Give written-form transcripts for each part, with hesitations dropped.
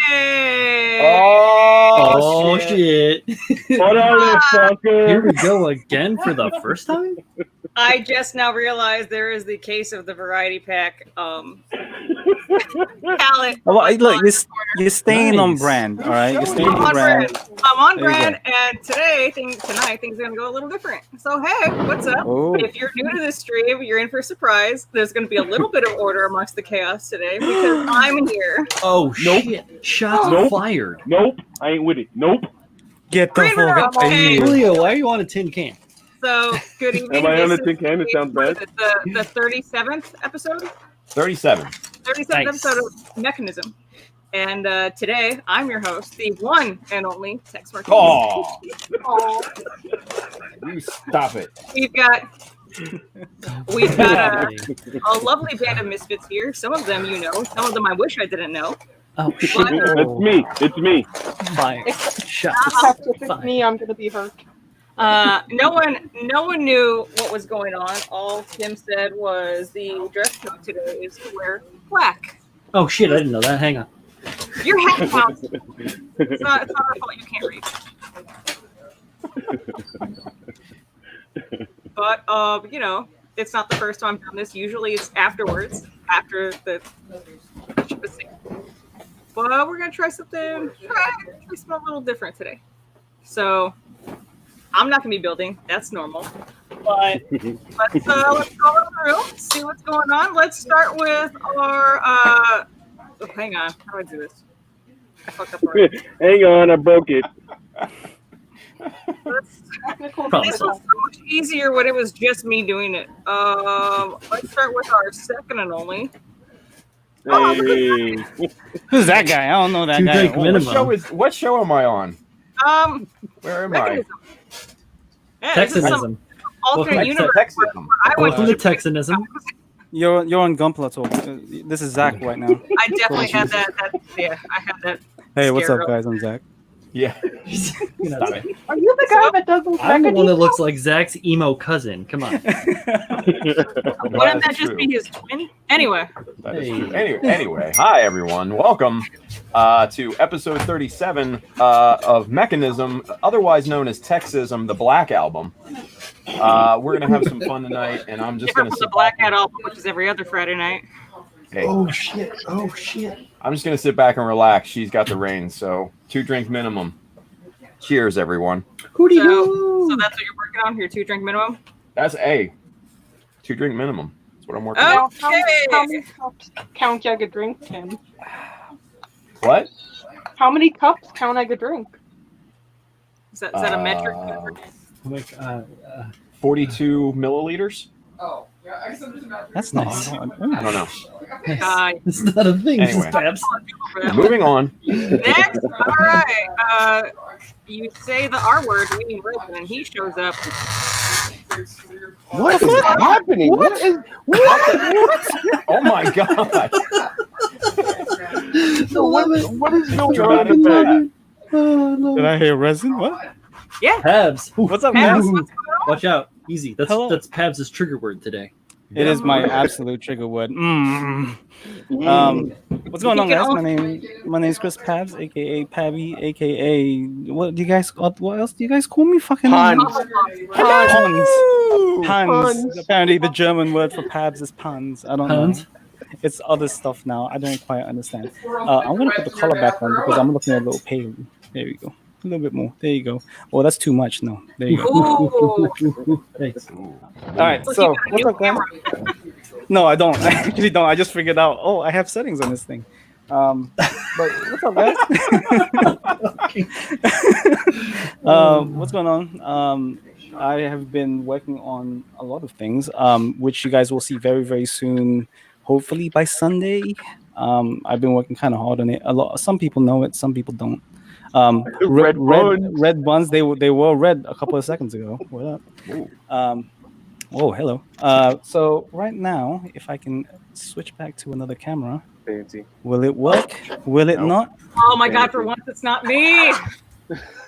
Hey! Oh, shit. What are fucker? Here we go again for the first time? I just now realized there is the case of the variety pack palette. Well, look, you're staying on Nice. brand, all right? You're staying I'm on on brand. brand. I'm on There you brand, and tonight things are gonna go a little different. So hey, what's up? Oh. If you're new to this stream, you're in for a surprise. There's gonna be a little bit of order amongst the chaos today because I'm here. Oh, shit. Shots fired. Nope, I ain't with it. Nope. Get the Green fuck room, out okay. of here. Julio, why are you on a tin can? So good evening. Am I on This a tin is can? It sounds bad. The 37th episode. 37. 37th Nice. episode of Mechanism. And today, I'm your host, the one and only Tex Martinez. Oh, you stop it. We've got a lovely band of misfits here. Some of them you know. Some of them I wish I didn't know. Oh, shit. It's me. It's me. Fire. Shots If it's fired. me, I'm gonna be hurt. No one knew what was going on. All Tim said was the dress code today is to wear black. Oh, shit. I didn't know that. Hang on. Your hat counts. It's not our fault you can't read. But you know, it's not the first time I've done this. Usually it's afterwards, after the ship is sinking. But we're gonna try something a little different today. So I'm not gonna be building, that's normal. But let's go around the room, see what's going on. Let's start with our hang on, how do I do this? I fucked up already. Hang on, I broke it. Technical This was so much easier when it was just me doing it. Let's start with our second and only. Hey. Who's that guy? I don't know that Two guy. drink Oh, minimum. What show am I on? Where am I? Mechanism. Yeah, this is some Texanism. alternate Welcome to universe. Texanism. I went Welcome to Texanism. You're on Gunpla talk. This is Zach right now. I definitely had that. Yeah, I had that. Hey, what's up, Scare guys? I'm Zach. Yeah. You're not Stop Zach. it. Are you the guy that does those I'm the one that mechanisms? looks like Zach's emo cousin. Come on. Wouldn't that just be his twin? Anyway, That is Hey. true. Anyway, hi everyone. Welcome to episode 37 of Mechanism, otherwise known as Texism, the Black Album. We're gonna have some fun tonight, and I'm just different gonna from the Black Hat album, which is every other Friday night. Hey, Oh, shit. Oh, shit. I'm just gonna sit back and relax. She's got the reins, so 2 drink minimum. Cheers, everyone. Hootie So hoo. that's what you're working on here, 2 drink minimum. That's A. 2 drink minimum. That's what I'm working Oh. on. Now, how Okay. many cups count I could drink, Tim? What? How many cups count I could drink? Is that a metric? Like, 42 milliliters? That's nice. I don't know. It's not a thing. Anyway. Babs. Moving on. Next, all right. You say the R word, meaning Wilson, and he shows up. What is happening? What is what? Oh my god! What is going on with that? Did I hear resin? What? Yeah. Pabs. Ooh. What's up, Pabs, man? what's going on? Watch out. Easy. Hello. That's Pabs' trigger word today. It is my absolute trigger word. What's going on, guys? My name's Chris Pabs, aka Pabby, aka what do you guys? What else do you guys call me? Fucking Hans. Pans. Apparently, the German word for Pabs is pans. I don't Hans? know. It's other stuff now. I don't quite understand. I'm gonna put the color back on because I'm looking a little pale. There we go. A little bit more. There you go. Oh, that's too much. No. There you go. Ooh. Thanks. All right. Look, So you got a what's new up, guys? camera. No, I don't. I actually don't. I just figured out. Oh, I have settings on this thing. But what's up, guys? What's going on? I have been working on a lot of things, which you guys will see very, very soon. Hopefully by Sunday. I've been working kind of hard on it. A lot. Some people know it. Some people don't. Red buns. They were red a couple of seconds ago. What up? Oh, hello. So right now, if I can switch back to another camera, Fancy. will it work? Will it not? Oh my god, for once it's not me.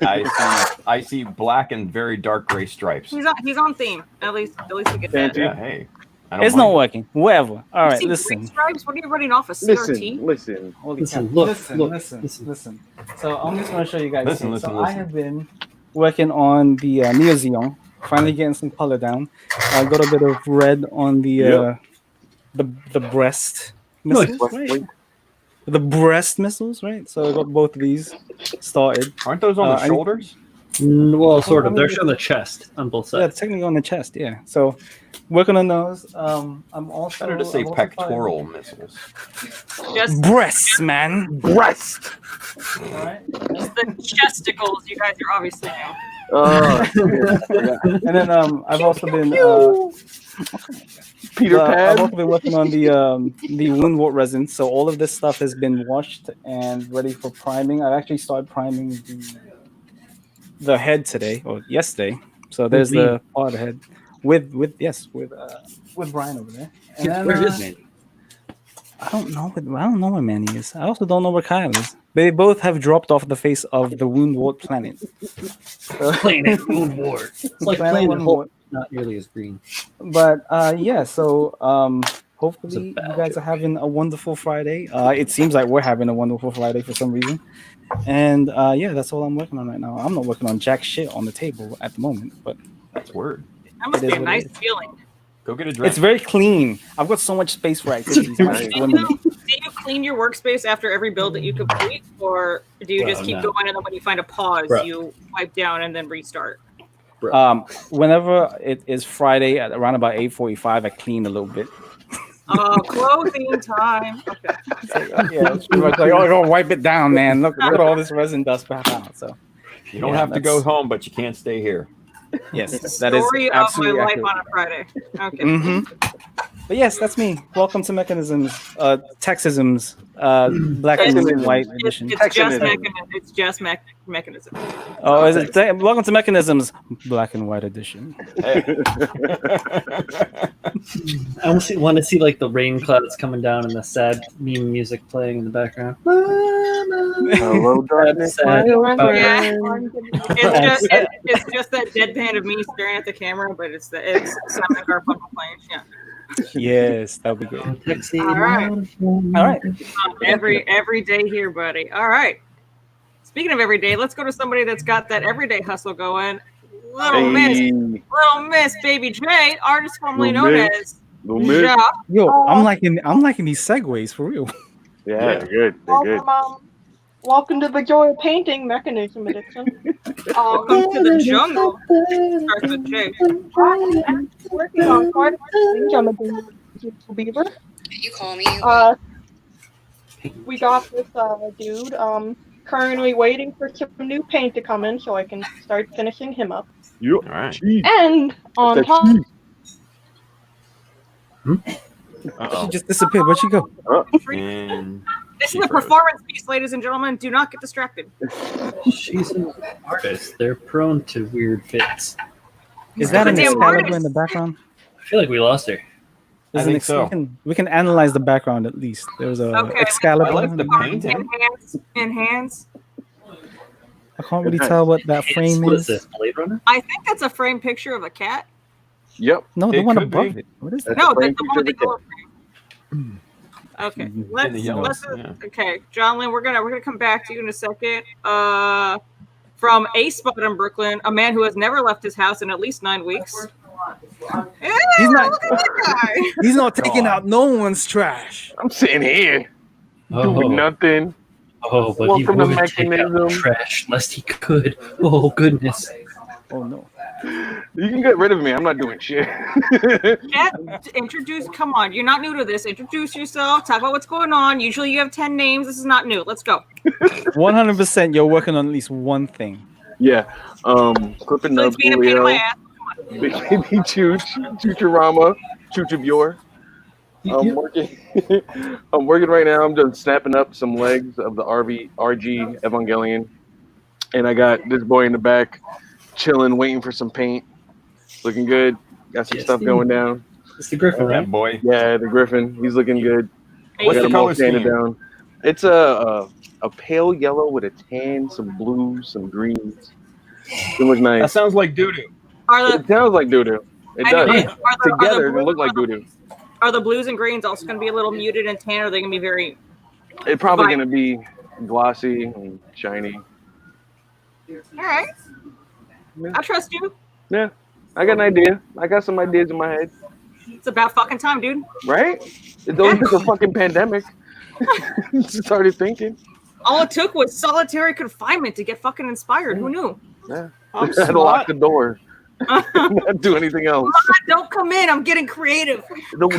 I see black and very dark gray stripes. He's on theme. At least we get that. Fancy. Yeah, hey. I don't It's not mind. working. Whatever. All right, See listen. green stripes? What are you running off a CRT? Listen. Holy Listen, cow. look, listen, look, listen, listen. listen. So I'm just going to show you guys. Listen, here. listen, so I listen. have been working on the Neo Xeon, finally getting some color down. I got a bit of red on Yep. the breast Nice. missiles, right? The breast missiles, right? So I got both of these started. Aren't those on the I- shoulders? Well, sort of. I They're mean, on the chest on both Yeah, sides. technically on the chest. Yeah. So working on those. I'm also Better to say I've also pectoral missiles. Just breasts, man. Breast. All right. the chesticles. You guys are obviously new. And then I've also been Peter I've Pan. also been working on the wound wart resin. So all of this stuff has been washed and ready for priming. I've actually started priming the head today or yesterday. So there's me. the part of the head with Brian over there. And then, Where is Manny? I don't know where Manny is. I also don't know where Kyle is. They both have dropped off the face of the wound wart planet. Planet Moon Ward. It's like Planet Planet Moon Hulk, Ward. not nearly as green. But yeah, so hopefully It's a you bad guys joke. are having a wonderful Friday. It seems like we're having a wonderful Friday for some reason. And yeah, that's all I'm working on right now. I'm not working on jack shit on the table at the moment, but That's word. That must It be is a what it nice is. feeling. Go get a drink. it's very clean. I've got so much space for activities. Nice. It's Do limited. you clean your workspace after every build that you complete, or do you just Bro, keep no. going and then when you find a pause, Bro. you wipe down and then restart? Whenever it is Friday at around about 8:45, I clean a little bit. Oh, closing time. Okay. It's like, yeah, it's pretty much like, oh, I gotta wipe it down, man. Look at all this resin dust back out. So You don't Yeah, have to go that's- home, but you can't stay here. yes, that is Story of my absolutely life accurate. on a Friday. Okay. Mm-hmm. But yes, that's me. Welcome to Mechanisms, Texisms, Black and Texanism. White It's, Edition. it's just Mechanism. mechanism. It's just mechanism. Oh, is it? Welcome to Mechanisms, Black and White Edition. Hey. I want to see like the rain clouds coming down and the sad meme music playing in the background. Hello, darkness. Sad. my old Yeah. friend. It's just that deadpan of me staring at the camera, but it's Simon and Garfunkel playing. Yeah. Yes, that'll be good. All right. All right. Every day here, buddy. All right. Speaking of every day, let's go to somebody that's got that everyday hustle going. Little Miss Baby J, artist formerly Little known Miss. as Little Miss. Ja. Yo, I'm liking these segues for real. Yeah, they're good. They're good. Welcome to the Joy of Painting Mechanism Edition. Welcome to the jungle. Starts with J. I'm working on quite a few things. I'm a beautiful beaver. You call me. We got this dude. Currently waiting for some new paint to come in so I can start finishing him up. You. All right. Cheese. And on That's top, cheese. She Uh-oh. just disappeared. Where'd she go? And This she is a froze. performance piece, ladies and gentlemen. Do not get distracted. She's an artist. They're prone to weird fits. Is that an Damn Excalibur artist. in the background? I feel like we lost her. There's I an think so. we can analyze the background at least. There's a Okay, Excalibur. I like the in background. painting. Enhance. I can't really tell what that frame What is is. this, Blade Runner? I think that's a framed picture of a cat. Yep. No, the It one could above be. it. What is that? That's No, a frame the picture one of with a the yellow frame. Okay, In the yellow, yeah. okay, John Lynn, we're gonna come back to you in a second. From A Spot in Brooklyn, a man who has never left his house in at least 9 weeks. Hey, He's not- look at that guy. He's not taking God. out no one's trash. I'm sitting here doing Oh, nothing. oh, but Welcome he to would take out the Mechanism. trash lest he could. Oh goodness. Oh no. You can get rid of me. I'm not doing shit. Yeah, come on, you're not new to this. Introduce yourself, talk about what's going on. Usually you have 10 names. This is not new. Let's go. 100% you're working on at least one thing. Yeah. Clipping So the it's being a pain in my Julio, ass. Big Baby Chooch, Choochurama, Choochabior. I'm working. I'm working right now. I'm just snapping up some legs of the RG Evangelion, and I got this boy in the back, chilling, waiting for some paint. Looking good. Got some Yes, stuff dude. going down. It's the Griffin, right? That boy. Yeah, the Griffin. He's looking good. Hey, What's I the got him all color sanded scheme? down. It's a pale yellow with a tan, some blues, some greens. It looks That nice. sounds like doo doo. Are It sounds like doo doo. It I does. mean, Together, they look like doo doo. Are the blues and greens also going to be a little muted and tan? Or are they going to be very? It's probably Fine. going to be glossy and shiny. All right. Yeah. I trust you. Yeah, I got an idea. I got some ideas in my head. It's about fucking time, dude. Right? It don't took a fucking pandemic. Started thinking. All it took was solitary confinement to get fucking inspired. Who knew? Yeah. I'm I had to lock smart. the door. Not do anything else. Don't come in. I'm getting creative. Don't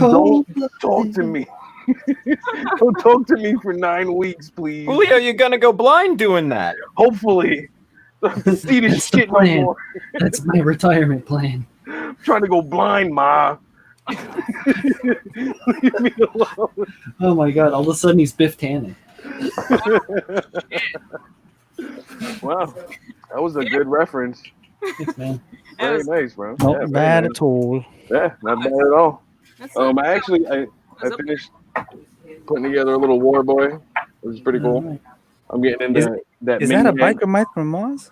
talk to me. Don't talk to me for 9 weeks, please. Julio, you're gonna go blind doing that. Hopefully. I don't have to see this That's the shit no plan. more. That's my retirement plan. I'm trying to go blind, Ma. Leave me alone. Oh my god! All of a sudden he's Biff Tannen. Wow. That was a good reference. Thanks, man. Very nice, bro. Not Yeah, very bad nice. at all. Yeah, not bad at all. That's I finished putting together a little war boy, which is pretty cool. I'm getting into that. Is that a mini-gang. biker mic from Mars?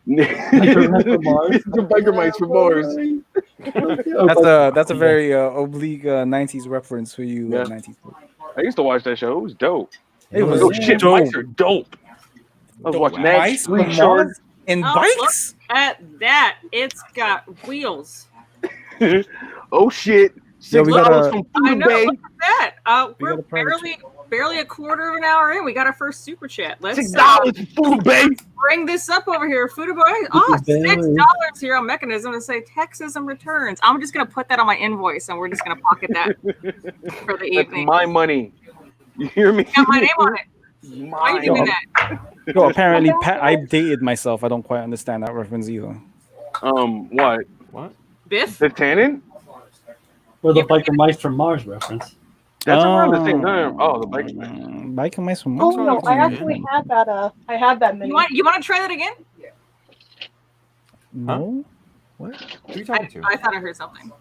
Biker Mars. It's a biker mics for Mars. That's a very oblique 90s reference for you. Yeah. 90s. I used to watch that show. It was dope. It was Oh shit, dope. mics are dope. I was watching that. Mice Street from Shark. Mars and Oh, bikes. At that, it's got wheels. Oh shit. Yo, we $6 gotta- from I Food know. Bay. Look at that. We We're got a private barely a quarter of an hour in. We got our first super chat. Let's $6 from Food Bay. bring this up over here. Food boy. Oh, $6 here on Mechanism to say Texasism returns. I'm just gonna put that on my invoice, and we're just gonna pocket that for the That's evening. my money. You hear me? Got my name on it. Why are you Mine. doing that? Yo, apparently, I dated myself. I don't quite understand that reference either. What? What? Biff? The Tannen? Or the biker mice from Mars reference. That's around the same time. Oh, the biker. Biker mice from Oh Mars. no, I actually had that. I had that mini. You want to try that again? No. What? Who are you talking to? I thought I heard something.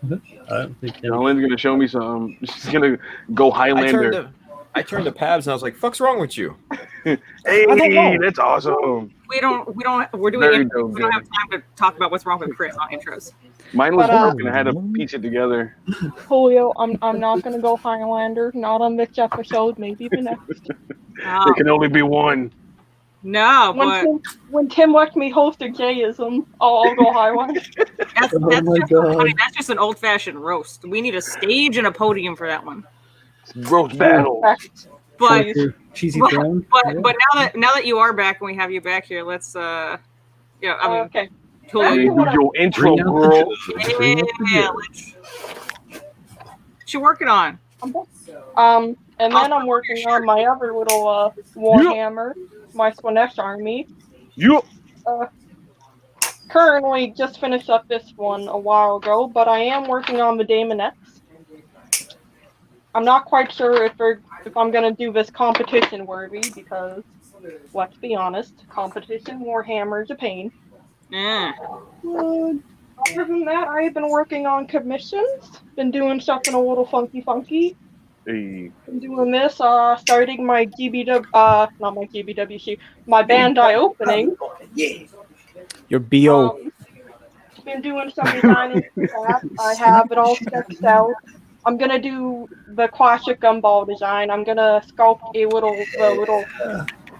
I don't think Jolen's gonna show me some. She's gonna go Highlander. I turned to Pabs and I was like, "Fuck's wrong with you?" Hey, that's awesome. We're doing Very intros. dope, We don't Joe. have time to talk about what's wrong with Chris on intros. Mine was But, working. I had to piece it together. Julio, I'm not gonna go Highlander. Not on this episode. Maybe the next. There can only be one. No, but When Tim lets me host a Jayism, I'll go Highlander. that's, Oh my just, God. honey, that's just an old-fashioned roast. We need a stage and a podium for that one. Roast battle. But cheesy but, throne. but now that you are back and we have you back here, let's I mean, Okay. Hey, Julio, do your intro, Bring out the girl. yeah, what you working on? And then I'm working on my other little Warhammer, my Swinesh army. You. Currently just finished up this one a while ago, but I am working on the Daemonettes. I'm not quite sure if I'm gonna do this competition worthy because, let's be honest, competition Warhammer is a pain. Yeah. Other than that, I've been working on commissions. Been doing something a little funky. Hey. Been doing this, starting my not my GBWC, my Bandai opening. Your BO. Been doing some designing for that. I have it all sketched out. I'm gonna do the classic gumball design. I'm gonna sculpt the little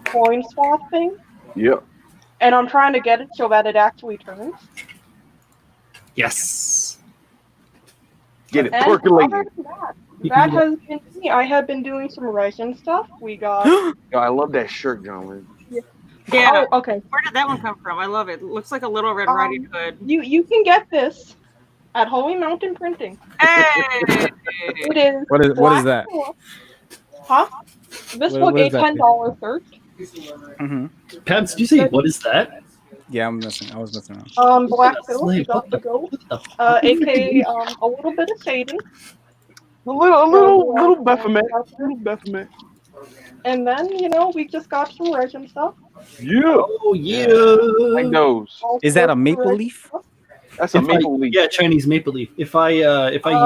coin swap thing. Yep. And I'm trying to get it so that it actually turns. Yes. Get it And percolating. other than that has been me. I have been doing some resin stuff. We got. Yo, I love that shirt, John. Yeah. Oh, okay. Where did that one come from? I love it. It looks like a little Red Riding Hood. You can get this at Holy Mountain Printing. Hey! It is. What is black that? cloth. Huh? This What will is be that? $10 search. Mm-hmm. Pabs, did you say what is that? Yeah, I was messing around. Black silk, Slave, got what the the- goat, what the aka a little bit of Satan. A little Baphomet. Little Baphomet. And then, we just got some resin stuff. Yeah. Oh yeah. Like those. Is that a maple leaf? That's a If I- maple leaf. Yeah, Chinese maple leaf. If I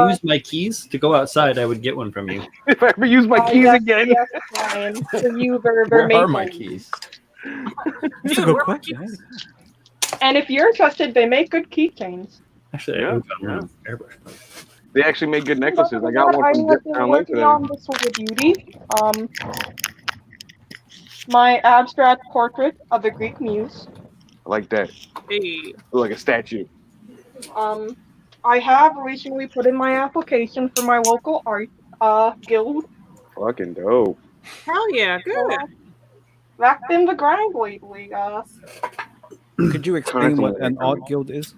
use my keys to go outside, I would get one from you. If I ever use my keys yes, again. Yes, Ryan. For you, very, Where very are maple. my keys? That's a good question. And if you're interested, they make good keychains. Actually, Yeah, I got yeah. one airbrush. They actually make good necklaces. I got I one from have Dip been Town Lake working today. on this with beauty. My abstract portrait of a Greek muse. I like that. Hey. Look like a statue. I have recently put in my application for my local art guild. Fucking dope. Hell yeah, good. So, that's been the grind lately. Could you explain what Constantly an art coming. guild is?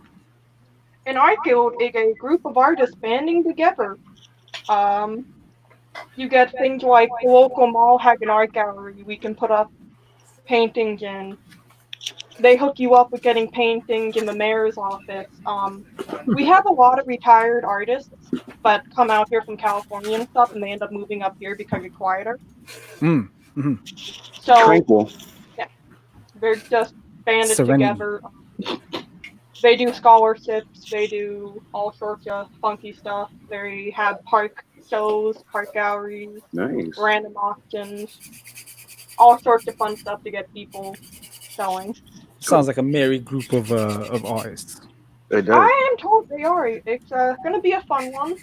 An art guild is a group of artists banding together. You get things like the local mall has an art gallery we can put up paintings in. They hook you up with getting paintings in the mayor's office. We have a lot of retired artists, but come out here from California and stuff, and they end up moving up here because it's quieter. Mm. hmm So Tranquil. they're just banded Serenity. together. They do scholarships. They do all sorts of funky stuff. They have park shows, park galleries, Nice. random auctions, all sorts of fun stuff to get people selling. Sounds like a merry group of artists. It does. I am told they are. It's gonna be a fun one.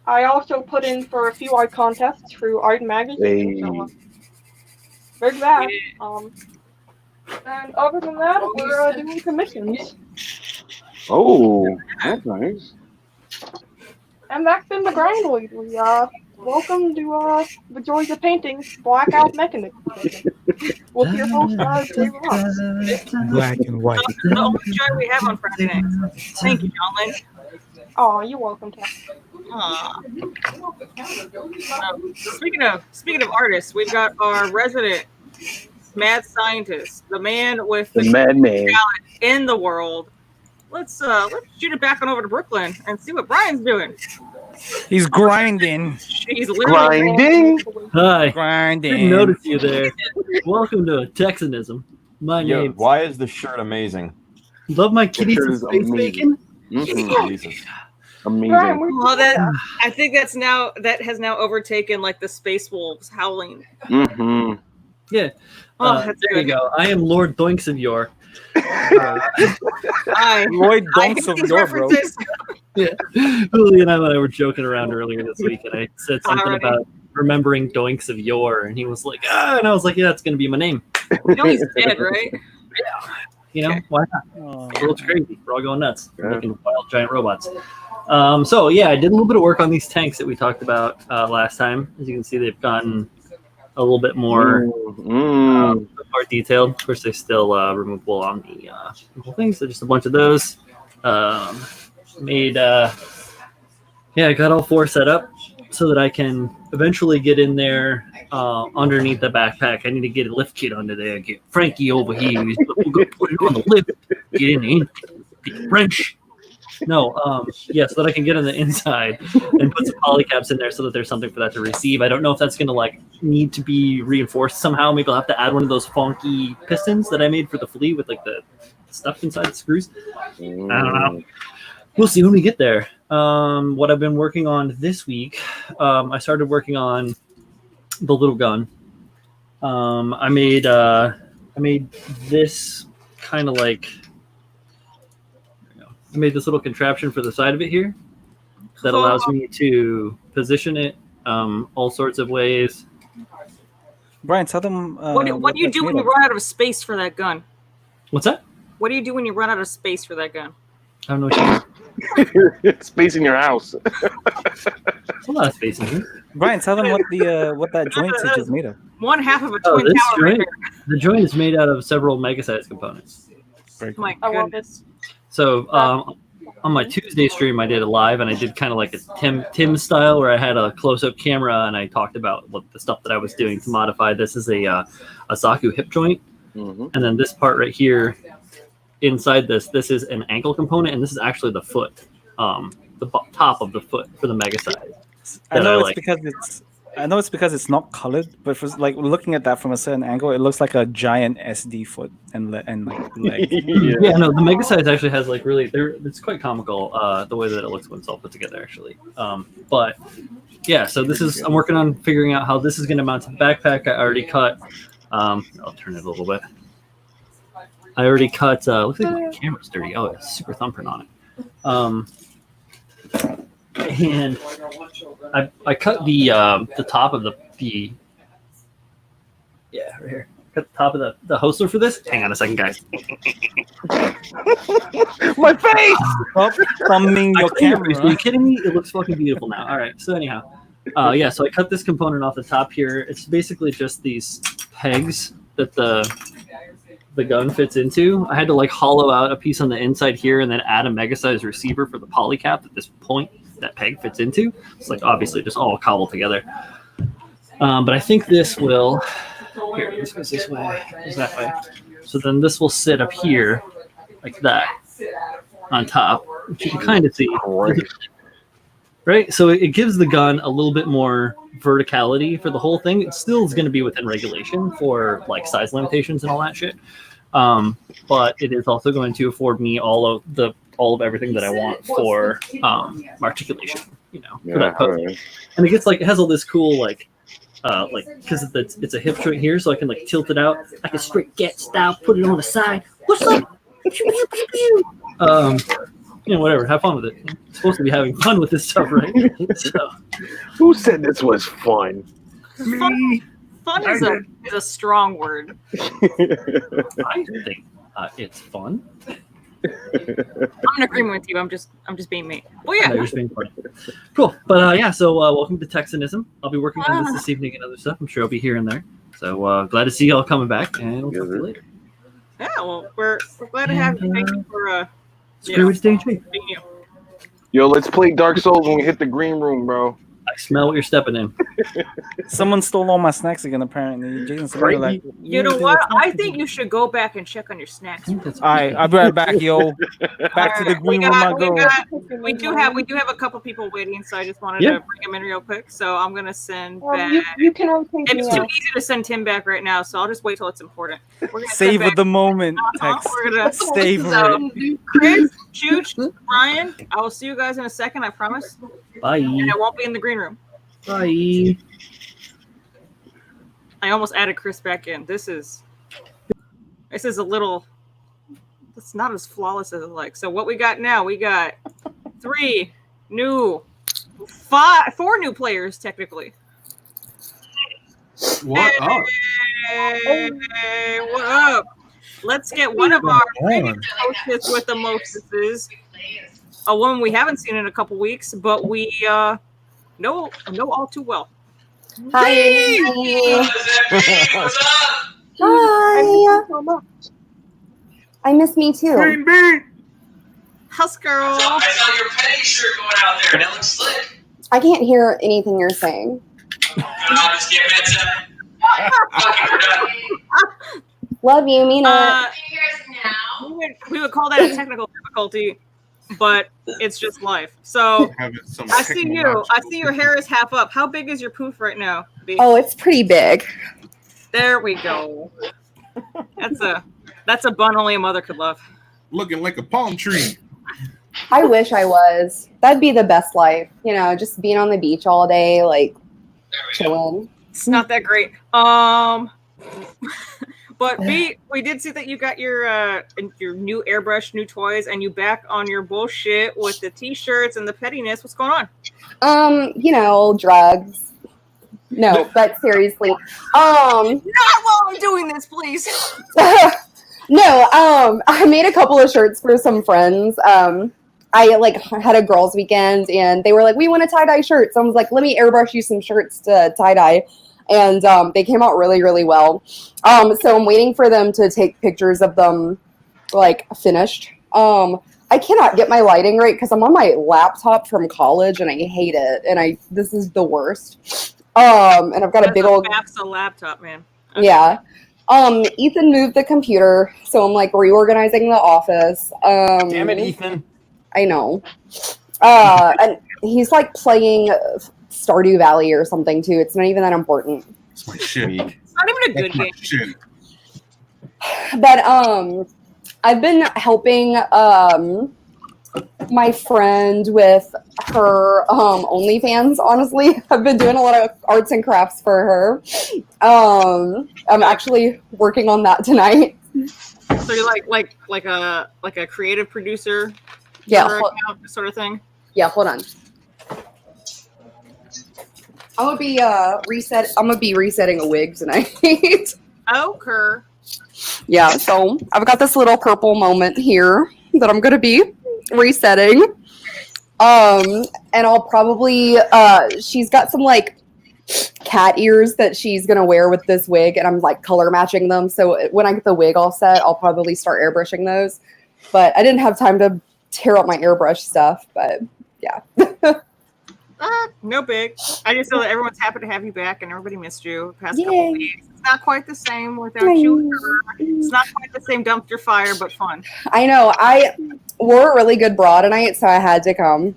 I also put in for a few art contests through Art Magazine, so Hey. there's that. And other than that, we're doing commissions, Oh, that's nice. and that's been the grind lately. Welcome to the Joys of Painting Blackout Mechanism with your host, Jay Ross. Black and white. The only joy we have on Friday nights. Thank you, John Lynn. Oh, you're welcome, Kat. Aw. Speaking of artists, we've got our resident mad scientist, the man with The the madman. talent in the world. Let's shoot it back on over to Brooklyn and see what Brian's doing. He's grinding. He's literally Grinding. Hi. Grinding. Didn't notice you there. Welcome to Texanism. My Yo, name. why is the shirt amazing? Love my kitties shirt and is space amazing. bacon. Mhm. Jesus. Brian, Amazing. where'd you Well, get that? I think that has now overtaken like the space wolves howling. Mm-hmm. Yeah. Oh, that's there good. you go. I am Lord Doinks of Yore. Lloyd I hate Donks of these Yore, bro. references. Yeah. Julie and I were joking around earlier this week, and I said something Alrighty. about remembering Doinks of Yore, and he was like, and I was like, yeah, it's going to be my name. You know he's dead, right? You know, Okay. why not? Oh, The world's crazy. We're all going nuts. We're Yeah. making wild giant robots. So yeah, I did a little bit of work on these tanks that we talked about last time. As you can see, they've gotten a little bit more more detailed. Of course, they're still removable on the whole thing. So just a bunch of those. I got all four set up so that I can eventually get in there underneath the backpack. I need to get a lift kit under there. Get Frankie over here. We're gonna put it on the lift. Get in the engine. Wrench. No, so that I can get on the inside and put some polycaps in there so that there's something for that to receive. I don't know if that's going to like need to be reinforced somehow. Maybe I'll have to add one of those funky pistons that I made for the flea with like the stuff inside the screws. I don't know. We'll see when we get there. What I've been working on this week, I started working on the little gun. I made this kind of like. I made this little contraption for the side of it here that allows me to position it all sorts of ways. Brian, tell them. What do you do when you run out of space for that gun? What's that? What do you do when you run out of space for that gun? I don't know what you mean. Space in your house. There's a lot of space in here. Brian, tell them what that joint is made of. One half of a Oh, twin this tower right joint? The joint is made out of several mega-sized components. there. My I love goodness. So on my Tuesday stream, I did a live, and I did kind of like a Tim style, where I had a close-up camera, and I talked about what the stuff that I was doing to modify. This is a Saku hip joint, and then this part right here, inside this is an ankle component, and this is actually the foot, the top of the foot for the mega size. I know it's because it's not colored, but for like looking at that from a certain angle, it looks like a giant SD foot and like leg. Yeah, no, the mega size actually has like really, it's quite comical the way that it looks when it's all put together actually. But yeah, so I'm working on figuring out how this is going to mount to the backpack. I already cut. I'll turn it a little bit. I already cut. Looks like my camera's dirty. Oh, it's super thumbprint on it. And I cut the top of the yeah, right here. Cut the top of the hoster for this. Hang on a second, guys. My face! Thumbing your camera. Are you kidding me? It looks fucking beautiful now. All right. So anyhow, yeah. So I cut this component off the top here. It's basically just these pegs that the gun fits into. I had to like hollow out a piece on the inside here and then add a mega size receiver for the poly cap that this point that peg fits into. It's like obviously just all cobbled together. But I think this will. Here, this goes this way, goes that way. So then this will sit up here like that on top, which you can kind of see. Right? So it gives the gun a little bit more verticality for the whole thing. It still is going to be within regulation for like size limitations and all that shit. But it is also going to afford me all of everything that I want for articulation, you know, for that post. Right. And it gets like, it has all this cool like because it's a hip joint here, so I can like tilt it out like a straight get style, put it on the side. What's up? You know, whatever. Have fun with it. You're supposed to be having fun with this stuff, right? So, who said this was fun? Fun is a strong word. I think it's fun. I'm in agreement with you. I'm just being me. Well, yeah. No, you're just being funny. Cool. But yeah, so welcome to Texanism. I'll be working on this evening and other stuff. I'm sure I'll be here and there. So glad to see y'all coming back, and we'll talk to you later. Yeah, well, we're glad to have you. Thank you for being you. Yo, let's play Dark Souls when we hit the green room, bro. I smell what you're stepping in. Someone stole all my snacks again, apparently. Jason said, like, you know what? I think you should go back and check on your snacks. All right, I'll be right back, yo. Back to the green room I go. We do have a couple people waiting, so I just wanted to bring them in real quick. So I'm gonna send back. You can always take It's too easy to send Tim back right now, so I'll just wait till it's important. Savor the moment, Tex. We're gonna savor it. Chris, Chooch, Ryan, I will see you guys in a second. I promise. Bye. And I won't be in the green room. Bye. I almost added Chris back in. This is a little. It's not as flawless as I like. So what we got now? We got 4 new players technically. What up? Hey, what up? Let's get one of our hostess with the mostesses. A woman we haven't seen in a couple weeks, but we know all too well. Hi. What's up? Hi. I miss me too. House girl. I saw your petting shirt going out there, and it looks slick. I can't hear anything you're saying. Just get inside. Fucking we're done. Love you, Mina. We would call that a technical difficulty, but it's just life. So I see you. I see your hair is half up. How big is your poof right now, B? Oh, it's pretty big. There we go. That's a bun only a mother could love. Looking like a palm tree. I wish I was. That'd be the best life. You know, just being on the beach all day, like chilling. It's not that great. But B, we did see that you got your new airbrush, new toys, and you back on your bullshit with the t-shirts and the pettiness. What's going on? You know, drugs. No, but seriously. Not while I'm doing this, please. No, I made a couple of shirts for some friends. I like had a girls' weekend, and they were like, "We want a tie-dye shirt." So I was like, "Let me airbrush you some shirts to tie-dye," and they came out really, really well. So I'm waiting for them to take pictures of them, like finished. I cannot get my lighting right because I'm on my laptop from college, and I hate it. And this is the worst. And I've got a big old laptop, man. Okay. Yeah. Ethan moved the computer, so I'm like reorganizing the office. Damn it, Ethan. I know. And he's like playing Stardew Valley or something too. It's not even that important. It's my shit. It's not even a good game. Shit. But I've been helping my friend with her OnlyFans, honestly. I've been doing a lot of arts and crafts for her. I'm actually working on that tonight. So you're like a creative producer, Yeah, account sort of thing. yeah. Hold on. I'm gonna be resetting a wig tonight. Oh, Kerr. Yeah, so I've got this little purple moment here that I'm gonna be resetting. And I'll probably she's got some like cat ears that she's gonna wear with this wig, and I'm like color matching them. So when I get the wig all set, I'll probably start airbrushing those. But I didn't have time to tear up my airbrush stuff, but yeah. No big. I just know that everyone's happy to have you back, and everybody missed you the past couple Yay. weeks. It's not quite the same without you. It's not quite the same dumpster fire, but fun. I know. I wore a really good bra tonight, so I had to come.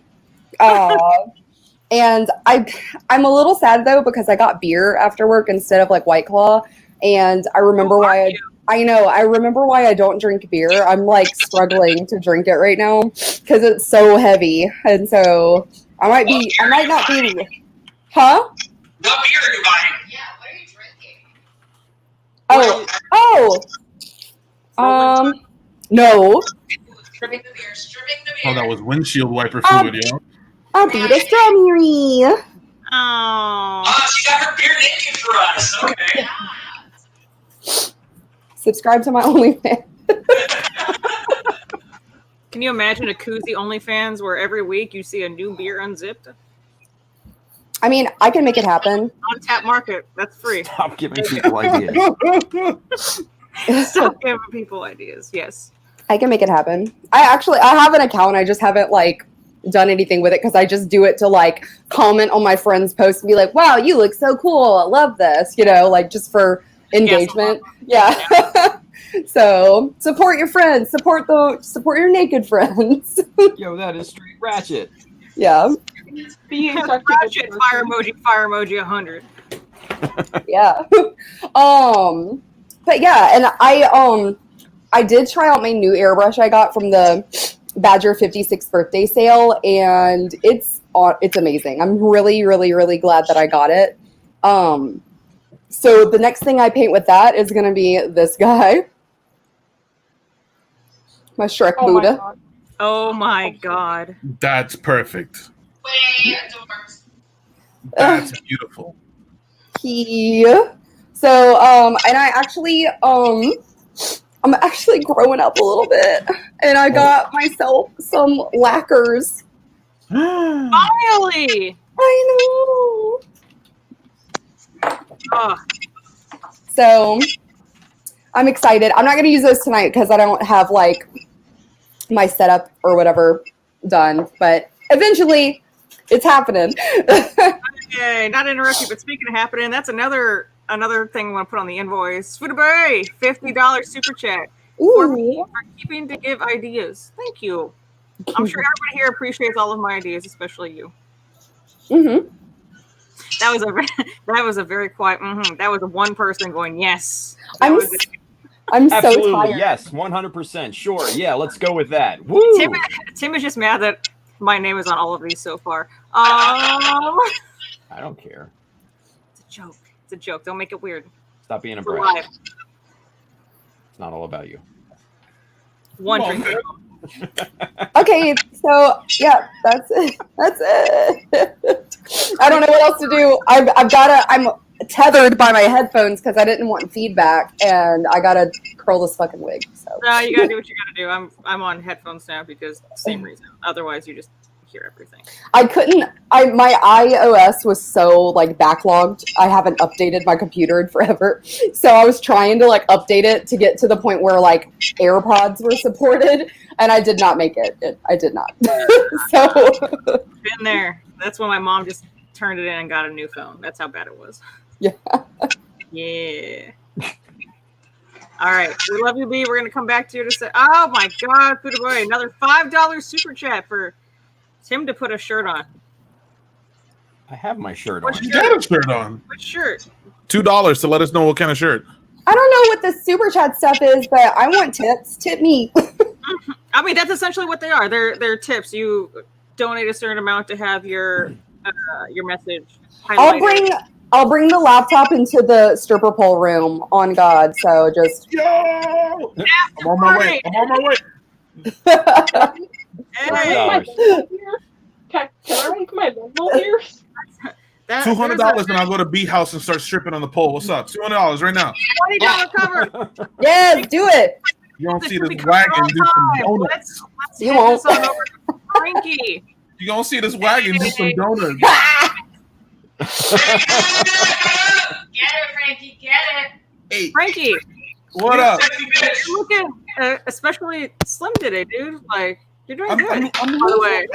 And I'm a little sad though because I got beer after work instead of like White Claw, and I remember why I remember why I don't drink beer. I'm like struggling to drink it right now because it's so heavy, and so I might not be. Huh? What beer are you buying? Yeah, what are you drinking? No. Stripping the beer. Oh, that was windshield wiper fluid, yo. I'll be the strawberry. Oh, she got her beer naked for us. Okay. Subscribe to my OnlyFans. can you imagine a koozie OnlyFans where every week you see a new beer unzipped? I mean, I can make it happen. On tap market, that's free. Stop giving people ideas. Stop giving people ideas. Yes. I can make it happen. I have an account. I just haven't like done anything with it because I just do it to like comment on my friends' posts and be like, "Wow, you look so cool. I love this." You know, like just for engagement. Yeah. So support your friends. Support your naked friends. Yo, that is straight ratchet. Yeah. Being such a good Ratchet, person. fire emoji 100. Yeah. But yeah, and I did try out my new airbrush I got from the Badger 56th birthday sale, and it's amazing. I'm really, really, really glad that I got it. So the next thing I paint with that is going to be this guy. My Shrek Oh my Buddha. God. Oh my god. That's perfect. Wait, That's beautiful. So, and I actually, I'm actually growing up a little bit, and I got myself some lacquers. Finally! I know. Oh, So, I'm excited. I'm not going to use those tonight because I don't have like my setup or whatever done, but eventually it's happening. okay, not to interrupt you, but speaking of happening, that's another thing I want to put on the invoice. Food Bay, $50 super chat for Ooh. keeping to give ideas. Thank you. I'm sure everybody here appreciates all of my ideas, especially you. Mm-hmm. That was a very quiet. Mm-hmm. That was one person going yes. I'm so Absolutely, tired. yes, 100%. Sure, yeah, let's go with that. Woo! Tim is just mad that my name is on all of these so far. I don't care. It's a joke. It's a joke. Don't make it weird. Stop being a We're brat. live. It's not all about you. One Come on, drink. Okay, so yeah, that's it. That's it. I don't know what else to do. I'm tethered by my headphones because I didn't want feedback, and I gotta curl this fucking wig. So No, you gotta do what you gotta do. I'm on headphones now because same reason. Otherwise, you just hear everything. I couldn't. My iOS was so like backlogged. I haven't updated my computer in forever, so I was trying to like update it to get to the point where like AirPods were supported, and I did not make it. I did not. So Been there. That's when my mom just turned it in and got a new phone. That's how bad it was. yeah. Yeah. All right. We love you, B. We're gonna come back to you to say, oh my God, Food Boy, another $5 super chat for Tim to put a shirt on. I have my shirt What on. You got a shirt on. What shirt? $2 to let us know what kind of shirt. I don't know what the super chat stuff is, but I want tips. Tip me. I mean, that's essentially what they are. They're tips. You donate a certain amount to have your message highlighted. I'll bring the laptop into the stripper pole room on God. So just. Yo, I'm on my way. I'm on my way. Hey, Can I rank my level here? $200, and I'll go to B House and start stripping on the pole. What's up? $200 right now. $20 cover. Yes, do it. You don't see this wagon do some donuts. Let's You head won't. this on over to Frankie. You gonna see this wagon do some donuts. Get it, Frankie. Get it. Hey, Frankie, what up? Sexy bitch. you're looking especially slim today, dude. Like, you're doing good. I'm By the way,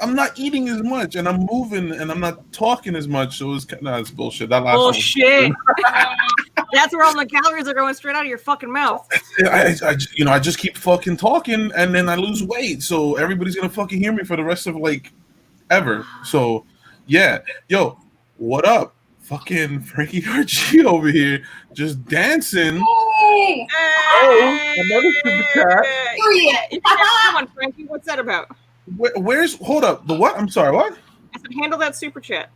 I'm not eating as much, and I'm moving, and I'm not talking as much. So it's it's bullshit. That last bullshit. That's where all the calories are going straight out of your fucking mouth. I just keep fucking talking, and then I lose weight. So everybody's gonna fucking hear me for the rest of like ever. So yeah, yo, what up? Fucking Frankie RG over here, just dancing. Hey. Hey, another super chat. Come on, Frankie. What's that about? Where's hold up? The what? I'm sorry, what? I said, handle that super chat.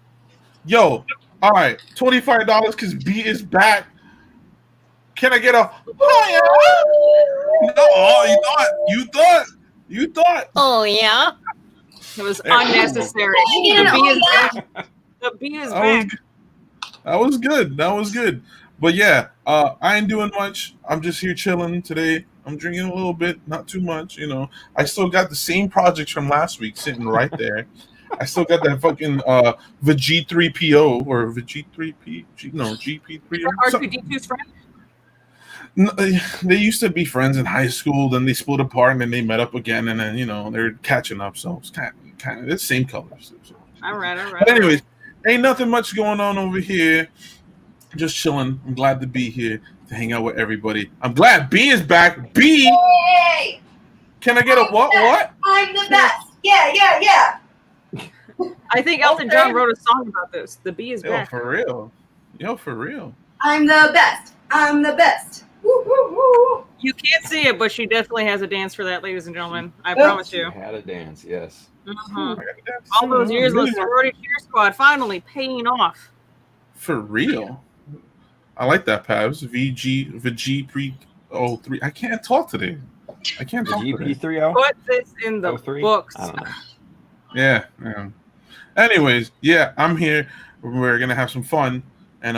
Yo, all right, $25 because B is back. Can I get a? No, you thought. Oh yeah. It was unnecessary. The B is back. The B is back. That was good. But yeah, I ain't doing much. I'm just here chilling today. I'm drinking a little bit, not too much. I still got the same projects from last week sitting right there. I still got that fucking the G3PO or the G3P, GP3. R2D2's friend. No, they used to be friends in high school. Then they split apart, and then they met up again, and then they're catching up. So it's kind of the same colors. So. All right. But anyways, ain't nothing much going on over here. Just chilling. I'm glad to be here to hang out with everybody. I'm glad B is back. B. Yay! Can I get a what? What? I'm the best. Yeah. I think Elton John wrote a song about this. The B is back. For real. I'm the best. I'm the best. Woo, woo, woo. You can't see it, but she definitely has a dance for that, ladies and gentlemen. I promise you. Had a dance, yes. Mhm. All those years of sorority cheer squad finally paying off. For real. I like that, Pavs. VG pre 03. I can't talk today. I can't talk today. GP30. Put this in the 03? books. I don't know. Yeah. Anyways, yeah, I'm here. We're gonna have some fun. And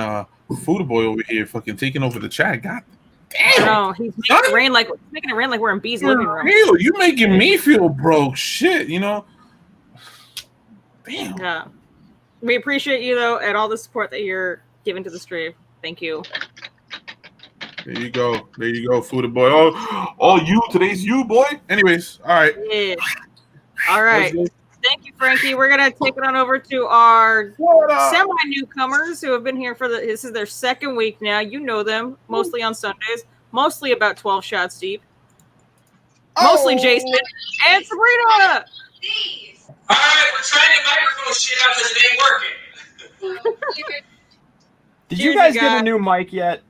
Food Boy over here fucking taking over the chat. God damn. No, he's making it rain like we're in B's living room. Real, you making me feel broke. Shit, Damn. Yeah. We appreciate you though and all the support that you're giving to the stream. Thank you. There you go, Food Boy. Oh, today's you, boy. Anyways, all right. Yeah. All right. Thank you, Frankie. We're gonna take it on over to our semi-newcomers who have been here this is their second week now. You know them, mostly on Sundays, mostly about 12 shots deep. Mostly Jason and Sabrina. Jeez. All right, we're trying to microphone shit out because it ain't working. Did you guys get a new mic yet?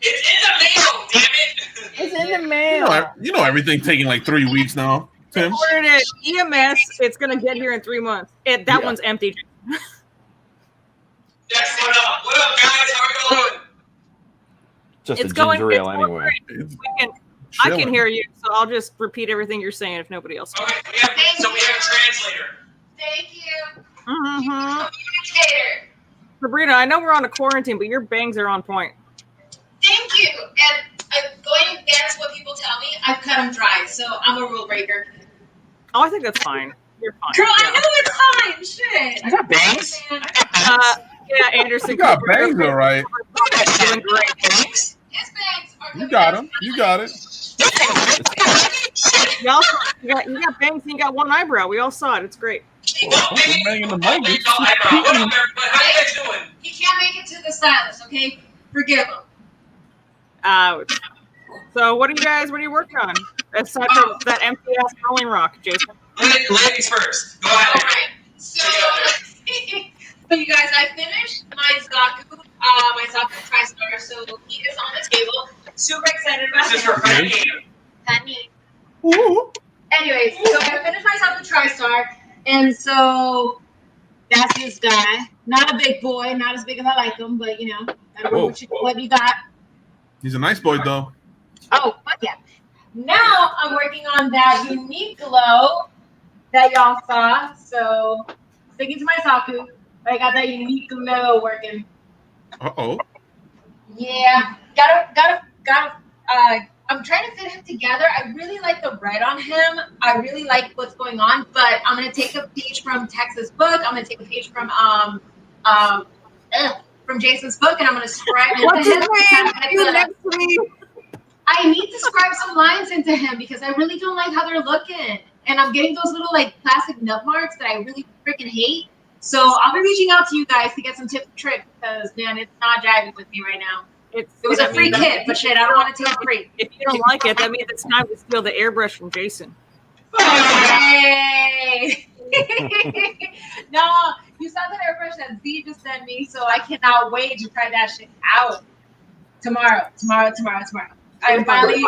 It's in the mail, damn it. It's in the mail. You know everything taking like 3 weeks now, Tim. Ordered it EMS. It's gonna get here in 3 months. That one's empty. That's what up. What up, guys? How are we doing? Just It's a going ginger ale it's anyway. I can hear you, so I'll just repeat everything you're saying if nobody else can. Okay, we have a translator. Thank you. Mm-hmm. Communicator. Sabrina, I know we're on a quarantine, but your bangs are on point. Thank you. And I'm going against what people tell me. I've cut them dry, so I'm a rule breaker. Oh, I think that's fine. You're fine. Girl, I know it's fine. Shit. I got bangs. Yeah, Anderson. You got bangs, all right. Doing great. Bangs? His bangs are You got them. You got it. You got bangs and you got one eyebrow. We all saw it. It's great. Well, I'm banging the mic. It's What up, everybody? How you guys doing? He can't make it to the stylist, okay? Forgive him. Ouch. So what are you working on? Aside from that empty ass Rolling Rock, Jason. Ladies first. Go ahead. All right. So you guys, I finished my Zaku TriStar, so he is on the table. Super excited about This is for Frankie. Honey. Anyways, so I finished my Zaku TriStar, and so that's this guy. Not a big boy, not as big as I like him, but you know, gotta Whoa. work what you got. He's a nice boy, though. Oh, fuck yeah. Now I'm working on that unique glow that y'all saw. So sticking to my Saku, I got that unique glow working. Uh-oh. Yeah, gotta. I'm trying to fit him together. I really like the red on him. I really like what's going on. But I'm gonna take a page from Texas book. I'm gonna take a page from from Jason's book, and I'm gonna scribe into What's his him. name? You next to me. I need to scribe some lines into him because I really don't like how they're looking, and I'm getting those little like plastic nub marks that I really freaking hate. So I'll be reaching out to you guys to get some tips and tricks because man, it's not jiving with me right now. It was a free kit, but shit, I don't want to take it free. If you don't like it, that means it's time to steal the airbrush from Jason. Hey! No, you saw that airbrush that Z just sent me, so I cannot wait to try that shit out. Tomorrow. I'm finally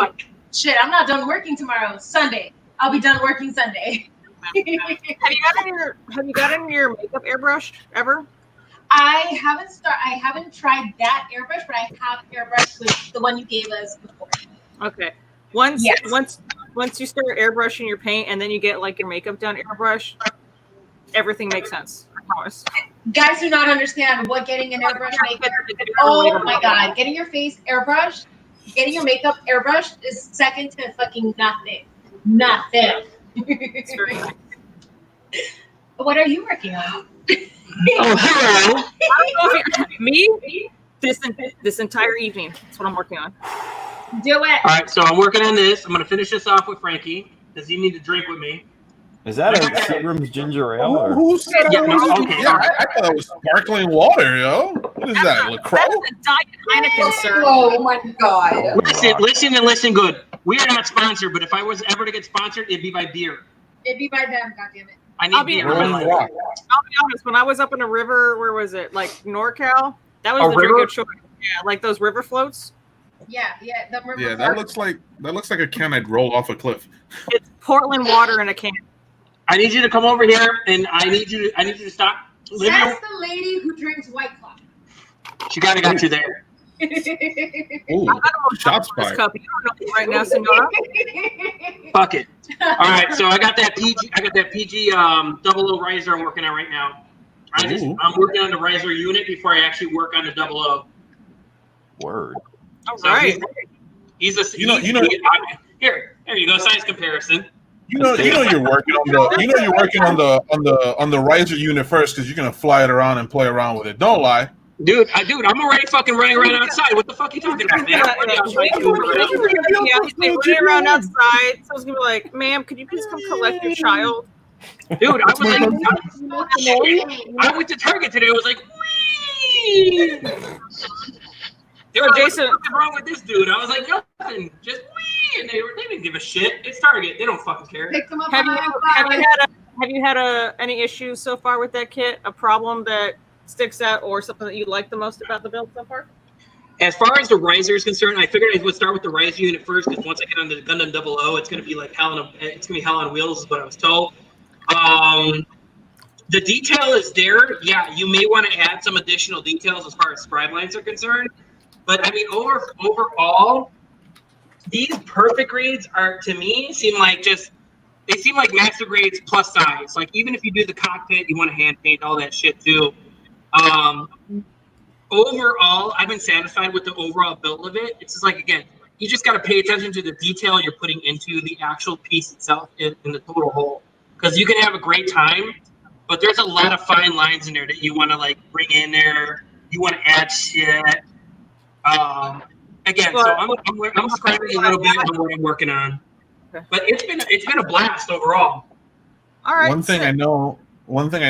shit. I'm not done working tomorrow. Sunday. I'll be done working Sunday. Have you gotten your makeup airbrush ever? I haven't tried that airbrush, but I have airbrush with the one you gave us before. Okay. Once you start airbrushing your paint and then you get like your makeup done airbrush, everything makes sense. I promise. Guys do not understand what getting an airbrush makeup. Oh my god, getting your face airbrushed, getting your makeup airbrushed is second to fucking nothing. Nothing. It's very nice. What are you working on? Oh, hello. I don't know if me this entire evening. That's what I'm working on. Do it. All right, so I'm working on this. I'm going to finish this off with Frankie because you need to drink with me. Is that a Seagram's ginger ale? Or? Who said Yeah, I no, was? okay. Yeah, I thought it was sparkling water, yo. What is that, LaCroix? That is a Diet Heineken, sir. Oh my god. Listen good. We are not sponsored, but if I was ever to get sponsored, it'd be by beer. It'd be by them, goddammit. I need beer. Rolling Rock. I'll be honest. When I was up in a river, where was it? Like NorCal. That was A the river? drink of choice. Yeah, like those river floats. Yeah. Yeah, that looks like a can I'd roll off a cliff. It's Portland water in a can. I need you to come over here, and I need you to stop living. That's the lady who drinks White Claw. She got you there. Ooh, I don't know shots this fired. cup. You don't know me right now, Senora. Fuck it. All right, so I got that PG 00 riser I'm working on right now. I'm working on the riser unit before I actually work on the 00. Word. All So right. He's a You know- here you go, size comparison. You know you're working on the riser unit first because you're gonna fly it around and play around with it. Don't lie. Dude, I'm already fucking running around outside. What the fuck are you talking about, man? Yeah, he's running around outside. Someone's gonna be like, "Ma'am, could you please come collect your child?" Dude, I went to Target today. I was like, wee! They were Jason, like, what's wrong with this dude? I was like, nothing, just wee! And they didn't give a shit. It's Target. They don't fucking care. Pick them up have on you had any issues so far with that kit? A problem that sticks out, or something that you like the most about the build so far? As far as the riser is concerned, I figured I would start with the riser unit first because once I get on the Gundam 00, it's gonna be like hell on wheels, is what I was told. The detail is there. Yeah, you may want to add some additional details as far as scribe lines are concerned. But I mean, overall, these perfect grades are, to me, seem like master grades plus size. Like even if you do the cockpit, you want to hand paint all that shit too. Overall, I've been satisfied with the overall build of it. It's just like, again, you just got to pay attention to the detail you're putting into the actual piece itself in the total whole. Because you can have a great time, but there's a lot of fine lines in there that you want to like bring in there. You want to add shit. Again, so I'm scribing a little bit on what I'm working on, but it's been a blast overall. All right. One thing I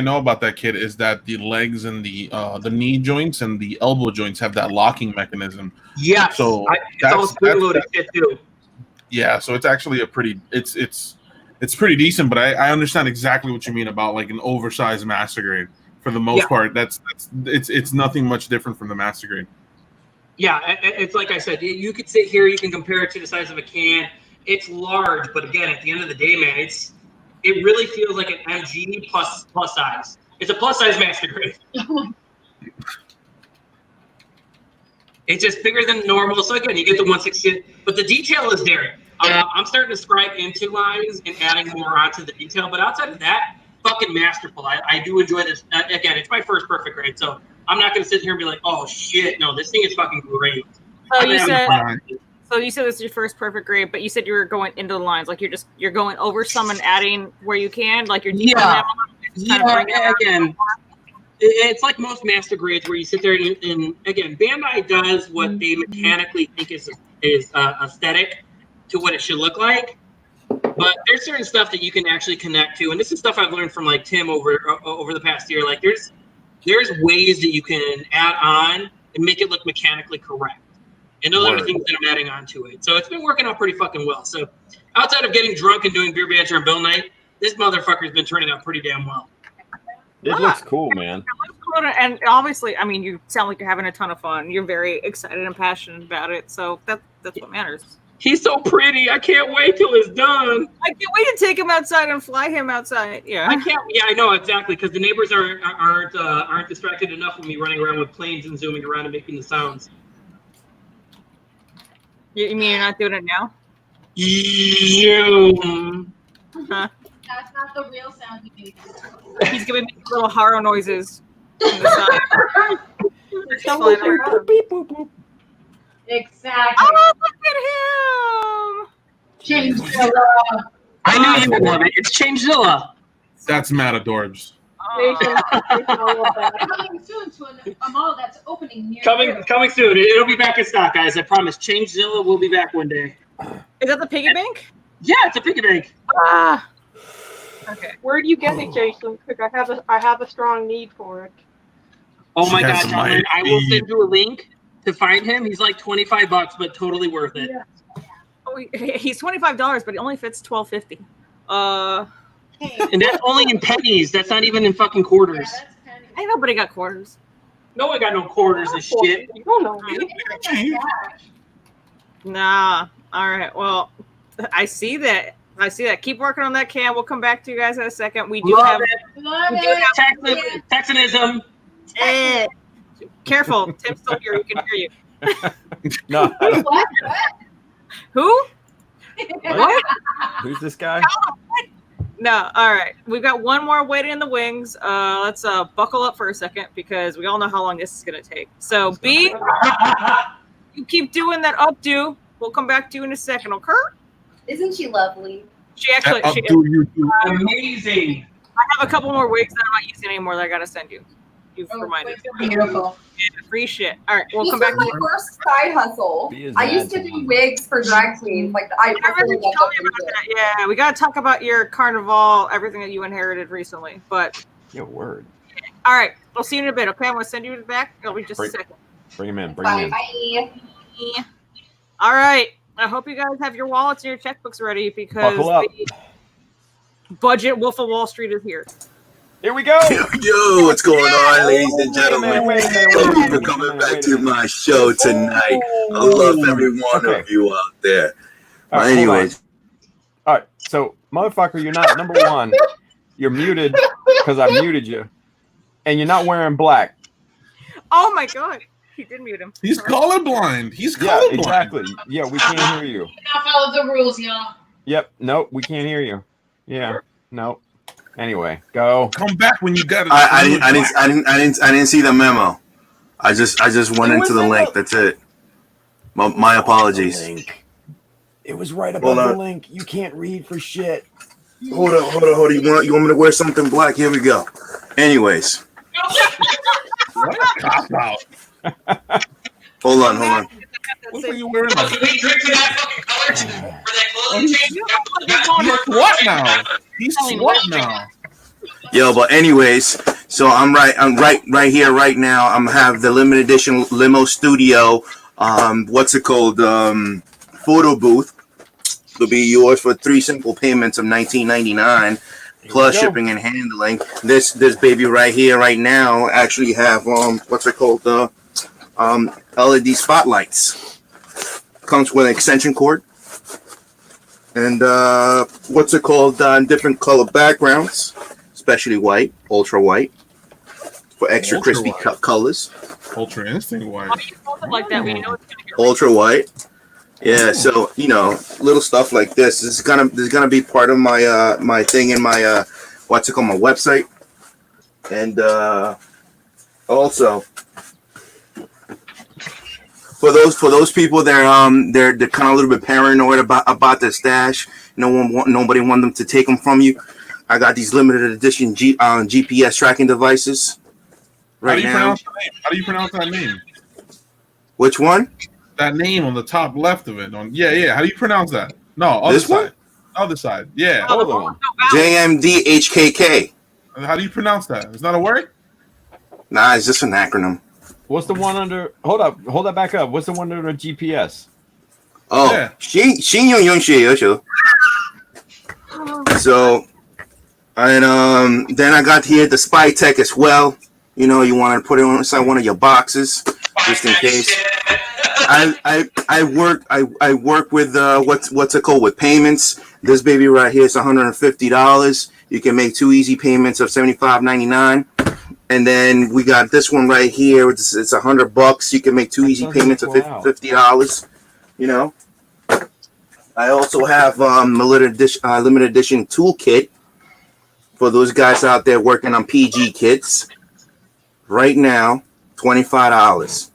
know about that kit is that the legs and the knee joints and the elbow joints have that locking mechanism. Yeah, so it's all spring-loaded shit too. Yeah, so it's actually it's pretty decent, but I understand exactly what you mean about like an oversized master grade. For the most part, it's nothing much different from the master grade. Yeah, it's like I said, you could sit here, you can compare it to the size of a can. It's large, but again, at the end of the day, man, it really feels like an MG plus size. It's a plus size master grade. It's just bigger than normal. So again, you get the 160, but the detail is there. I'm starting to scribe into lines and adding more onto the detail. But outside of that, fucking masterful. I do enjoy this. Again, it's my first perfect grade, so I'm not going to sit here and be like, oh shit, no, this thing is fucking great. So you said this is your first perfect grade, but you said you were going into the lines, like you're going over some and adding where you can, like you're deep yeah. Again. It's like most master grades where you sit there and again, Bandai does what they mechanically think is aesthetic to what it should look like. But there's certain stuff that you can actually connect to, and this is stuff I've learned from like Tim over the past year. Like there's ways that you can add on and make it look mechanically correct. And those are the things that I'm adding on to it. So it's been working out pretty fucking well. So outside of getting drunk and doing beer banter and bill night, this motherfucker's been turning out pretty damn well. It looks cool, man. It looks cool, and obviously, I mean, you sound like you're having a ton of fun. You're very excited and passionate about it, so that's what matters. He's so pretty. I can't wait till it's done. I can't wait to take him outside and fly him outside. Yeah, I can't. Yeah, I know exactly because the neighbors aren't distracted enough with me running around with planes and zooming around and making the sounds. You mean you're not doing it now? Huh? That's not the real sound he makes. He's giving me little horror noises on the side. Exactly. Oh, look at him! Changezilla. I knew you would love it. It's Changezilla. That's Matadorbs. Coming soon to a mall that's opening near you. Coming soon. It'll be back in stock, guys. I promise. Changezilla will be back one day. Is that the piggy bank? Yeah, it's a piggy bank. Ah. Okay. Where do you get it, Jason? Because I have a strong need for it. Oh my Yes, God, John, I will send you a link to find him. He's like $25, but totally worth it. Yeah. Oh, he's $25, but it only fits $12.50. And that's only in pennies. That's not even in fucking quarters. Ain't nobody got quarters. No one got no quarters and shit. You don't know me. Nah. All right. Well, I see that. Keep working on that can. We'll come back to you guys in a second. We do have Texanism. Careful. Tim's still here. He can hear you. No. What? Who? What? Who's this guy? No. All right. We've got one more waiting in the wings. Let's buckle up for a second because we all know how long this is going to take. So, B, you keep doing that updo. We'll come back to you in a second, okay? Isn't she lovely? She actually, Amazing. I have a couple more wigs that I'm not using anymore that I got to send you. You've reminded me. Beautiful. Yeah, free shit. All right. We'll This come was back my to you. first side hustle. I used to do wigs for drag queens. Like I Everything, tell me about that. Yeah, we got to talk about your carnival, everything that you inherited recently. But Yo, word. all right, we'll see you in a bit. Okay, I'm gonna send you back. It'll be just a second. Bring him in. Bring him in. Bye. All right. I hope you guys have your wallets and your checkbooks ready because Buckle up. the budget Wolf of Wall Street is here. Here we go. Yo, what's going on, ladies and gentlemen? Wait a minute. Thank you for coming back to my show tonight. I love every one of you out there. All right, Anyways. All right. So, motherfucker, you're not number one. You're muted because I muted you. And you're not wearing black. Oh my God. He did mute him. He's colorblind. He's Yeah, colorblind. exactly. Yeah, we can't hear you. Not follow the rules, y'all. Yep. Nope. We can't hear you. Yeah. Nope. Anyway, go. Come back when you got it. I didn't see the memo. I just went into the link. That's it. My apologies. It was right Hold above the on. link. You can't read for shit. Hold on. You want me to wear something black? Here we go. Anyways. Cop out. Hold on. What are you wearing? Can we drink for that fucking color? For that clothing change? He's what now? He's what now? Yo, but anyways, so I'm right here right now. I'm have the limited edition limo studio. What's it called? Photo booth. It'll be yours for 3 simple payments of $19.99 plus shipping and handling. This baby right here right now actually have what's it called? LED spotlights. Comes with an extension cord. And what's it called? Different color backgrounds, especially white, ultra white. for extra Ultra crispy white. colors. Ultra Instinct Why white. do you fold it like that when you know it's gonna get Ultra white. Yeah, so little stuff like this. This is gonna be part of my my thing in my what's it called, my website, and also for those people they're kind of a little bit paranoid about their stash. Nobody want them to take them from you. I got these limited edition GPS tracking devices right now. How do you pronounce that name? Which one? That name on the top left of it. Yeah. How do you pronounce that? No, other This one? side. Other side. Yeah. Both of them. JMDHKK. How do you pronounce that? It's not a word? Nah, it's just an acronym. What's the one under? Hold that back up. What's the one under GPS? Oh, Yeah. 信用永续要求. So, and then I got here the Spy Tech as well. You want to put it on inside one of your boxes just in case. I work with what's it called, with payments. This baby right here is $150. You can make 2 easy payments of $75.99. And then we got this one right here. It's $100. You can make 2 easy payments of $50. I also have a limited edition toolkit for those guys out there working on PG kits. Right now, $25.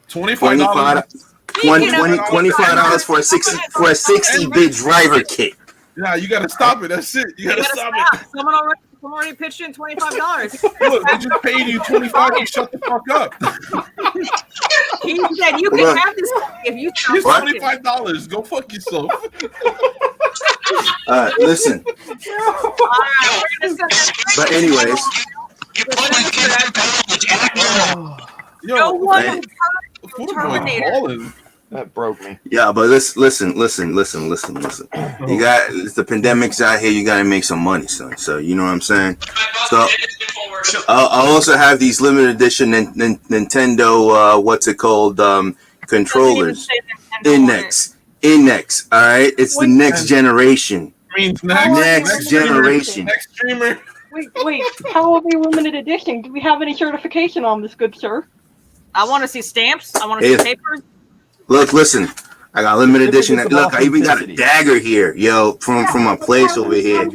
$25. $25 for a 60-bit driver kit. Yeah, you gotta stop it. That's it. You gotta stop it. Someone already pitched in $25. Look, they just paid you $25. You shut the fuck up. He said you can have this if you stop It's talking. $25. Go fuck yourself. Listen. But anyways, No one man. Terminator. That broke me. Yeah, but listen. You got the pandemic's out here. You gotta make some money, son. So you know what I'm saying. So I also have these limited edition Nintendo what's it called controllers. Index. All right, it's the next generation. Means Next generation. Next streamer. Wait, how are they limited edition? Do we have any certification on this, good sir? I want to see stamps. I want to see papers. Look, listen. I got limited edition. Look, I even got a dagger here, yo, from my place over here.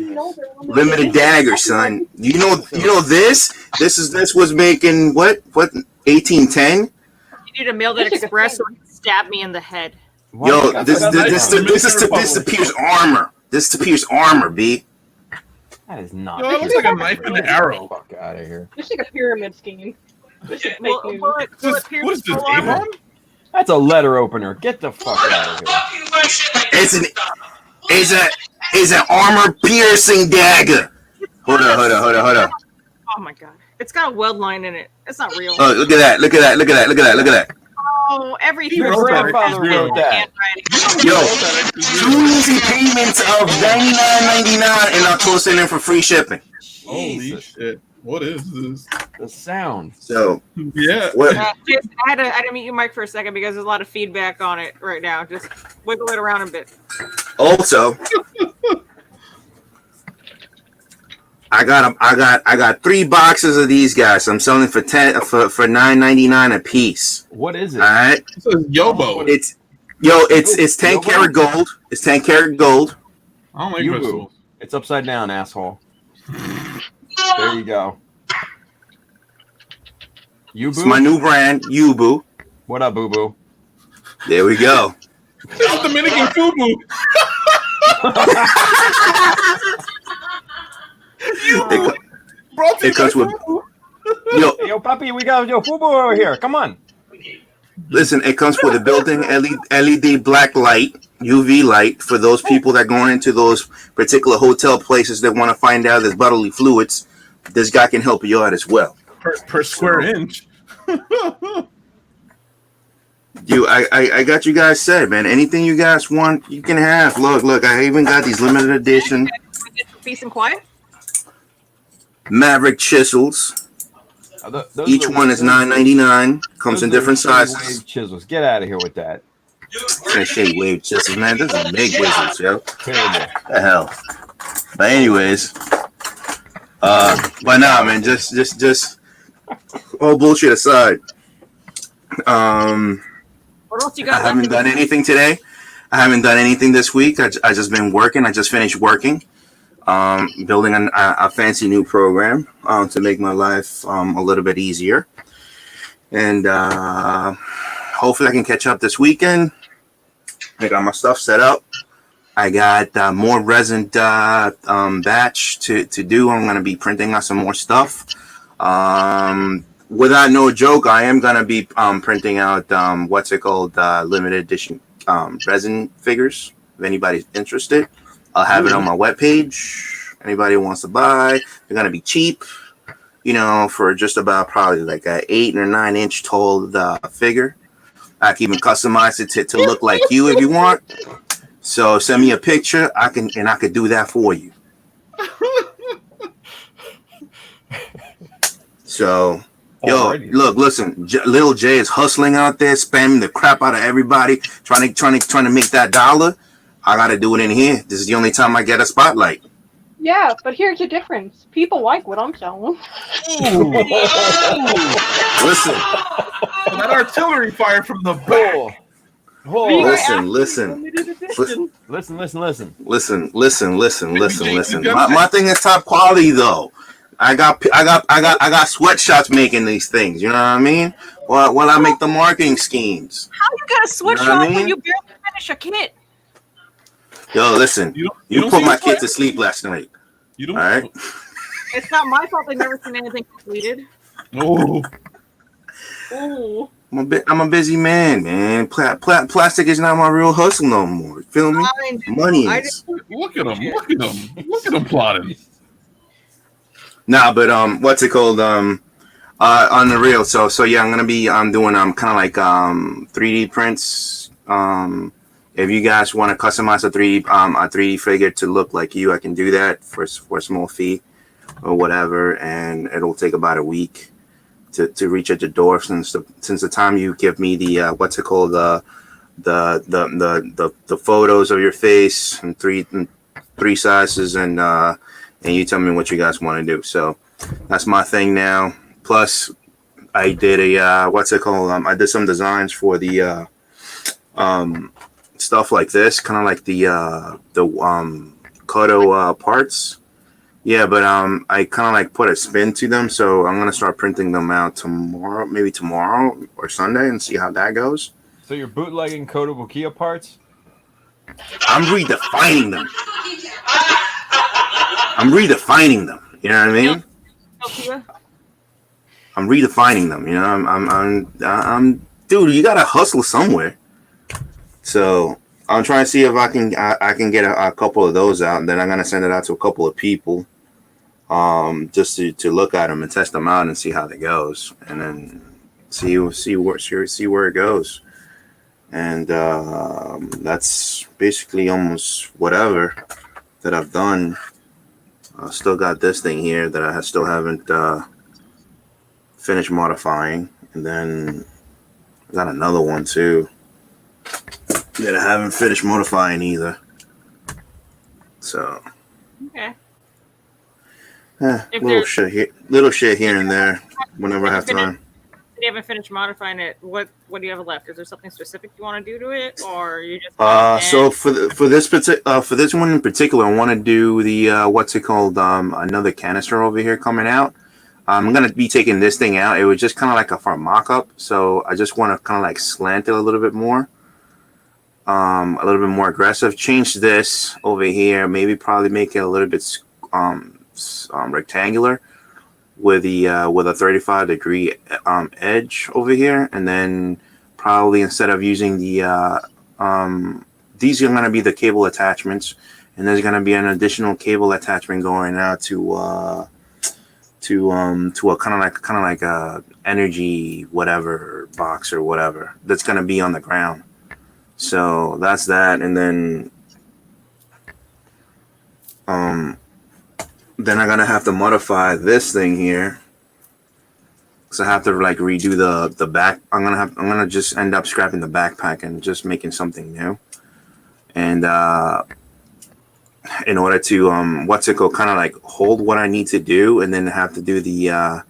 Limited dagger, son. You know this? This was making what 1810? You need to mail that express so it can stab me in the head. Yo, this is to pierce armor. This is to pierce armor, B. That is not. Yo, it looks like a knife and an arrow. Fuck out of here. It's like a pyramid scheme. This is fake news. What is this, Avon? That's a letter opener. Get the fuck out of here. It's an armor piercing dagger. Hold on. Oh my god. It's got a weld line in it. It's not real. Oh, look at that. Oh, everything. Your grandfather wrote that. Yo, 2 easy payments of $99.99 and I'll toss it in for free shipping. Holy shit. What is this? The sound. So, yeah. Jason, I had to mute your mic for a second because there's a lot of feedback on it right now. Just wiggle it around a bit. Also, I got 3 boxes of these guys. I'm selling for $9.99 a piece. What is it? All right. It says Yobo. It's 10 karat gold. It's 10 karat gold. I don't like Yubu. crystals. It's upside down, asshole. There you go. It's my new brand, Yubu. What up, boo boo? There we go. It's Dominican Fubu. It comes with yo, papi, we got yo fubu over here. Come on. Listen, it comes with a built-in LED black light, UV light, for those people that going into those particular hotel places that want to find out there's bodily fluids. This guy can help you out as well. Per square inch. I got you guys set, man. Anything you guys want, you can have. Look, I even got these limited edition Peace and quiet. Maverick chisels. Each one is $9.99. Comes in different sizes. Wave chisels. Get out of here with that. Shade wave chisels, man. This is big wizards, yo. Terrible. The hell. But anyways, but nah, man. Just All bullshit aside, What else you I got? haven't done anything today. I haven't done anything this week. I just been working. I just finished working, building a fancy new program to make my life a little bit easier. And hopefully I can catch up this weekend. I got my stuff set up. I got more resin batch to do. I'm going to be printing out some more stuff. Without no joke, I am going to be printing out limited edition resin figures. If anybody's interested, I'll have it on my webpage. Anybody wants to buy, they're going to be cheap. For just about probably like a 8 or 9 inch tall figure. I can even customize it to look like you if you want. So send me a picture. I could do that for you. So, look, listen. Little J is hustling out there, spamming the crap out of everybody, trying to make that dollar. I gotta do it in here. This is the only time I get a spotlight. Yeah, but here's the difference. People like what I'm selling. Listen. That artillery fire from the back. Listen. My thing is top quality though. I got sweatshops making these things. You know what I mean? While I make the marketing schemes. How you got a sweatshop when you barely finish a kit? Yo, listen. You put my kid to sleep last night. You don't. All right. It's not my fault. They've never seen anything completed. Oh. Ooh. I'm a busy man. Plastic is not my real hustle no more. Feel me? Money is. Look at him plotting. Nah, but what's it called? On the real. So yeah, I'm gonna be doing kind of like 3D prints. If you guys want to customize a 3D figure to look like you, I can do that for a small fee or whatever, and it'll take about a week to reach at your door since the time you give me the the photos of your face and three sizes and you tell me what you guys want to do. So that's my thing now. Plus, I did I did some designs for the stuff like this, kind of like the Kodo parts. Yeah, but I kind of like put a spin to them, so I'm gonna start printing them out tomorrow or Sunday, and see how that goes. So you're bootlegging Kotobukiya parts? I'm redefining them. You know what I mean? I'm redefining them. You know, I'm dude. You gotta hustle somewhere. So I'm trying to see if I can get a couple of those out, and then I'm gonna send it out to a couple of people, just to look at them and test them out and see how it goes, and then see where it goes. And that's basically almost whatever that I've done. I still got this thing here that I still haven't finished modifying, and then I got another one too that I haven't finished modifying either. So, okay. Little shit here and there whenever I have time. If you haven't finished modifying it, what do you have left? Is there something specific you want to do to it, or you just? So for this one in particular, I want to do the another canister over here coming out. I'm gonna be taking this thing out. It was just kind of like for a mock-up, so I just want to kind of like slant it a little bit more. A little bit more aggressive. Change this over here. Maybe probably make it a little bit rectangular with a 35-degree edge over here, and then probably instead of using the these are going to be the cable attachments, and there's going to be an additional cable attachment going out to a kind of like a energy whatever box or whatever that's going to be on the ground. So that's that, and then I'm gonna have to modify this thing here, because I have to like redo the back. I'm gonna just end up scrapping the backpack and just making something new, and in order to kind of like hold what I need to do, and then have to do the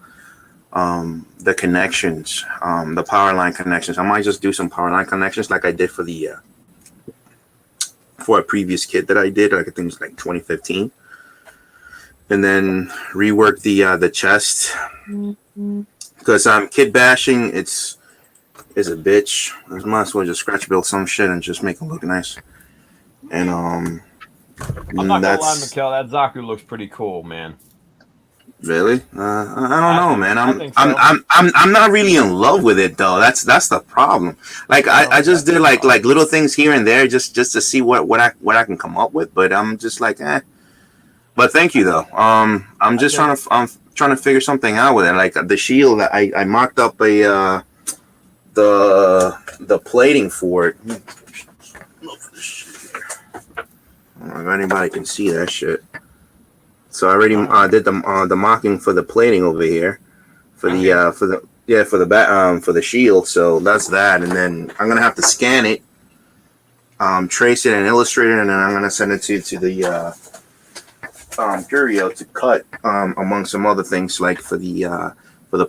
the connections, the power line connections. I might just do some power line connections like I did for the for a previous kit that I did. Like I think it was like 2015, and then rework the chest because kit bashing is a bitch. I might as well just scratch build some shit and just make it look nice. And I'm not gonna lie, that's Mikkel. That Zaku looks pretty cool, man. really. I don't know, man. I think so. I'm not really in love with it though. That's the problem. Like I just did like little things here and there just to see what I can come up with. But I'm just like, eh. But thank you though. I'm just trying to figure something out with it. Like the shield, I mocked up a the plating for it. I don't know if anybody can see that shit. So I already did the mocking for the plating over here, for the shield. So that's that, and then I'm gonna have to scan it, trace it and illustrate it, and then I'm gonna send it to the Curio to cut among some other things like for the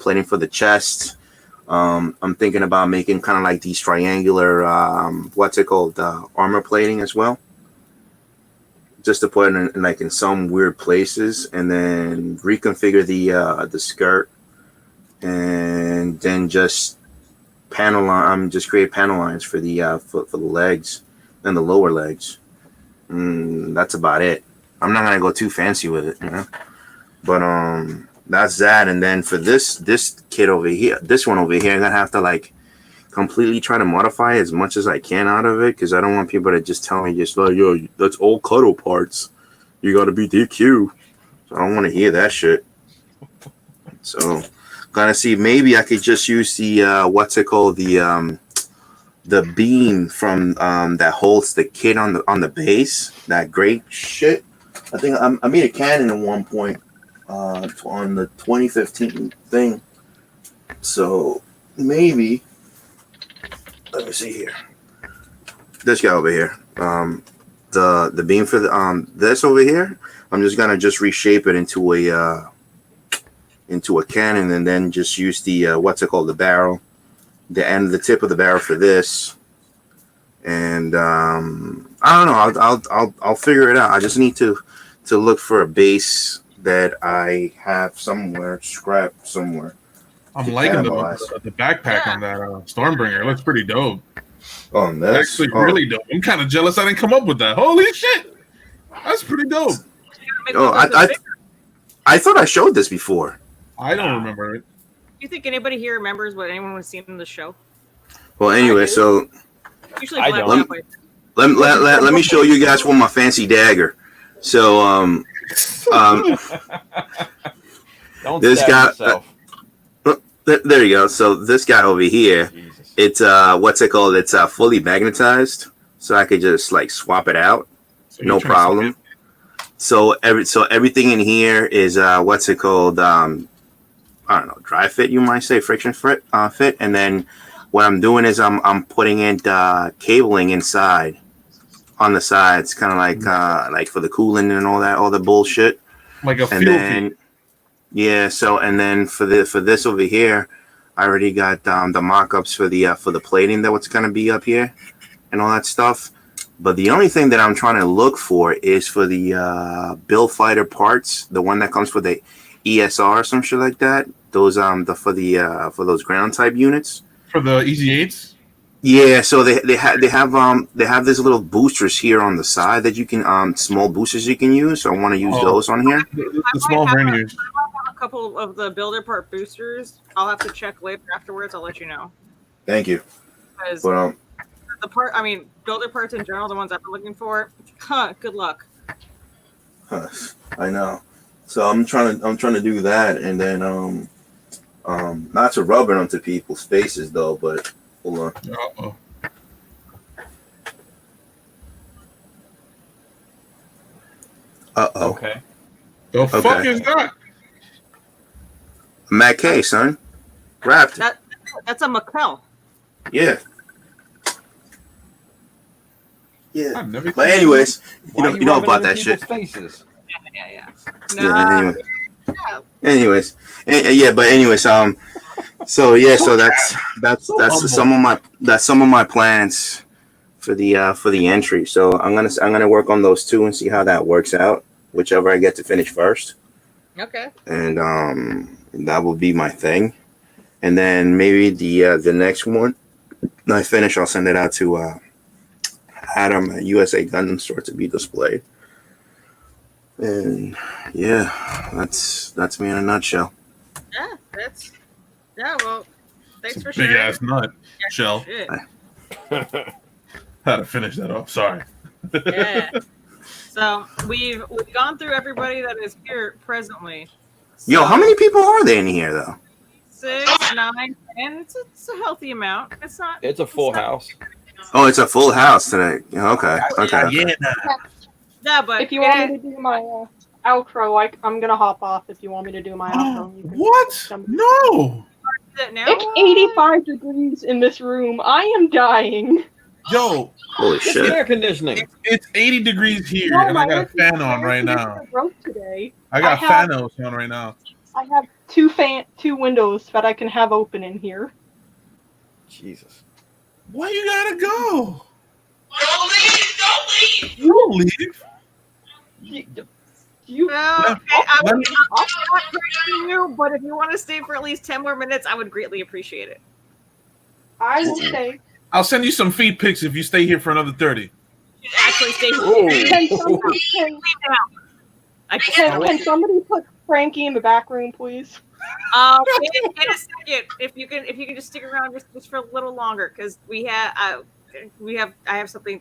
plating for the chest. I'm thinking about making kind of like these triangular armor plating as well. Just to put in like in some weird places, and then reconfigure the skirt, and then just just create panel lines for the for the legs and the lower legs. That's about it. I'm not gonna go too fancy with it, you know. But that's that. And then for this kit over here, this one over here, I'm gonna have to like completely try to modify as much as I can out of it, because I don't want people to just tell me just like, yo, that's all cuddle parts, you gotta be DQ. So I don't want to hear that shit. So gonna see, maybe I could just use the the beam from that holds the kit on the base, that great shit. I think I made a cannon at one point on the 2015 thing. So maybe, let me see here. This guy over here. The beam for the this over here, I'm just gonna reshape it into a cannon, and then just use the the barrel, the tip of the barrel for this. And I don't know. I'll figure it out. I just need to look for a base that I have somewhere, scrap somewhere. I'm liking the backpack on that Stormbringer. It looks pretty dope. Oh, that's actually really dope. I'm kind of jealous I didn't come up with that. Holy shit, that's pretty dope. Oh, I thought I showed this before. I don't remember it. Do you think anybody here remembers what anyone was seeing in the show? Well, anyway, so usually let me show you guys my fancy dagger. So Don't this stab guy. yourself. There you go. So this guy over here, Jesus. It's It's fully magnetized, so I could just like swap it out, so no problem. So everything in here is I don't know, dry fit, you might say, friction fit, and then what I'm doing is I'm putting in cabling inside on the sides, kind of like for the cooling and all the bullshit, like a and then. Yeah, so and then for this over here, I already got the mock-ups for the plating that what's gonna be up here and all that stuff. But the only thing that I'm trying to look for is for the Build Fighter parts, the one that comes for the ESR or some shit like that. Those for those ground type units. For the Easy-8s? Yeah, so they have these little boosters here on the side that you can small boosters you can use. So I want to use those on here. The small granules. A couple of the builder part boosters. I'll have to check later afterwards. I'll let you know. Thank you. Because but, builder parts in general, the ones I've been looking for. Good luck. I know. So I'm trying to do that, and then not to rub it onto people's faces though, but hold on. Uh-oh. Uh-oh. Okay. The fuck is that? Matt K, son. Wrapped. That's a Mikkel. Yeah. Yeah. But anyways, you know about that shit. Faces? Yeah. No, Anyways, yeah, but anyways, so yeah, so that's some of my plans for the entry. So I'm gonna work on those two and see how that works out, whichever I get to finish first, Okay. and that will be my thing. And then maybe the next one I finish, I'll send it out to Adam at USA Gundam Store to be displayed. And yeah, that's me in a nutshell. Yeah, that's well. Thanks for Big sharing. ass nut, Yeah, Shell. shit. Had to finish that off. Sorry. Yeah. So we've gone through everybody that is here presently. Yo, how So, many people are there in here though? 6, 9, and it's a healthy amount. It's not. It's a full house. Oh, it's a full house today. Okay. Yeah. Yeah, but If you want me to do my outro, I'm gonna hop off. If you want me to do my outro, you can What? jump- No. now, It's 85 degrees in this room. I am dying. Yo, Holy It's the shit. air conditioning. it's 80 degrees here, No, and I my got a air fan on conditioner right now. broke today. I got I have- Thanos on right now. I have two windows that I can have open in here. Jesus. Why you gotta go? Don't leave! Don't leave! You don't leave. You well, Let- I let would me- not praise you, but if you want to stay for at least 10 more minutes, I would greatly appreciate it. I will say. I'll send you some feed pics if you stay here for another 30. Actually, stay Whoa. Can somebody, can somebody put Frankie in the back room, please? In a second, if you can just stick around just for a little longer, because I have something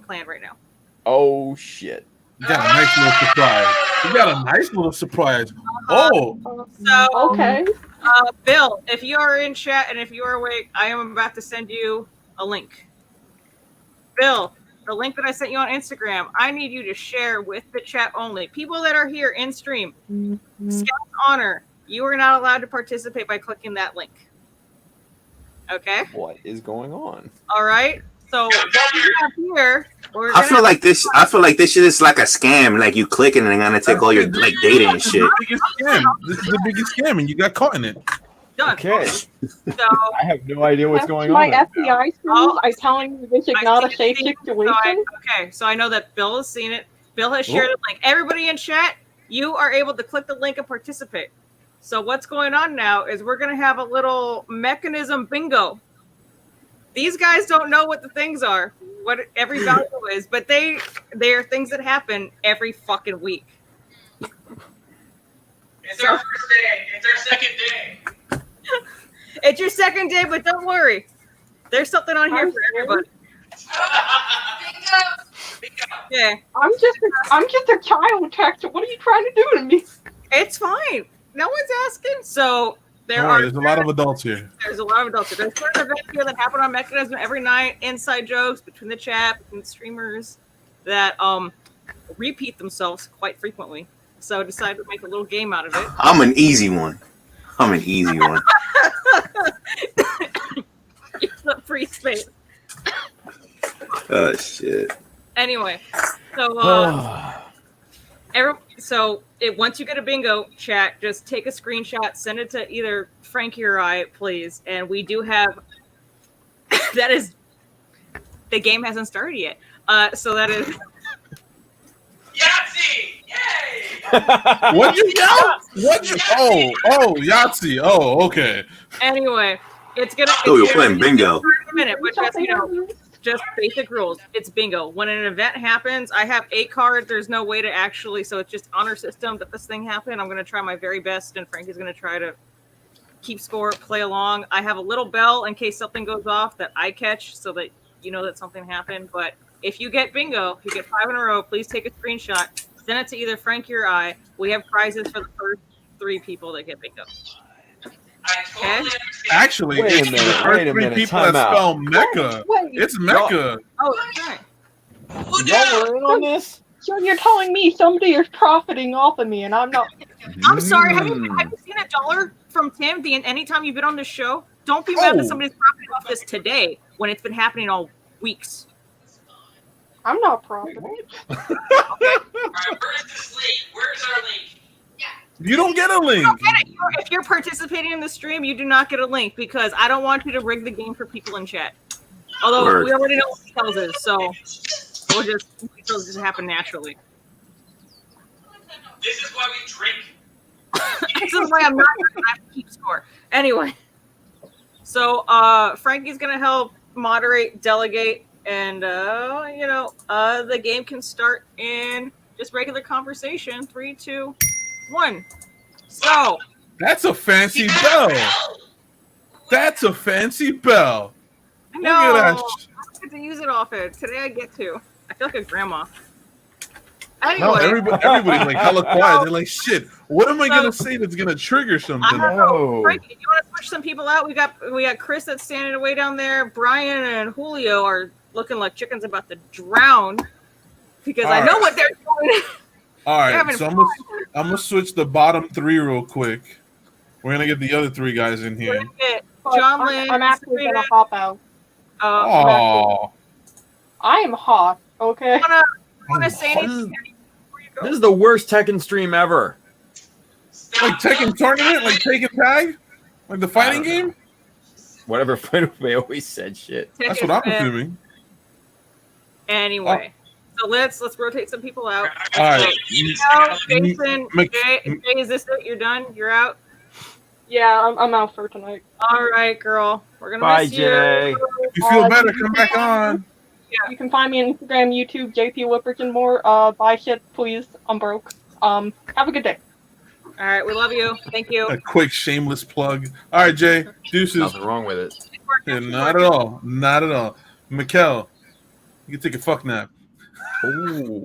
planned right now. Oh shit. You got a nice little surprise. You got a nice little surprise. Oh, So, Okay. Bill, if you are in chat and if you are awake, I am about to send you a link. Bill, the link that I sent you on Instagram, I need you to share with the chat only. People that are here in stream, Scout's Honor, you are not allowed to participate by clicking that link. Okay? What is going on? All right? So, what we have here, I feel like this shit is like a scam. Like you click it and they're gonna take all your like data and shit. biggest scam. This is the biggest scam, and you got caught in it. done. Okay. So, I have no idea what's going My on. right now. FBI schools, I'm telling you, this is I not a see safe it, situation. so I know that Bill has seen it. Bill has shared the link. Everybody in chat, you are able to click the link and participate. So what's going on now is we're going to have a little mechanism bingo. These guys don't know what the things are, what every value is, but they are things that happen every fucking week. It's our first day. It's our second day. It's your second day, but don't worry. There's something on here for everybody. Yeah. I'm just a child, Texas. What are you trying to do to me? It's fine. No one's asking. So There's a lot of adults here. There's a lot of adults. There's certain events here that happen on Mechanism every night. Inside jokes between the chat, between the streamers that repeat themselves quite frequently. So I decided to make a little game out of it. I'm an easy one. It's the free space. Oh shit. Anyway, so once you get a bingo chat, just take a screenshot, send it to either Frankie or I, please. And we do have that is the game hasn't started yet. So that is Yahtzee! Yay! What you yell? What you? Oh, Yahtzee. Oh, okay. Anyway, it's gonna. Oh, you're playing bingo. In a minute, but just basic rules. It's bingo. When an event happens, I have a card. There's no way to actually, so it's just honor system that this thing happened. I'm gonna try my very best, and Frankie's gonna try to keep score, play along. I have a little bell in case something goes off that I catch, so that you know that something happened. But if you get bingo, you get 5 in a row. Please take a screenshot. Send it to either Frankie or I. We have prizes for the first 3 people that get bingo. I totally understand. Actually, Wait a it's minute, the first wait a 3 minute, people time that out. spell Mecca. Wait, It's Mecca. Oh, that's right. Y'all were in on this? so you're telling me somebody is profiting off of me, and I'm not. I'm sorry. Have you seen $1 from Tim anytime you've been on this show? Don't be mad that somebody's profiting off this today when it's been happening all weeks. I'm not profiting. All right, where's this link? Where's our link? You don't get a link. If you're participating in the stream, you do not get a link because I don't want you to rig the game for people in chat. Although we already know what the tells is, so we'll just happen naturally. This is why we drink. This is why I'm not going to have to keep score. Anyway, so Frankie's going to help moderate, delegate, and the game can start in just regular conversation. 3, 2, 1. So that's a fancy bell. That's a fancy bell. I know. Look at that. I get to use it often. Today I get to. I feel like a grandma. Anyway. No, everybody's like hella quiet. They're like, shit, what am I gonna say that's gonna trigger something? Frankie, you want to push some people out? We got Chris that's standing way down there. Brian and Julio are looking like chickens about to drown because I know what they're doing. All right, so I'm gonna switch the bottom 3 real quick. We're gonna get the other 3 guys in here. John Lynn. I'm actually gonna hop out. I am hot. Okay. Wanna say anything? This is the worst Tekken stream ever. Like Tekken tournament, like Tekken tag, like the fighting game. Whatever they always said shit. That's what I'm assuming. Anyway, so let's rotate some people out. All right. Jason, Jay, is this it? You're done? You're out? Yeah, I'm out for tonight. All right, girl. We're gonna Bye, miss Jay. you. If you feel better, come back on. Yeah. You can find me on Instagram, YouTube, JP Whippers and more. Buy shit, please. I'm broke. Have a good day. All right, we love you. Thank you. A quick shameless plug. All right, Jay. Deuces. Nothing wrong with it. Yeah, not at all. Not at all. Mikkel, you can take a fuck nap. Ooh.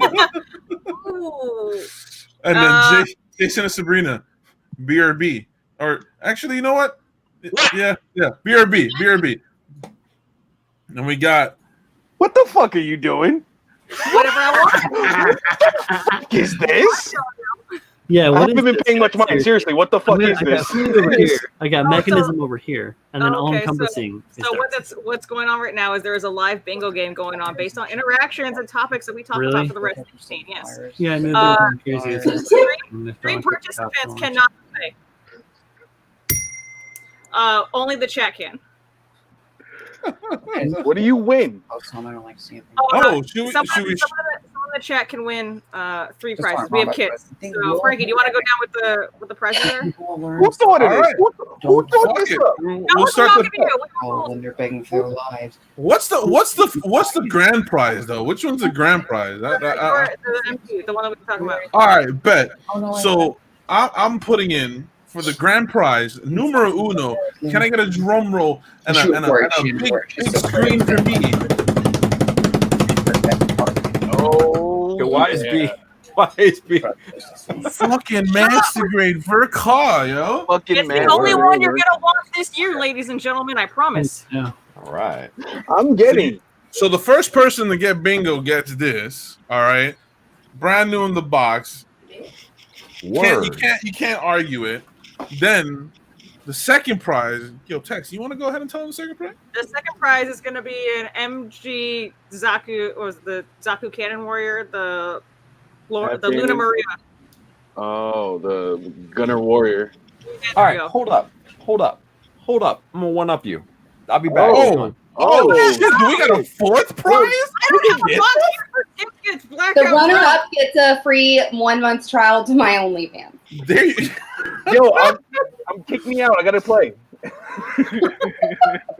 And then Jason and Sabrina, BRB. Or actually, you know what? Yeah, BRB. And we got. What the fuck are you doing? Whatever I want. What is this? Yeah, I haven't been paying much money. Seriously, what the fuck is this? I got mechanism over here, and then all encompassing. So what's going on right now is there is a live bingo game going on based on interactions and topics that we talked about for the rest of the scene. Yes. Yeah, I knew Three participants cannot play. Only the chat can. What do you win? Someone in the chat can win 3 prizes. We have kids. So Frankie, do you want to go down with the prize there? Who's doing it? Who's doing this up? We'll start when they're begging for their lives. What's the grand prize though? Which one's the grand prize? The one that we're talking about. All right, bet. So I'm putting in for the grand prize, numero uno. Can I get a drum roll and a big screen for me? Oh, why is B? Why is B? Fucking master grade Vercar, yo. Fucking it's the only one you're gonna watch this year, ladies and gentlemen. I promise. Yeah. All right. I'm getting. So the first person to get bingo gets this. All right, brand new in the box. You can't argue it. Then the second prize, Tex, you want to go ahead and tell them the second prize? The second prize is going to be an MG Zaku, or the Zaku Cannon Warrior, the Luna Maria. Oh, the Gunner Warrior. All right, hold up. I'm gonna one up you. I'll be back. Oh shit! Do we got a fourth prize? I don't have a box here for tickets. The runner-up gets a free 1-month trial to my OnlyFans. There you Yo, I'm kick me out. I gotta play.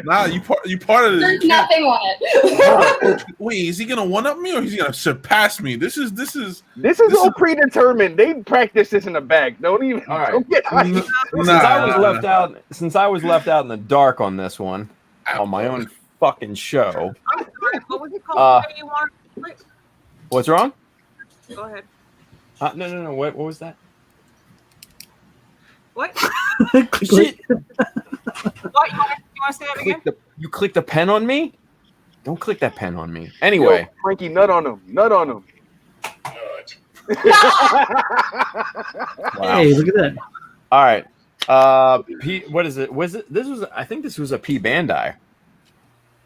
Nah, you part of There's it. nothing on it. Wait, is he gonna one up me or is he gonna surpass me? This is all predetermined. They practice this in the bag. Don't even. All right. Don't get hyped. Since I was left out in the dark on this one, on my own fucking show. I'm sorry, what was it called? You wanted to play? What's wrong? Go ahead. No. What was that? What? Shit. What? You want to say that again? You clicked the pen on me? Don't click that pen on me. Anyway. Yo, Frankie, nut on him. Wow. Hey, look at that. All right. What is it? I think this was a P Bandai.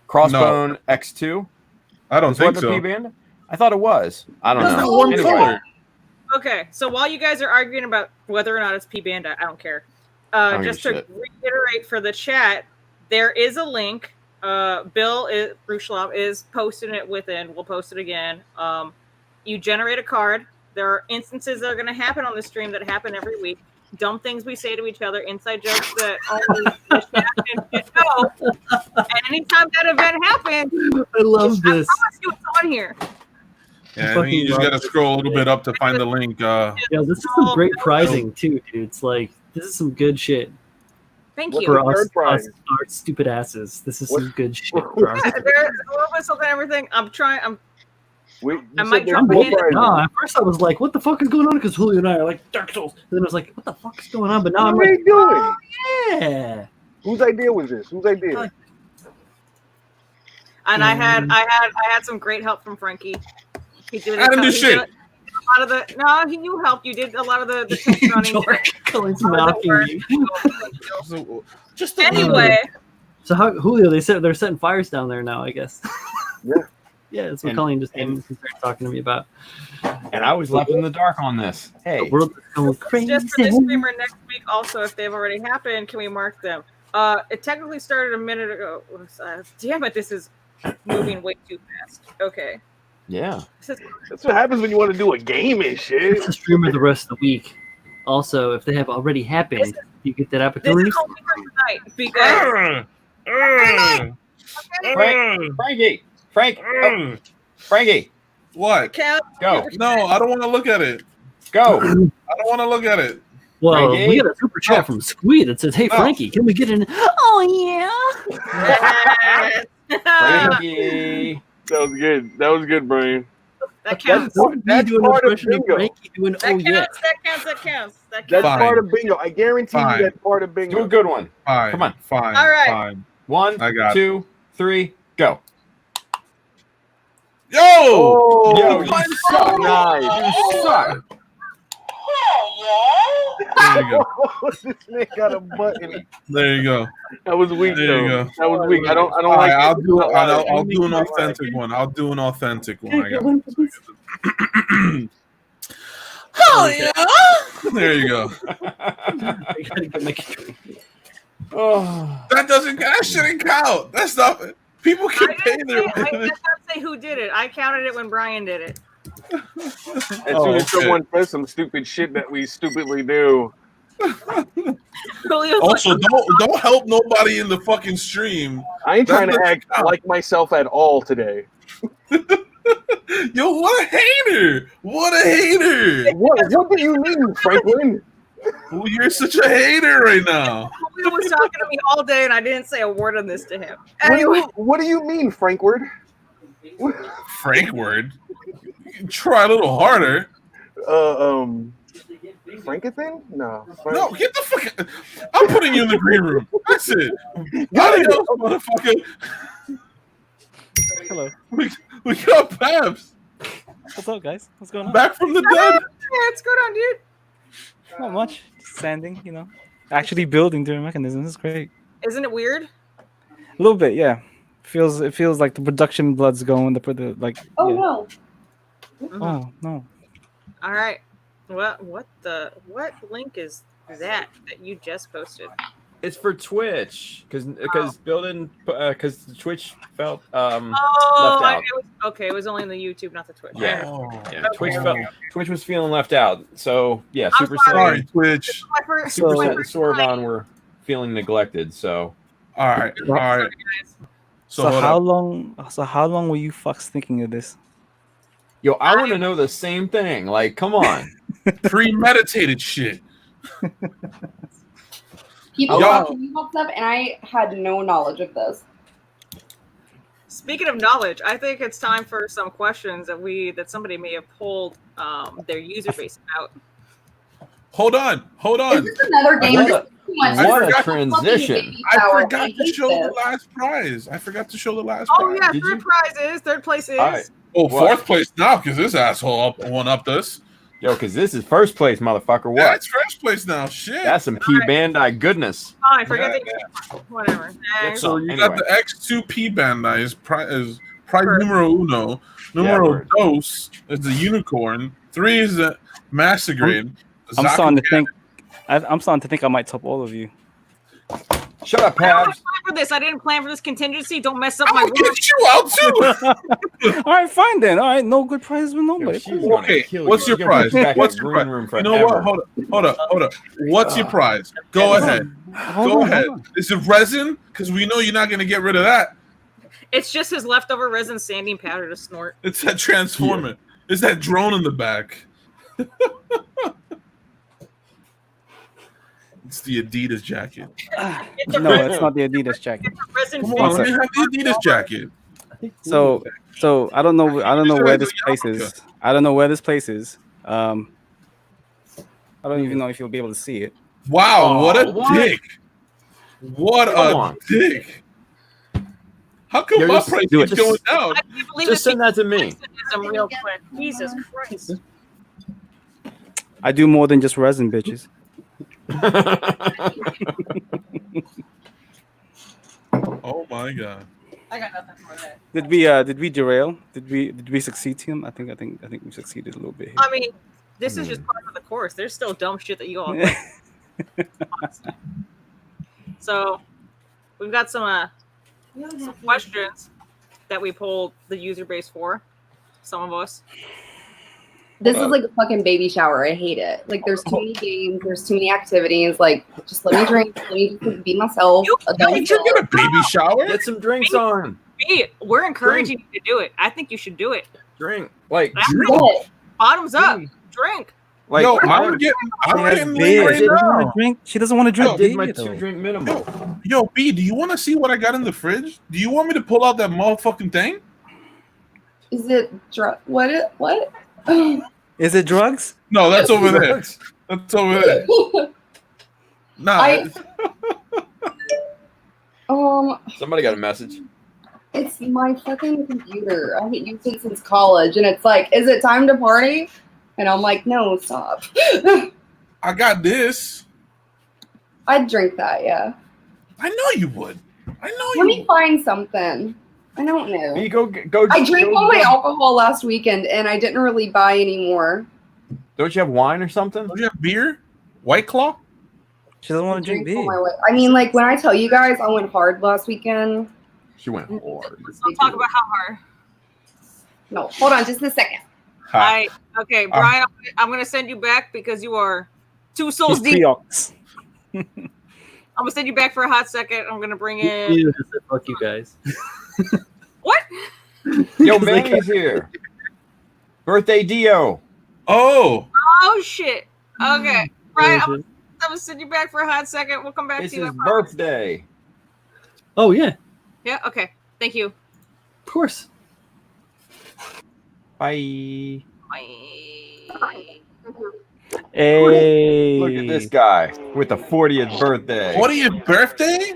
Crossbone X2. I don't think so. P Bandai? I thought it was. I don't know. One Anyway. color. Okay, so while you guys are arguing about whether or not it's P Bandai, I don't care. don't Just give a to reiterate for the chat, there is a link. Bill Rushlov is posting it within. We'll post it again. You generate a card. There are instances that are going to happen on the stream that happen every week. Dumb things we say to each other, inside jokes that only the chat and shit know. And anytime that event happens, I love this. I promise you it's on here. Yeah, I think you just gotta scroll a little bit up to find the link. Yeah, this is some great prizing too, dude. It's like this is some good shit. Thank What's you. the For third us, prize? our stupid asses. This is some good shit for us. There's a little bit of something, everything. I'm trying. Wait, I you might said there's jump four in. prizes. No, at first I was like, "What the fuck is going on?" Because Julio and I are like Dark Souls, and then I was like, "What the fuck is going on?" But now I'm What are like, you doing? "Oh yeah." Whose idea was this? Whose idea? And I had some great help from Frankie. He did Adam, do he shit. did a lot of the. No, you helped. You did a lot of the test running. George Cullen's mocking you. So, just Anyway, So how Julio? They said they're setting fires down there now. I guess. Yeah. Yeah, that's what And- Colleen just came and started talking to me about. And I was left in the dark on this. Hey, The world is going crazy. just for this streamer next week. Also, if they've already happened, can we mark them? It technically started a minute ago. Damn it! This is moving way too fast. Okay. yeah. This is, That's what happens when you want to do a game and shit. It's a streamer the rest of the week. Also, if they have already happened, you get that this opportunity. is only for tonight because Frankie, What? count. go, No, I don't want to look at it. go. I don't want to look at it. Well, Frankie? we got a super chat from Squee that says, "Hey, Oh. Frankie, can we get in?" Oh yeah. Frankie. That was good. That was good, Brian. That counts. Don't be That's doing part of impression of bingo. Frankie doing That "Oh counts. yeah." That counts. That counts. That That's counts. Fine. part of bingo. I guarantee Fine. you that's part of Do a bingo. good one. Fine. Come on. Fine. All right. Fine. 1, I got it. 2, 3, go. Yo! Oh, Yo, you suck. nice. You suck. There you go. This man got a button. There you go. That was weak, There you though. go. That was weak. I don't All like right, it. I'll do an authentic one. I'll do an authentic one. I got it. Oh yeah. There you go. I gotta get my drink. Oh. That shouldn't count. That's not. People can pay their. I did not say who did it. I counted it when Brian did it. As soon as someone says some stupid shit that we stupidly do. Julio's Also, like, don't help nobody in the fucking stream. I ain't trying That to doesn't act count. like myself at all today. Yo, what a hater! What a hater! What do you mean, Franklin? Well, you're such a hater right now. Julio was talking to me all day, and I didn't say a word on this to him. Anyway, What do you mean, Frankward? Frank word. Try a little harder. Frankathon? No. No, get the fuck. I'm putting you in the green room. That's it. Adios, motherfucker. Hello. We got Babs What's up, guys? What's going on? back from the dead. what's going on, dude? Not much. Just sanding, you know. Actually building during mechanisms is great. Isn't it weird? A little bit, yeah. It feels like the production blood's going. The like. Oh yeah. no. Oh no. All right. What link is that you just posted? It's for Twitch because building because Twitch felt Oh, left out. it was only on the YouTube, not the Twitch. Yeah. Oh, Yeah, Twitch was feeling left out. So yeah, I'm Super sorry. Saiyan, Twitch. My first, Super my Saiyan and first Sorvon time. were feeling neglected. So All right. Guys. So hold how up. long? So how long were you fucks thinking of this? yo, I want to know the same thing. Like, come on. Premeditated shit. People Y'all- talking me about stuff, and I had no knowledge of this. Speaking of knowledge, I think it's time for some questions that somebody may have pulled their user base out. Hold on. Is this another game? What This a- is too much. what a This is transition. fucking baby I shower. forgot to hate show this. the last prize. I forgot to show the last Oh prize. yeah, Did third place is. All right. Oh, What? fourth place now because this asshole one-upped us. Yo, because this is first place, motherfucker. What? That's first place now. Shit. That's some P Bandai goodness. Fine, forget Yeah, that. Whatever. Next. So you Anyway. got the X2P Bandai is prize numero uno. Numero word. dos is the unicorn. 3 is the master grade. I'm starting to think. I'm starting to think I might top all of you. Shut up, I didn't Pabs. plan for this. I didn't plan for this contingency. Don't mess up I'm my gonna work. get you out too. All right, fine then. All right, no good prizes with nobody. She's gonna Okay, kill what's you. your She's gonna put prize? you back in What's that your green prize? room You forever. know what? Hold up. What's your prize? Go ahead. Go ahead. Is it resin? Because we know you're not gonna get rid of that. It's just his leftover resin sanding powder to snort. It's that transformer. It's that drone in the back. It's the Adidas jacket. No, it's not the Adidas jacket. Resin Come on, let me have the Adidas jacket. So I don't know where this place is. I don't know where this place is. I don't even know if you'll be able to see it. Wow, what a what? dick! What Come a on. dick! How come Yeah, my just price do keeps it. going down? I can't believe Just this send that to me. thing real quick. Jesus Christ. I do more than just resin, bitches. Oh my god! I got nothing for that. Did we derail? Did we succeed, Tim? I think we succeeded a little bit here. I mean, this is just part of the course. There's still dumb shit that you all like. So we've got some questions that we pulled the user base for. Some of us. This is like a fucking baby shower. I hate it. Like, there's too many games. There's too many activities. Like, just let me drink. Let me just be myself. Did you get a baby shower? Get some drinks on. Me, we're encouraging you to do it. I think you should do it. Drink. Like, What? Bottoms up. Drink. like Yo, I, I'm getting Beer. laid right She doesn't want now. to drink. She doesn't want to drink I did my beer, though. 2-drink minimum. Yo, B, do you want to see what I got in the fridge? Do you want me to pull out that motherfucking thing? Is it what? What? Is it drugs? No, that's over there. Drugs. That's over there. Nah, I- Somebody got a message. It's my fucking computer. I haven't used it since college, and it's like, is it time to party? And I'm like, no, stop. I got this. I'd drink that, yeah. I know you would. I know Let you me would. find something. I don't know. You go. I drank go- all my go- alcohol last weekend, and I didn't really buy any more. Don't you have wine or something? Don't you have beer? White Claw? She doesn't want to drink all beer. my I mean, like, when I tell you guys I went hard last weekend. She went hard. Let's not talk about how hard. No, hold on just a second. Okay, Brian, I'm going to send you back because you are 2 souls He's deep. preox. I'm going to send you back for a hot second. I'm going to bring in. Fuck you guys. What? Yo, Manny's here. Birthday Dio. Oh, Oh, shit. Okay. Brian, I'm going to send you back for a hot second. We'll come back It's to you. his birthday. Oh yeah, Yeah, okay. Thank you. of course. Bye. Bye. Hey. Look at this guy with the 40th birthday. 40th birthday?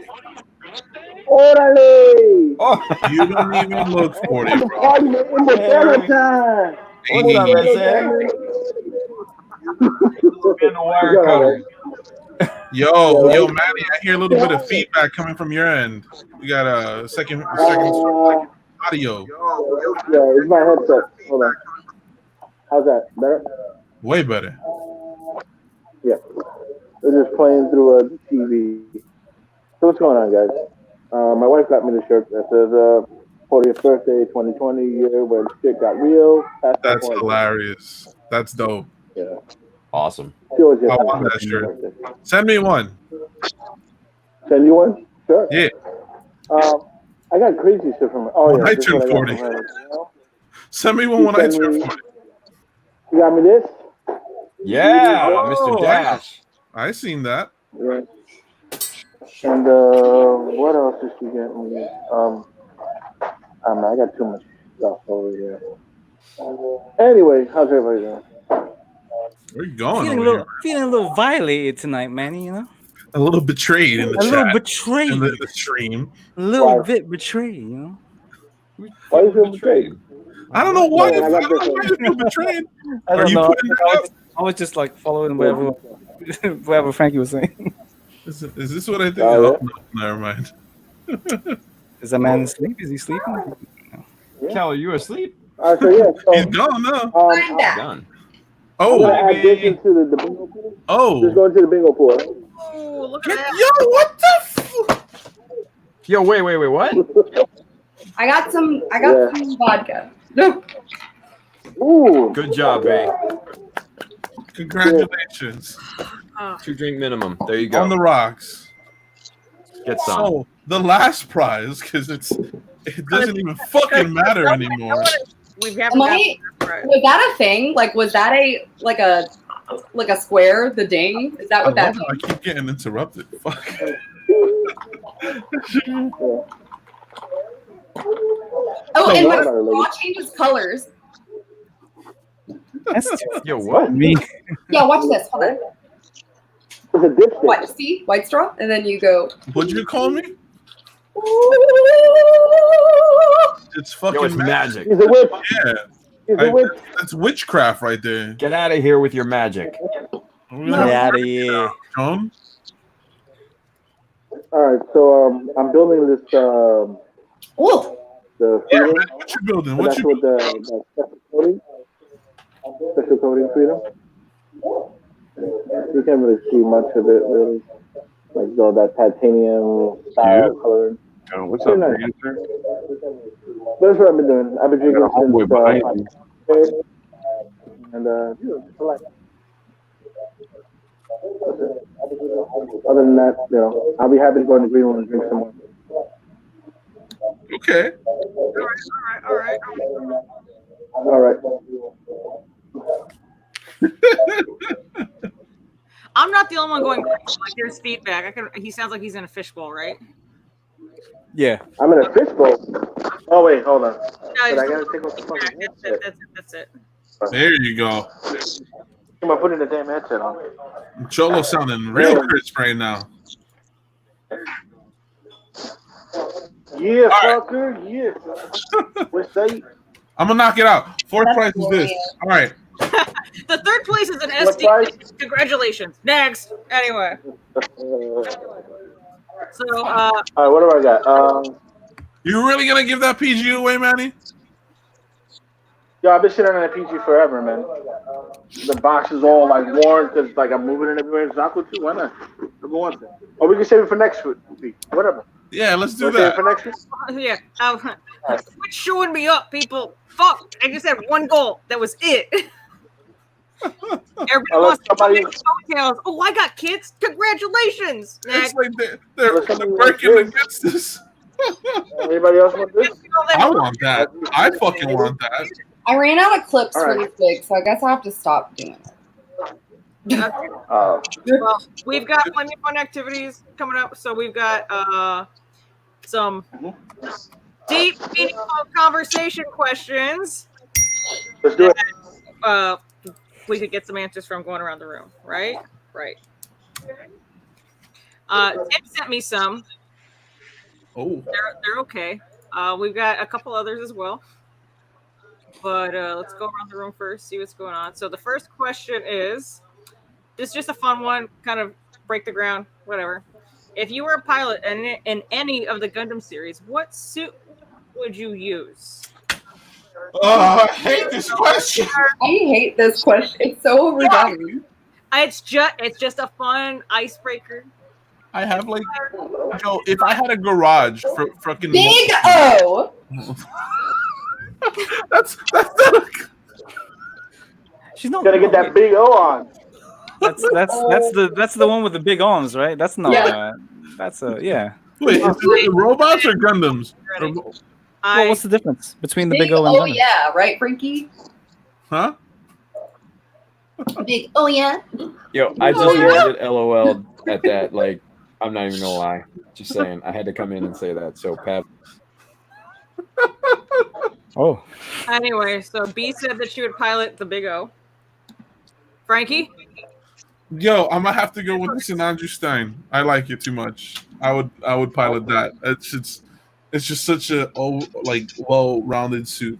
Órale! Oh, You don't even look 40, bro. Party in the Peloton! what's up, Red In the wire cutter. Yo, Manny, I hear a little bit of feedback coming from your end. We got a second audio. Yeah, it's my headset. Hold on. How's that? Better? Way better. Yeah. They're just playing through a TV. So what's going on, guys? My wife got me the shirt that says 40th birthday 2020 year when shit got real. That's hilarious. That's dope. Yeah. Awesome. She always I gets want happy that shirt. birthday. Send me one. Send you one? Sure. Yeah. I got crazy shit from her. Oh, When yeah. I this is turn what got 40. from her. Send me one when I turn 40. You got me this? Yeah, Oh, Mr. Dash. I seen that. Yeah. And what else did she get me? I got too much stuff over here. Anyway, how's everybody doing? Where you going? Feeling a little violated tonight, Manny, you know? A little betrayed in the A chat. little betrayed. In the stream. A little Why? bit betrayed, you know? Why you feel betrayed? I don't know why. Yeah, I I got don't know this why you feel betrayed. I Are don't you know. putting that up? I was just like following whatever Frankie was saying. Is this what I think? Oh, Oh, no, never mind. Is that man asleep? Is he sleeping? Cal, are you asleep? So yeah, so He's gone now. I'm back. Done. Oh, gonna add this into the bingo pool. oh. Just go into the bingo pool. Oh, look at that. Yo, what the? Yo, wait, what? I got some vodka. Ooh. Good job, B. Congratulations. 2-drink minimum. There you go. On the rocks. Get some. So the last prize, because it doesn't even fucking matter anymore. We haven't got right. Was that a thing? Like, was that a square? The ding? Is that I what that? love how I keep getting interrupted. Fuck. Oh, and my No, straw changes colors. Yo, what? Me. Yeah, watch this. Hold on. It's a dipstick. Watch, see, white straw, and then you go. What'd you call me? It's fucking Yo, it's magic. He's a witch. Yeah. He's a witch. That's witchcraft right there. Get out of here with your magic. Get out of here. John? All right, so I'm building this. Oh. The Yeah, freedom. man, what you building? So What that's you what the special coating. Special coating freedom. You can't really see much of it, really. Like all that titanium style coloring. Oh, what's Pretty up, nice. Banter? But that's what I've been doing. I've been drinking Got a homeboy behind you. since and just relax. Other than that, I'll be happy to go in the green room and drink some more. Okay. All right. All right. I'm not the only one going crazy. Like, there's feedback. He sounds like he's in a fishbowl, right? Yeah. I'm in a fishbowl. Oh wait, hold on. No, But I gotta take off the fucking headset. That's it. There you go. Am I putting the damn headset on? Cholo sounding real crisp right now. Yeah, fucker. Yeah. What's that? I'm gonna knock it out. Fourth prize is this. All right. The third place is an What SD. prize? Congratulations. Next. Anyway. So, All right, what do I got? You really gonna give that PG away, Manny? Yo, I've been sitting on that PG forever, man. The box is all like worn because like I'm moving it everywhere. It's awkward too. Why not? Number one thing. Or we can save it for next week. Whatever. Yeah, let's do Wanna save it that. for next week? yeah. Quit showing me up, people. Fuck. I just had one goal. That was it. Everybody wants to come in details. Oh, I got kids. Congratulations. It's like they're working against this. Anybody else want this? I want that. I fucking want that. I ran out of clips All for right. this week, so I guess I have to stop doing it. Well, we've got plenty of fun activities coming up. So we've got some deep, meaningful conversation questions. Let's do it. We could get some answers from going around the room, right? Right. Tim sent me some. Oh. They're okay. We've got a couple others as well. But let's go around the room first, see what's going on. So the first question is, this is just a fun one, kind of break the ground, whatever. If you were a pilot in any of the Gundam series, what suit would you use? Oh, I hate this question. I hate this question. It's so redundant. It's just a fun icebreaker. I have like, if I had a garage for fucking Big O. that's not She's not Gotta get that big O on. That's the one with the big arms, right? That's not. Yeah. That's a yeah. Wait, is it the robots or Gundams? Well, what's the difference between the big O and Oh Gundam? yeah, right, Frankie? Huh? Big oh yeah. Yo, I just legit LOL at that. Like, I'm not even gonna lie. Just saying, I had to come in and say that. So, Pat. Oh. Anyway, so B said that she would pilot the Big O. Frankie? Yo, I'm gonna have to go with the Sinanju Stein. I like it too much. I would pilot that. It's just such a well-rounded suit.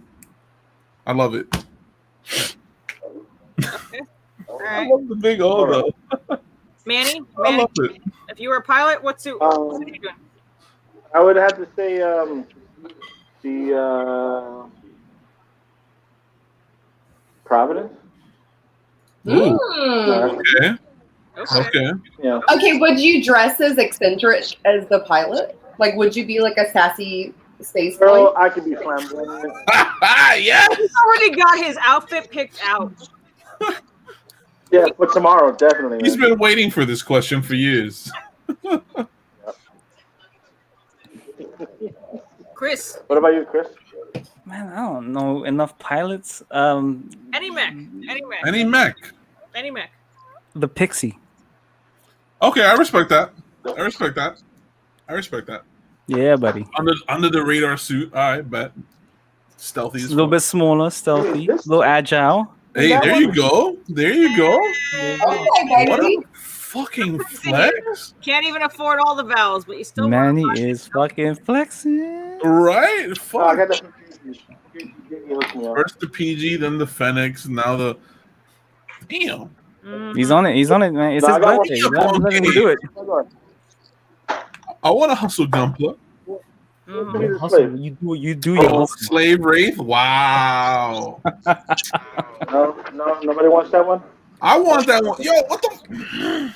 I love it. Okay. All I right. love the Big O though. Manny, I love it. if you were a pilot, what suit? What are you doing? I would have to say the Providence. Ooh. Mm. Okay. Yeah. Okay, would you dress as eccentric as the pilot? Like, would you be like a sassy space boy? Girl, I could be flamboyant. Yes. He's already got his outfit picked out. Yeah, for tomorrow, definitely, He's man. been waiting for this question for years. Chris, What about you, Chris? Man, I don't know enough pilots. any mech, Any mech. any mech. The Pixie. Okay, I respect that. I respect that. I respect that. Yeah, buddy. Under the radar suit. All right, bet. Stealthy A as little fuck. bit smaller, stealthy, a little agile. Hey, there you go. There you go. Okay, What baby. a fucking flex. Can't even afford all the vowels, but you still Manny want to is fucking flexing. Right? Oh, I Fuck. got that from PG. PG hooked me up. First the PG, then the Fenix, now the. Damn. He's on it. He's on it, man. It's No, his I got one. birthday. You gotta let him do it. Hold on. I want to hustle Gumpler. Mhm. Hustle. You do your Oh, hustle. Slave Wraith. Wow. No, nobody wants that one. I want that one. Yo, what the?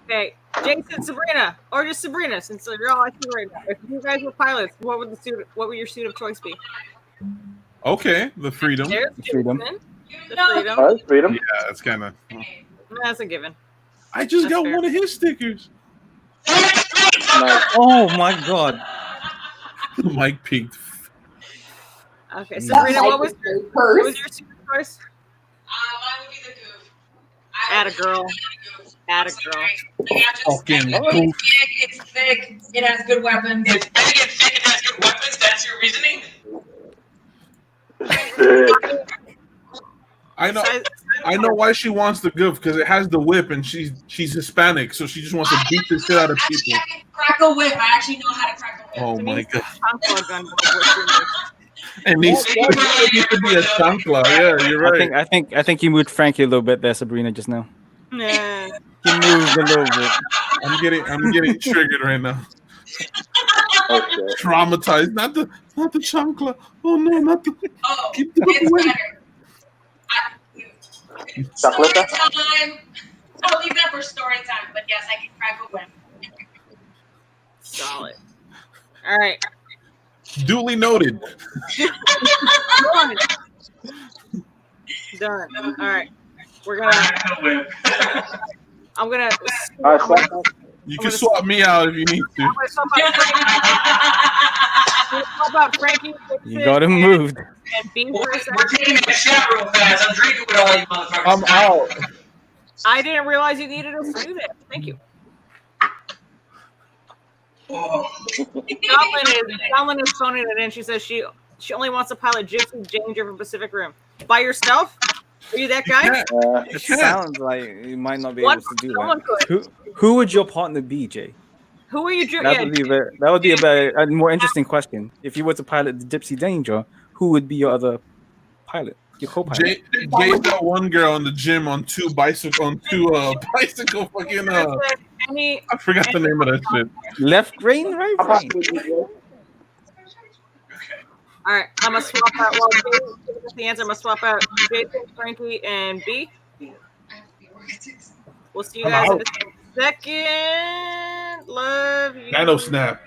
Okay, Jason, Sabrina, or just Sabrina, since you're all acting right now. If you guys were pilots, what would your suit of choice be? Okay, the freedom. There's Freedom. Jason. The freedom. All right, freedom. Yeah, that's kind of. That's a given. I just That's got fair. one of his stickers. Nice. Oh my god. Mike peaked. Okay, That Sabrina, might what was be your cursed. suit of choice? Mine would be the goof. Atta girl. Atta girl. Fucking It's thick, it's thick, it has good weapons. It's big and thick and has good weapons. That's your reasoning. I know why she wants the goof, because it has the whip and she's Hispanic, so she just wants to beat the shit out of people. I can crack a whip. I actually know how to crack a whip. Oh my god. Chancla gun with the And needs to be a chancla. Yeah, you're right. I think you moved Frankie a little bit there, Sabrina, just now. Nah. He moved a little bit. I'm getting triggered right now. Okay. Traumatized. Not the chancla. Oh no, not the. Oh, Keep the it's away. better. Story time. I'll leave that for story time, but yes, I can crack a whip. Solid. All right. Duly noted. Done. All right. We're gonna. I'm gonna. All right, so You can swap me out if you need to. I'm gonna swap out Frankie. You got him moved. And Bean We're for a second. taking a shot real fast. I'm drinking with all you motherfuckers. I'm out. I didn't realize you needed us to do that. Thank you. Scotland is phoning it in. She says she only wants to pilot Gypsy Jane from Pacific Rim. By yourself? Are you that guy? It sounds like you might not be What? able to do Someone that. could. Who would your partner be, Jay? Who are you? That would be a more interesting question. If you were to pilot the Gypsy Danger, who would be your other pilot? Your co-pilot? Jay's got one girl in the gym on two bicycle fucking I forgot the name of that shit. Left brain, right brain. All right, I'm gonna swap out. Well, Jay, give us the answer. I'm gonna swap out Jason, Frankie, and B. We'll see you guys in a second. Love you. Nano snap.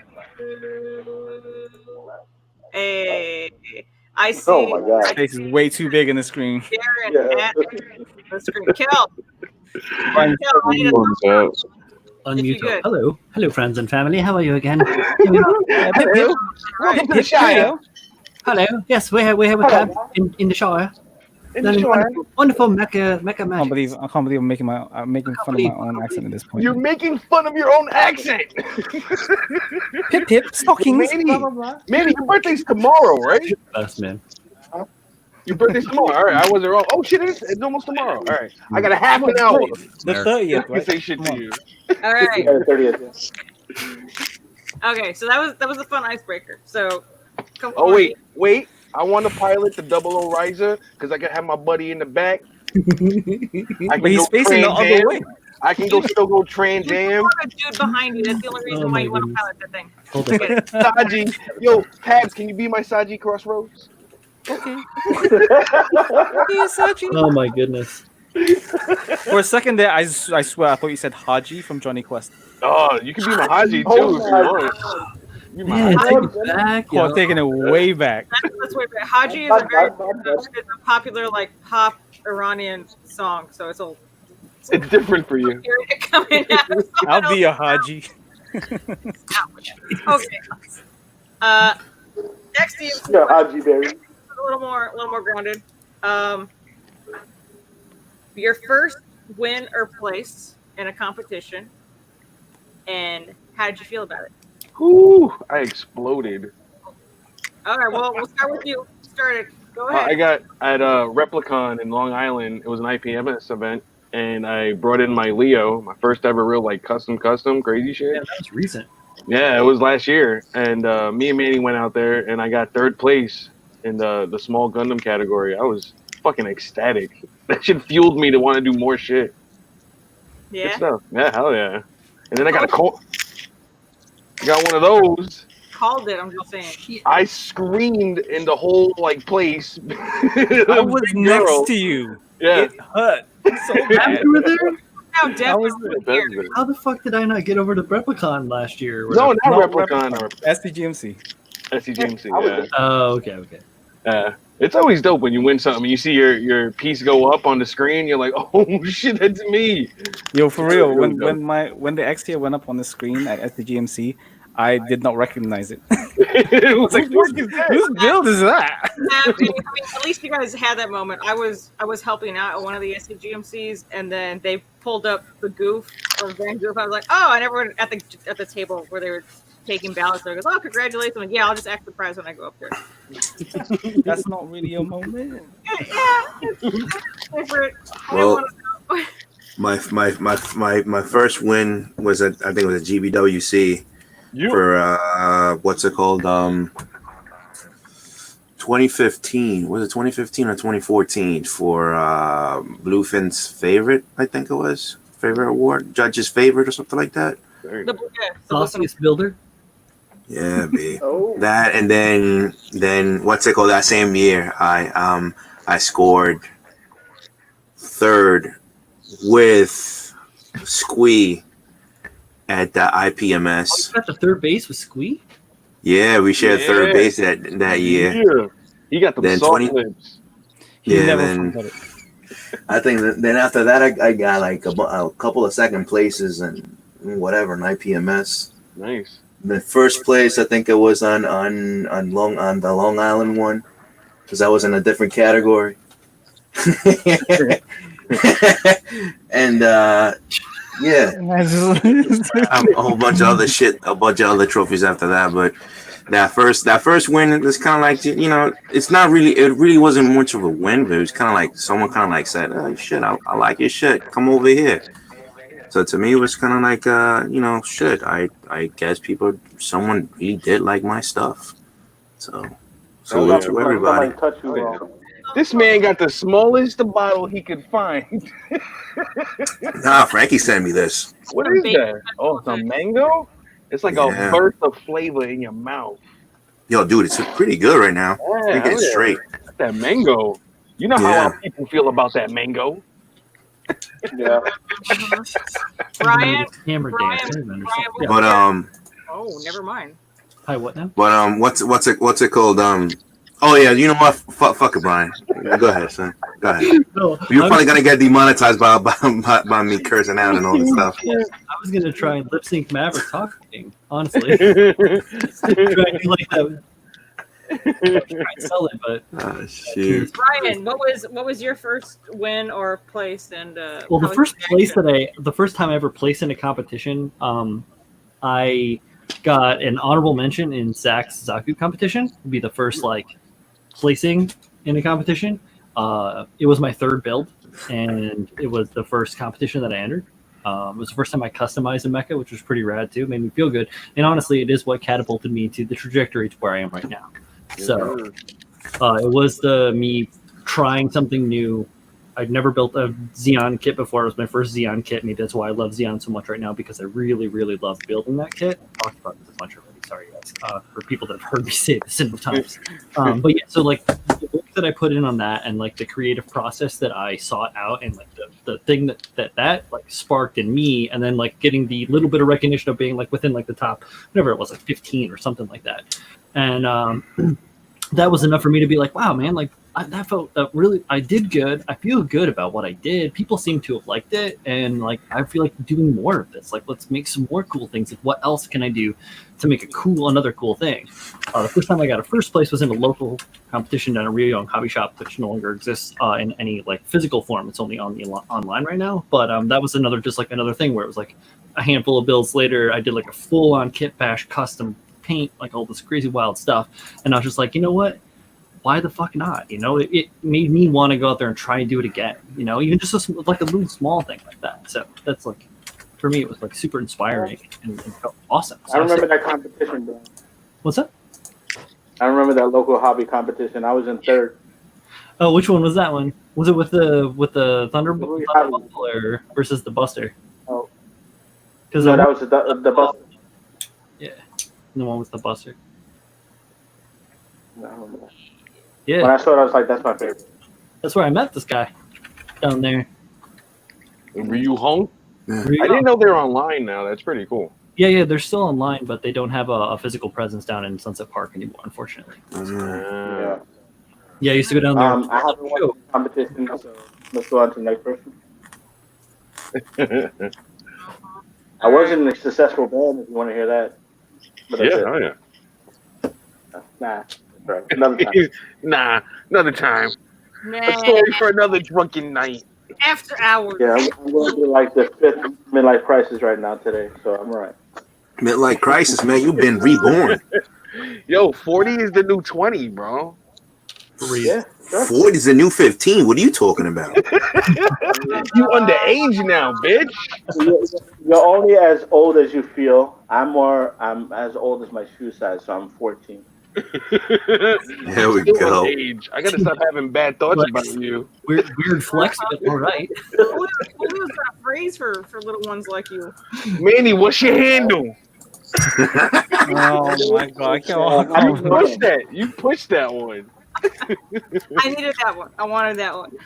Hey, I see. Oh my god. Face is way too big in the screen. Darren at the screen. Kel. Unmute. good. Hello, friends and family. How are you again? Hello. Right. The Shire. Hello. Yes, we're here with Cab in the Shire. In the Shire. Wonderful Mecha I can't magic. believe I'm making fun of my own accent at this point. You're making fun of your own accent. Pip stockings. Manny, Blah, blah, blah. Manny, your birthday's tomorrow, right? Best man. Your birthday's tomorrow. All right, I wasn't wrong. Oh shit, it's almost tomorrow. All right, I got a half an hour. The 30th, I can right? say shit to you. All right. Yeah, the 30th. Okay, so that was a fun icebreaker. So, come Oh on. wait. I want to pilot the 00 Riser because I can have my buddy in the back. I can But he's go facing the Trans other Am. way. I can still go Trans You Am. want a dude behind you. That's the only reason Oh why my you want to goodness. pilot that thing. Hold it. Get it. Saji, yo, Tabs, can you be my Saji Crossroads? Okay. Oh my goodness. For a second there, I swear I thought you said Haji from Johnny Quest. Oh, you can be Mahaji too Oh if you my want. You Man, Mahaji. take it back, Oh, yo. taking it way back. That's way back. Haji is a very it's a popular like pop Iranian song, so it's a It's different for you. period coming out. So I I'll don't- be a Haji. Okay. Next to you, Yeah, Haji Berry. a little more grounded. Your first win or place in a competition, and how did you feel about it? Whew, I exploded. All right, well, we'll start with you. Started. Go ahead. I got at Replicon in Long Island. It was an IPMS event, and I brought in my Leo, my first ever real like custom crazy shit. Yeah, that was recent. Yeah, it was last year, and me and Manny went out there, and I got third place in the small Gundam category. I was fucking ecstatic. That shit fueled me to want to do more shit. Good Yeah. stuff. Yeah, hell yeah. And then I got got one of those. Called it. I'm just saying. I screamed in the whole like place. I was next to you. Yeah. It hurt so bad. You were there? How I was definitely here. How the fuck did I not get over to Replicon last year? or No, whatever? not Not Replicon or SDGMC. SCGMC. I was Yeah. Oh, okay. It's always dope when you win something. You see your piece go up on the screen. You're like, oh shit, that's me. Yo, for real. Really When the X tier went up on the screen at SDGMC, I did not recognize it. I was like, Whose build is that? I mean, at least you guys had that moment. I was helping out at one of the SCGMCs, and then they pulled up the goof or Van Goof. I was like, oh, and everyone at the table where they were taking ballots, they goes, oh, congratulations! I'm like, yeah, I'll just act surprised when I go up there. That's not really a moment. Yeah, it's different. I Well, wanna know. my first win was at, I think it was a GBWC for what's it called? 2015. Was it 2015 or 2014 for Bluefin's favorite? I think it was favorite award, judge's favorite or something like that. The Sauciest builder. Yeah, B. Oh. That and then what's it called? That same year, I scored third with Squee at the IPMS. You got the third base with Squee? Yeah, we shared third base that year. Yeah. He got the Then salt 20 lips. He Yeah, never then forgot it. I think then after that I got like a couple of second places and whatever in IPMS. Nice. The first place I think it was on the Long Island one because I was in a different category. And yeah, a whole bunch of other shit, a bunch of other trophies after that. But that first win, it's kind of like, you know, it really wasn't much of a win, but it was kind of like someone kind of like said, oh shit, I like your shit, come over here. So to me, it was kind of like, you know, shit. I guess someone really did like my stuff. So salute to everybody. Touch you wrong. This man got the smallest bottle he could find. Nah, Frankie sent me this. What is that? Oh, it's a mango? It's like Yeah. a burst of flavor in your mouth. Yo, dude, it's pretty good right now. Yeah, Drinking it yeah. straight. That mango. You know how Yeah. our people feel about that mango. Yeah. Brian. Hammer Brian, dance. I don't understand. Brian, But oh, never mind. Hi, what now? But what's it called? Oh yeah, you know what? Fuck it, Brian. Go ahead, son. Go ahead. No, You're I probably was- gonna get demonetized by me cursing out and all this stuff. I was gonna try and lip sync Maverick talking, honestly. Try and do like that. Try and sell it, but Oh shit. Brian, what was your first win or place? And well, the how was first your place reaction? the first time I ever placed in a competition, I got an honorable mention in Zach's Zaku competition. Would be the first like placing in a competition. It was my third build, and it was the first competition that I entered. It was the first time I customized a mecha, which was pretty rad too. It made me feel good, and honestly, it is what catapulted me to the trajectory to where I am right now. So it was me trying something new. I'd never built a Xeon kit before. It was my first Xeon kit. Maybe that's why I love Xeon so much right now, because I really, really love building that kit. I talked about this a bunch already. Sorry, guys. For people that have heard me say this several times. But yeah, so like the that I put in on that, and like the creative process that I sought out, and like the thing that like sparked in me, and then like getting the little bit of recognition of being like within like the top, whatever it was, like 15 or something like that, and that was enough for me to be like, wow, man, like that felt really, I did good. I feel good about what I did. People seem to have liked it, and like I feel like doing more of this. Like, let's make some more cool things. Like, what else can I do to make another cool thing? The first time I got a first place was in a local competition down at Rio Young Hobby Shop, which no longer exists in any like physical form. It's only on the online right now. But that was another thing where it was like a handful of builds later, I did like a full on kit bash custom paint, like all this crazy wild stuff, and I was just like, you know what? Why the fuck not? You know, it made me want to go out there and try and do it again. You know, even just like a little small thing like that. So that's like, for me, it was like super inspiring and felt awesome. So I remember that competition, bro. What's that? I remember that local hobby competition. I was in third. Oh, which one was that one? Was it with the Thunderbolt or versus the Buster? Oh, because no, that was the Buster. Yeah, the one with the Buster. No, I remember that. Yeah. When I saw it, I was like, that's my favorite. That's where I met this guy down there. Were you home? Yeah. I didn't know they were online now. That's pretty cool. Yeah, they're still online, but they don't have a physical presence down in Sunset Park anymore, unfortunately. Yeah. Yeah, I used to go down there. I haven't won the competition, so let's go on to the next person. I was in a successful band, if you want to hear that. But that's it. Nah, right. Another time. Nah, another time. Nah. A story for another drunken night. After hours. Yeah, I'm going through like the 5th midlife crisis right now today, so I'm all right. Midlife crisis, man. You've been reborn. Yo, 40 is the new 20, bro. Yeah, sure. 40 is the new 15. What are you talking about? You underage now, bitch. You're only as old as you feel. I'm as old as my shoe size, so I'm 14. There we Still go. underage. I gotta stop having bad thoughts about you. Weird flex, but all right. What was that phrase for little ones like you? Manny, what's your handle? Oh my god! I can't. You pushed that. You pushed that one. I needed that one. I wanted that one.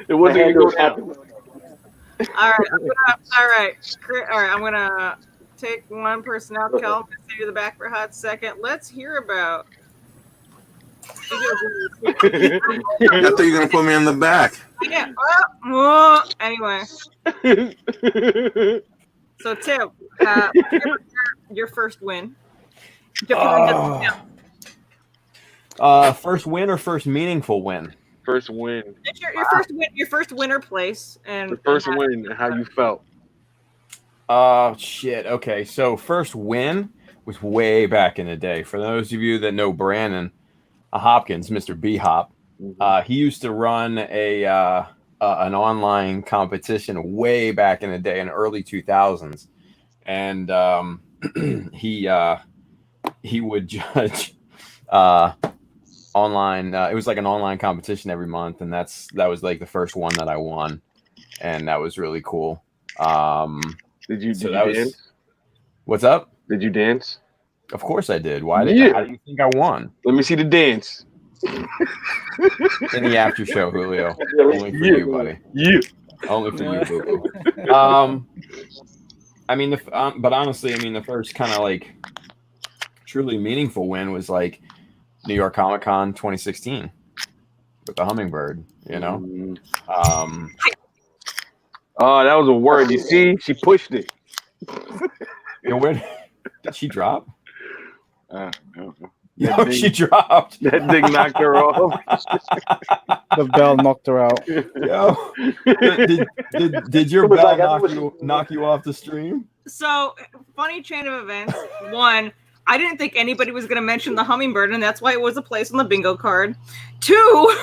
It wasn't gonna go down. All right. I'm gonna take one person out. Cal, I'm gonna send you the back for a hot second. Let's hear about. I thought you were gonna put me on the back. Yeah. Anyway. So Tim, your first win. First win or first meaningful win? First win. It's your first win. Your first winner place, and The first win. How you felt? Shit. Okay, so first win was way back in the day. For those of you that know Brandon Hopkins, Mr. B Hop, he used to run an online competition way back in the day in the early 2000s, and he would judge online. It was like an online competition every month, and that was like the first one that I won, and that was really cool. Did you So dance? What's up? Did you dance? Of course I did. How do you think I won? Let me see the dance. In the after show, Julio. Only for you, buddy. Yeah. Only for you, boo. I mean, but honestly, I mean, the first kind of like truly meaningful win was like New York Comic Con 2016 with the Hummingbird. You know. Oh, that was a word. You see, she pushed it. You know, where did she drop? No, she dropped. That thing knocked her off. The bell knocked her out. Yo, did your bell knock you off the stream? So, funny chain of events. One, I didn't think anybody was going to mention the Hummingbird, and that's why it was a place on the bingo card. Two,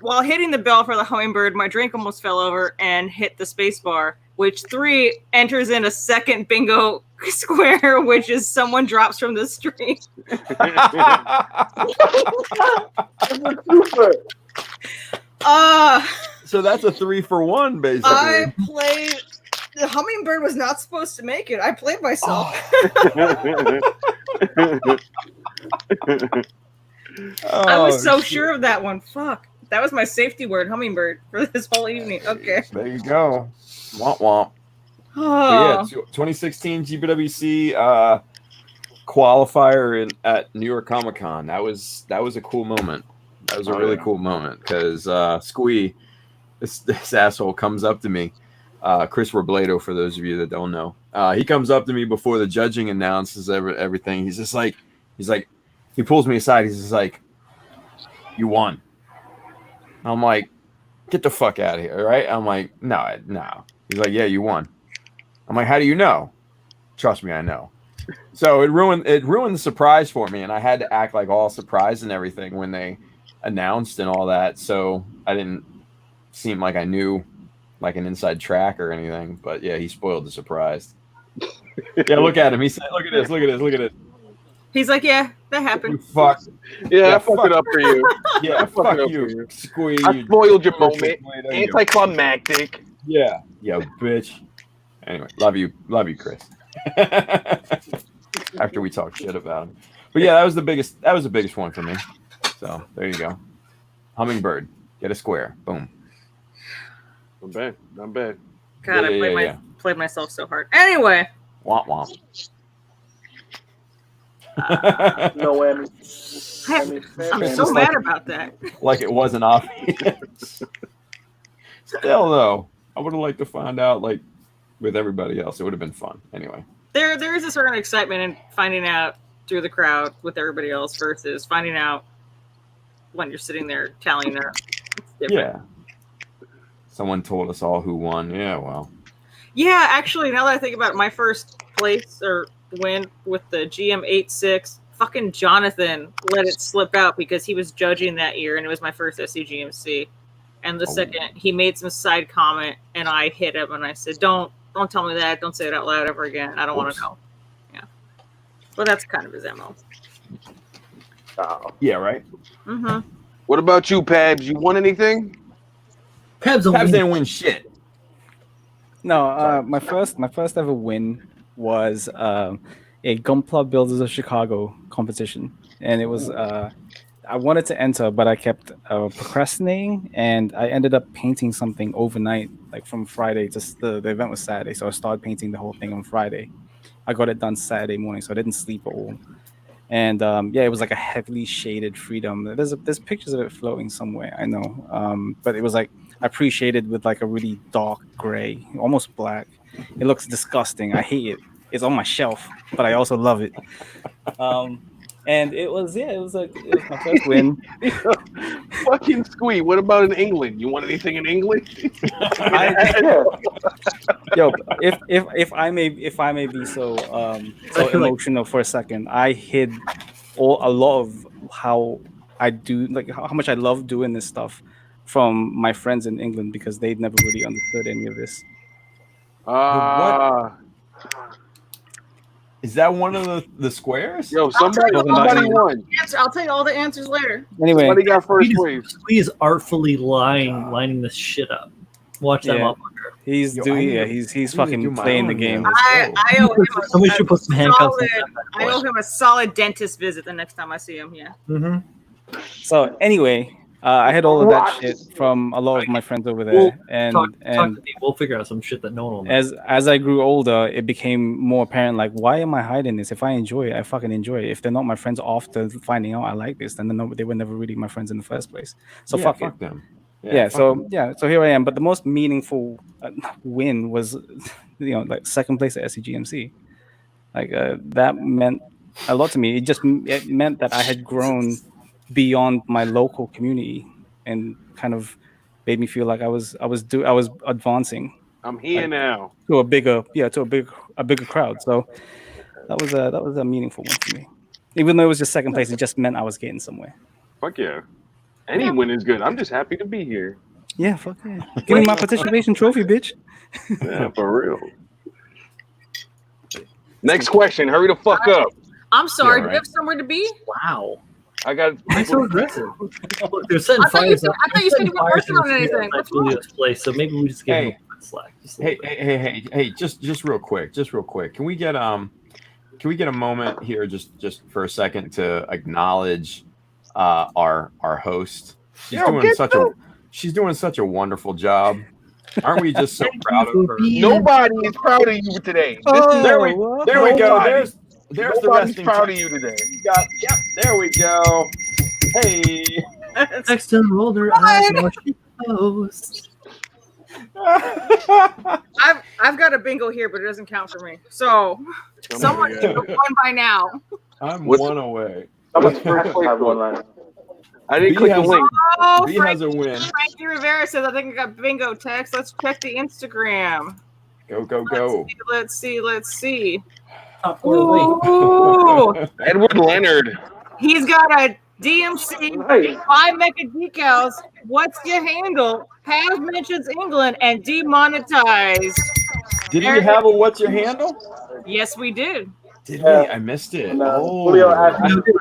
while hitting the bell for the Hummingbird, my drink almost fell over and hit the space bar, which 3 enters in a second bingo square, which is someone drops from the stream. So that's a 3-for-1, basically. I played. The Hummingbird was not supposed to make it. I played myself. I was so shit. sure of that one. Fuck. That was my safety word, hummingbird, for this whole evening. Okay. There you go. Womp womp. Oh. But yeah, 2016 GBWC qualifier at New York Comic Con. That was a cool moment. That was a really cool moment because Squee, this asshole comes up to me. Chris Robledo, for those of you that don't know, he comes up to me before the judging announces everything. He's like, he pulls me aside. He's just like, "You won." I'm like, "Get the fuck out of here!" Right? I'm like, "No." He's like, "Yeah, you won." I'm like, "How do you know?" Trust me, I know. So it ruined the surprise for me, and I had to act like all surprised and everything when they announced and all that. So I didn't seem like I knew like an inside track or anything. But yeah, he spoiled the surprise. Yeah, look at him. He said, "Look at this. Look at this. Look at this." He's like, yeah, that happened. You fuck. Yeah, I fucked it up for you. Yeah, fucked fuck it up you. for you. Squee, I spoiled your moment. Anticlimactic. Yeah, bitch. Anyway, love you, Chris. After we talk shit about him, but yeah, that was the biggest one for me. So there you go. Hummingbird, get a square. Boom. Not bad. Not bad. God, I played myself so hard. Anyway. Womp womp. No whammy. I'm so mad about that. Like it wasn't obvious. Still though, I would have liked to find out like with everybody else. It would have been fun. Anyway. There is a certain excitement in finding out through the crowd with everybody else versus finding out when you're sitting there tallying up. Yeah. Someone told us all who won. Yeah, well. Yeah, actually, now that I think about it, my first place or win with the GM86, fucking Jonathan let it slip out because he was judging that year and it was my first SCGMC. And the second he made some side comment and I hit him and I said, Don't tell me that. Don't say it out loud ever again. I don't want to know. Yeah. Well, that's kind of his MO. Yeah, right? Mm-hmm. What about you, Pabs? You won anything? Pabs didn't win shit. No, my first ever win was a Gunpla Builders of Chicago competition. And it was I wanted to enter, but I kept procrastinating, and I ended up painting something overnight, like from Friday. Just the event was Saturday, so I started painting the whole thing on Friday. I got it done Saturday morning, so I didn't sleep at all. And yeah, it was like a heavily shaded Freedom. There's pictures of it floating somewhere, I know, but it was like I pre-shaded with like a really dark gray, almost black. It looks disgusting. I hate it. It's on my shelf, but I also love it. And it was my first win. Fucking Squee. What about in England? You want anything in England? Yo, if I may be so emotional for a second, I hid a lot of how I do, like how much I love doing this stuff from my friends in England because they'd never really understood any of this. Is that one of the squares? Yo, somebody won. I'll tell you all the answers later. Anyway, somebody got first place. He's artfully lining this shit up. Watch that up. He's fucking playing the game. I owe him Somebody should put some handcuffs on I owe him a solid dentist visit the next time I see him. Yeah. Mm-hmm. So anyway, I had all of that shit from a lot of my friends over there, talk to me. We'll figure out some shit that no one will know. As I grew older, it became more apparent. Like, why am I hiding this? If I enjoy it, I fucking enjoy it. If they're not my friends after finding out I like this, then they were never really my friends in the first place. So fuck them. So here I am. But the most meaningful win was, like second place at SCGMC. Like that meant a lot to me. It meant that I had grown beyond my local community and kind of made me feel like I was advancing. I'm here now to a bigger crowd. So that was a meaningful one for me. Even though it was just second place, it just meant I was getting somewhere. Fuck yeah. Any win is good. I'm just happy to be here. Yeah, fuck yeah. Give me my participation trophy, bitch. Yeah, for real. Next question. Hurry the fuck up. I'm sorry. Do you have somewhere to be? Wow. I got. That's so aggressive. They're setting fires up. I thought you said you weren't working on anything. What's wrong? Place, so maybe we just give him slack. Hey, just real quick. Can we get a moment here just for a second to acknowledge our host. She's doing such a wonderful job. Aren't we just so proud of her? Nobody is proud of you today. There we go. There's the Nobody's resting. proud of you today. Yep. There we go. Hey. Next time, roll her eyes and watch the post. I've got a bingo here, but it doesn't count for me. So someone should have won by now. I'm one away. Someone's first place one. I didn't click the link. Oh, B has a win. Frankie Rivera says, I think I got bingo text. Let's check the Instagram. Go. Let's see. Ooh. Edward Leonard. He's got a DMC, 5 Mecha decals. What's your handle? Have mentions England and demonetized. Did we have a what's your handle? Yes, we did. Did we? I missed it. He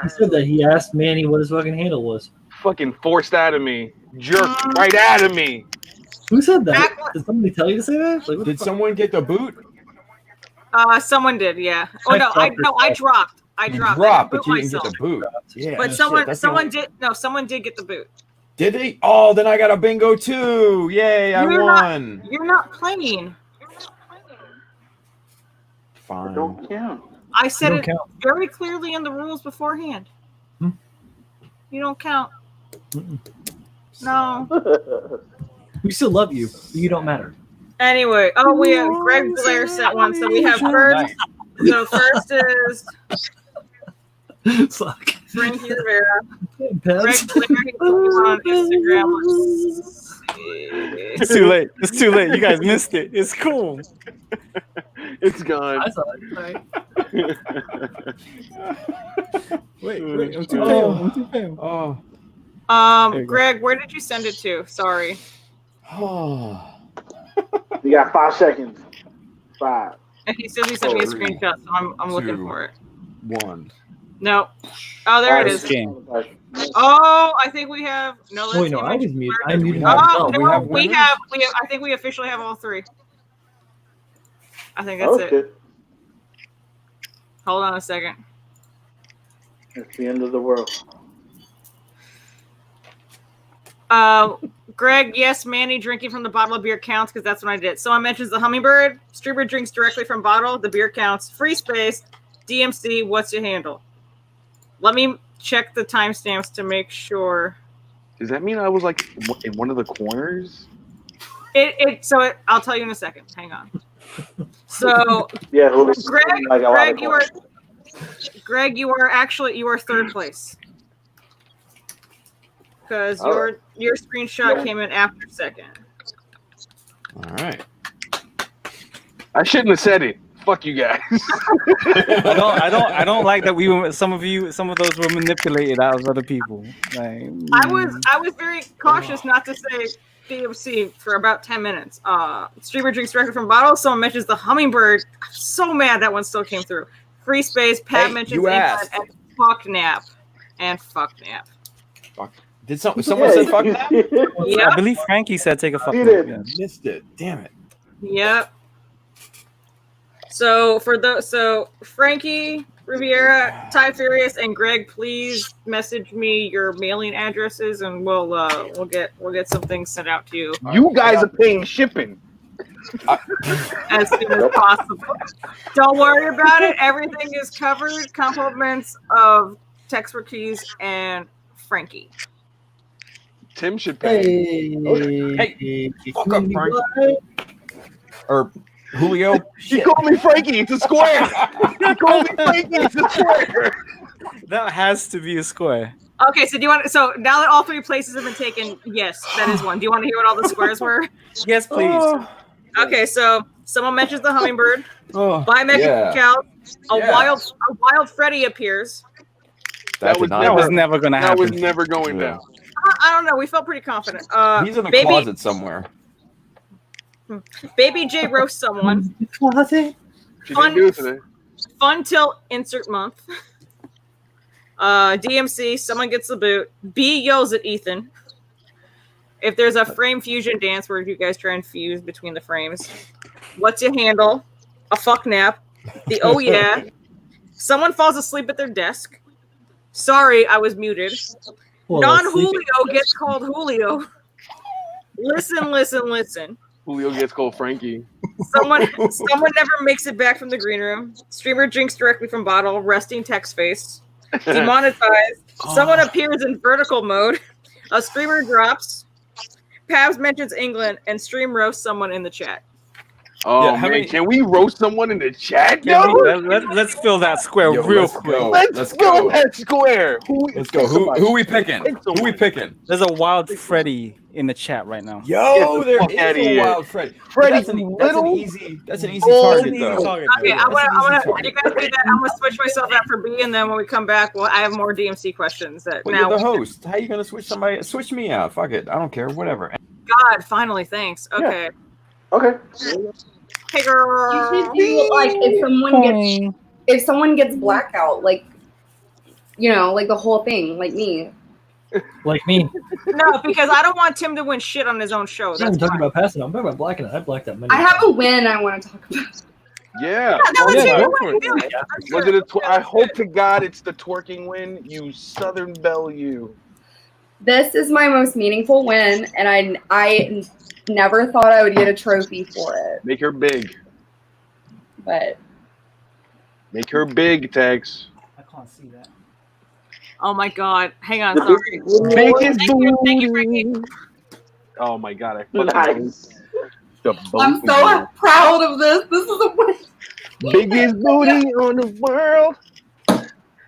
said that he asked Manny what his fucking handle was. Fucking forced out of me. Jerked right out of me. Who said that? Did somebody tell you to say that? Like, did someone get the boot? Someone did, yeah. Oh no, I dropped. I dropped, but you didn't get the boot. Yeah, but someone did get the boot. Did they? Oh, then I got a bingo too. Yay, I won. You're not playing. Fine. Don't count. I said it very clearly in the rules beforehand. You don't count. No. We still love you, but you don't matter. Anyway, we have Greg Blair sent one, so we have first. So first is Frankie Rivera. Greg Blair, he put you on Instagram. It's too late. It's too late. You guys missed it. It's cool. It's gone. I saw it. Wait. I'm too pale. Oh. Greg, where did you send it to? Sorry. Oh. You got 5 seconds. 5. And he says he sent me a screenshot, so I'm looking for it. 1. No. Oh, there it is. Oh, I think we have no. Wait, no, I was muted. I muted Oh, myself. no, we have. I think we officially have all 3. I think that's it. Hold on a second. It's the end of the world. Greg, yes, Manny drinking from the bottle of beer counts because that's what I did. Someone mentions the hummingbird. Streamer drinks directly from bottle. The beer counts. Free space. DMC. What's your handle? Let me check the timestamps to make sure. Does that mean I was like in one of the corners? I'll tell you in a second. Hang on. So yeah, Greg, you are third place because your screenshot came in after second. All right. I shouldn't have said it. Fuck you guys. I don't like that some of those were manipulated out of other people. Like, I was very cautious not to say DMC for about 10 minutes. Streamer drinks directly from bottle. Someone mentions the hummingbird. I'm so mad that one still came through. Free space. Pat mentions England and fuck nap. Fuck. Did someone say fuck nap? Yeah. I believe Frankie said take a fuck nap. Yeah. Missed it. Damn it. Yep. So Frankie Riviera, Ty Furious, and Greg, please message me your mailing addresses, and we'll get some things sent out to you. You guys are paying shipping as soon as possible. Don't worry about it. Everything is covered. Compliments of Tex Keys and Frankie. Tim should pay. Hey, fuck up, Frankie. Or Julio. He called me Frankie. It's a square. He called me Frankie. It's a square. That has to be a square. Okay, so so now that all 3 places have been taken, yes, that is one. Do you want to hear what all the squares were? Yes, please. Okay, so someone mentions the hummingbird. Buy Mexican cow. A wild Freddy appears. That was never going to happen. That was never going down. I don't know. We felt pretty confident. He's in the closet somewhere. Baby J roasts someone. She didn't do it today. Fun till insert month. DMC, someone gets the boot. B yells at Ethan. If there's a frame fusion dance where you guys try and fuse between the frames. What's your handle? A fuck nap. The oh yeah. Someone falls asleep at their desk. Sorry, I was muted. Well, Non-Julio gets called Julio. Listen. Julio gets called Frankie. Someone never makes it back from the green room. Streamer drinks directly from bottle. Resting text face. Demonetized. Someone appears in vertical mode. A streamer drops. Pabs mentions England, and stream roasts someone in the chat. Oh Yeah, how man, many- can we roast someone in the chat? Let's fill that square Yo, real let's quick. go. Let's fill that square. Let's go. Who we picking? Who we picking? There's a wild Freddy in the chat right now. Yo, there fuck outta is a here. wild Freddy. Freddy, That's an easy Oh, target though. Okay, I'm gonna. You guys do that. I'm gonna switch myself out for B, and then when we come back, well, I have more DMC questions. That Well, now, you're the host. How you gonna switch somebody? Switch me out. Fuck it. I don't care. Whatever. God, finally, thanks. Okay, Okay. hey girl. You should do like if someone gets blackout, like like the whole thing, like me. Like me. No, because I don't want Tim to win shit on his own show. I'm That's talking fine. about passing. I'm talking about blacking out. I blacked out many I have times. a win I want to talk about. Yeah. go for it. Was it I hope to God it's the twerking win, you Southern Belle, you. This is my most meaningful win, and I never thought I would get a trophy for it, Make her big. but Make her big, Tex. I can't see that. Oh my God! Hang on, sorry. Biggest Thank you, Frankie. Oh my God! I fucking the I'm so proud of this. This is a win. biggest booty on the world.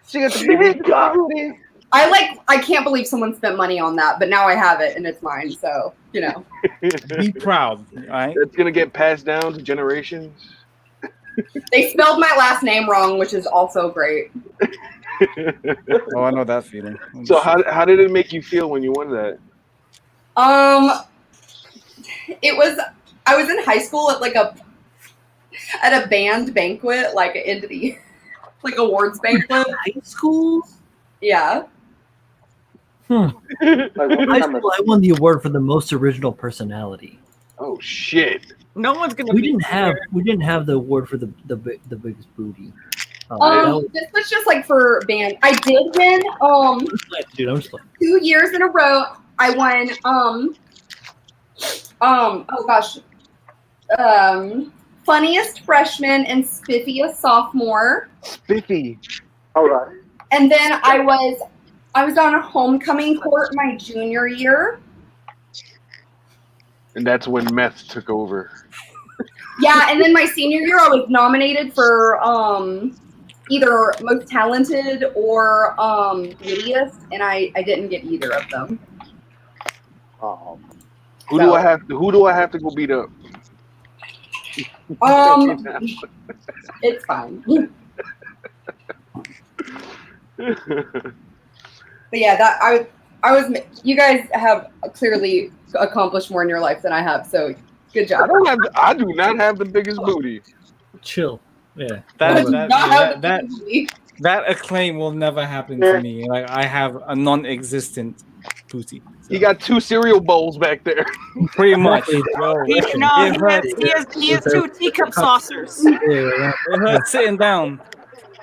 She got the biggest booty. I can't believe someone spent money on that, but now I have it and it's mine. So Be proud, all right? It's gonna get passed down to generations. They spelled my last name wrong, which is also great. Oh, I know that feeling. So how did it make you feel when you won that? I was in high school at a band banquet, like into the like awards banquet. High school? Yeah. High school, I won the award for the most original personality. Oh shit! No one's gonna. We didn't have the award for the biggest booty. This was just like for band. I did win. Dude, I'm just playing. 2 years in a row. I won. Oh gosh. Funniest freshman and spiffiest sophomore. Spiffy. Hold on. And then I was on a homecoming court my junior year. And that's when meth took over. Yeah, and then my senior year I was nominated for either most talented or wittiest, and I didn't get either of them. Who do I have to go beat up? It's fine. But yeah, that I was. You guys have clearly accomplished more in your life than I have, so good job. I do not have the biggest booty. Chill. Yeah. That acclaim will never happen to me. Like I have a non-existent booty. He got 2 cereal bowls back there. Pretty much. He has 2 teacup saucers. It hurts sitting down.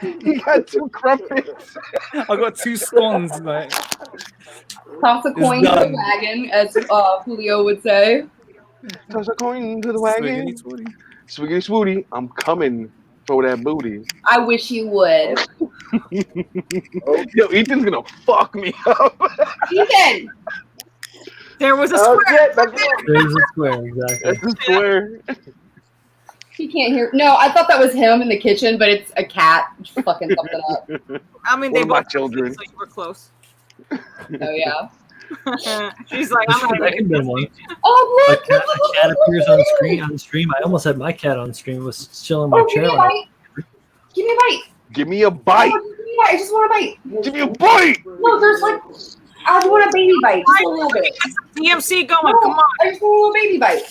He got 2 crumpets. I got 2 scones. Like toss a coin to the wagon, as Julio would say. Toss a coin to the wagon. Swiggity swooty. I'm coming for that booty. I wish you would. Yo, Ethan's gonna fuck me up. Ethan! There was a square. There's a square, exactly. That's a square. He can't hear. No, I thought that was him in the kitchen, but it's a cat fucking something up. I mean, they One of my both children. so you were close. Oh yeah. She's like, I'm That gonna could be one. Oh A look! cat appears on stream. I almost had my cat on stream. Was chilling in my Oh, give chair. me a bite. Give me a bite. Give me a bite. Oh, give me a bite. I just want a bite. Give me a bite. No, there's like. I just want a baby bite. Just a little bit. DMC going. No, Come on. I just want a little baby bite.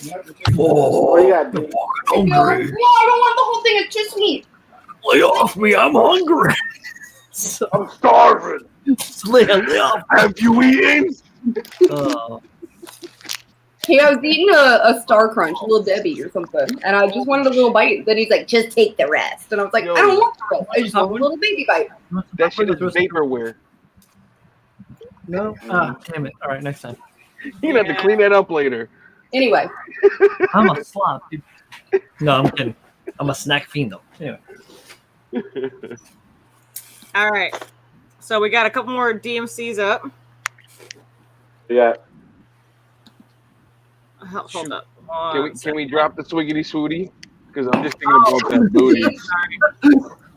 Oh, What do you got? No, I don't want the whole thing. It's just meat. lay off me! I'm hungry. I'm starving. Lay off. Have you eaten? Hey, I was eating a Star Crunch, a little Debbie or something, and I just wanted a little bite. Then he's like, just take the rest. And I was like, Yo. I don't want the rest. I just want a little baby bite. That shit is vaporware. No. Ah, damn it. All right, next time. You're gonna have to clean that up later. Anyway, I'm a slob, dude. No, I'm kidding. I'm a snack fiend though. Anyway. All right. So we got a couple more DMCs up. Yeah. Hold up. Can we drop the swiggity swooty? Because I'm just thinking about that booty.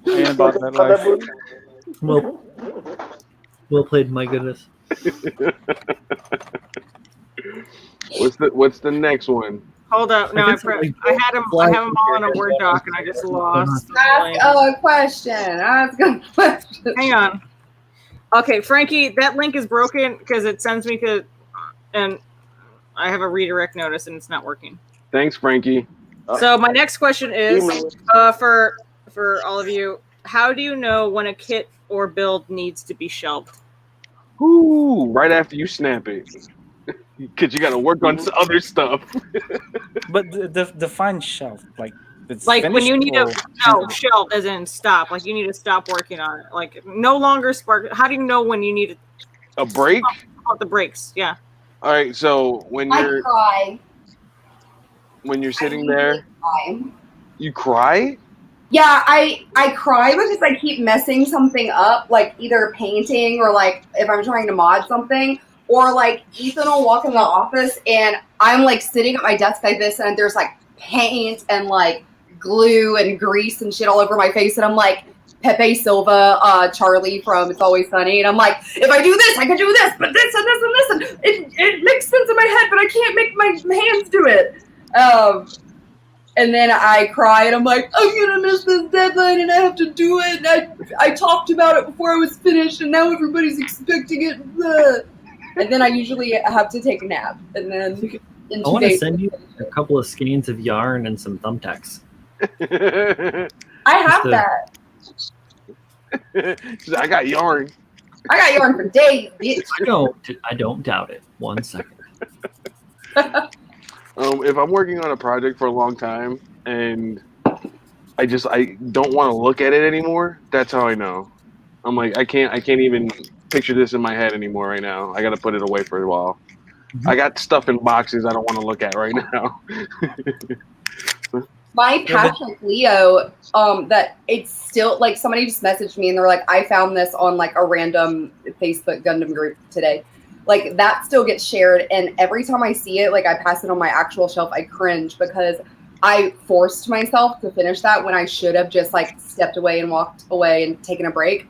Ain't about that life. Well played, my goodness. What's the next one? Hold up. No, I had them all in a Word doc and I just lost. Ask a question. Ask a question. Hang on. Okay, Frankie, that link is broken because it sends me to, and I have a redirect notice and it's not working. Thanks, Frankie. So my next question is for all of you: how do you know when a kit or build needs to be shelved? Ooh, right after you snap it, because you got to work on other stuff. But define shelf, like it's Like when you need or... to shelved as in stop. Like you need to stop working on it. Like no longer spark. How do you know when you need a break? The breaks, yeah. All right, so when you're sitting there, you cry. Yeah, I cry because I keep messing something up, like either painting or like if I'm trying to mod something, or like Ethan will walk in the office and I'm like sitting at my desk like this and there's like paint and like glue and grease and shit all over my face and I'm like Pepe Silva, Charlie from It's Always Sunny, and I'm like, if I do this, I can do this, but this and this and this, and it makes sense in my head, but I can't make my hands do it. And then I cry and I'm like, I'm gonna miss this deadline and I have to do it. And I talked about it before I was finished and now everybody's expecting it. Blah. And then I usually have to take a nap. And then in I 2 want to days, send you a couple of skeins of yarn and some thumbtacks. I have that. I got yarn. I got yarn for days, bitch. I don't doubt it. 1 second. If I'm working on a project for a long time and I don't want to look at it anymore, that's how I know. I'm like, I can't even picture this in my head anymore right now. I got to put it away for a while. I got stuff in boxes I don't want to look at right now. My Patrick Leo, that it's still like somebody just messaged me and they're like, I found this on like a random Facebook Gundam group today. Like that still gets shared, and every time I see it, like I pass it on my actual shelf, I cringe because I forced myself to finish that when I should have just like stepped away and walked away and taken a break.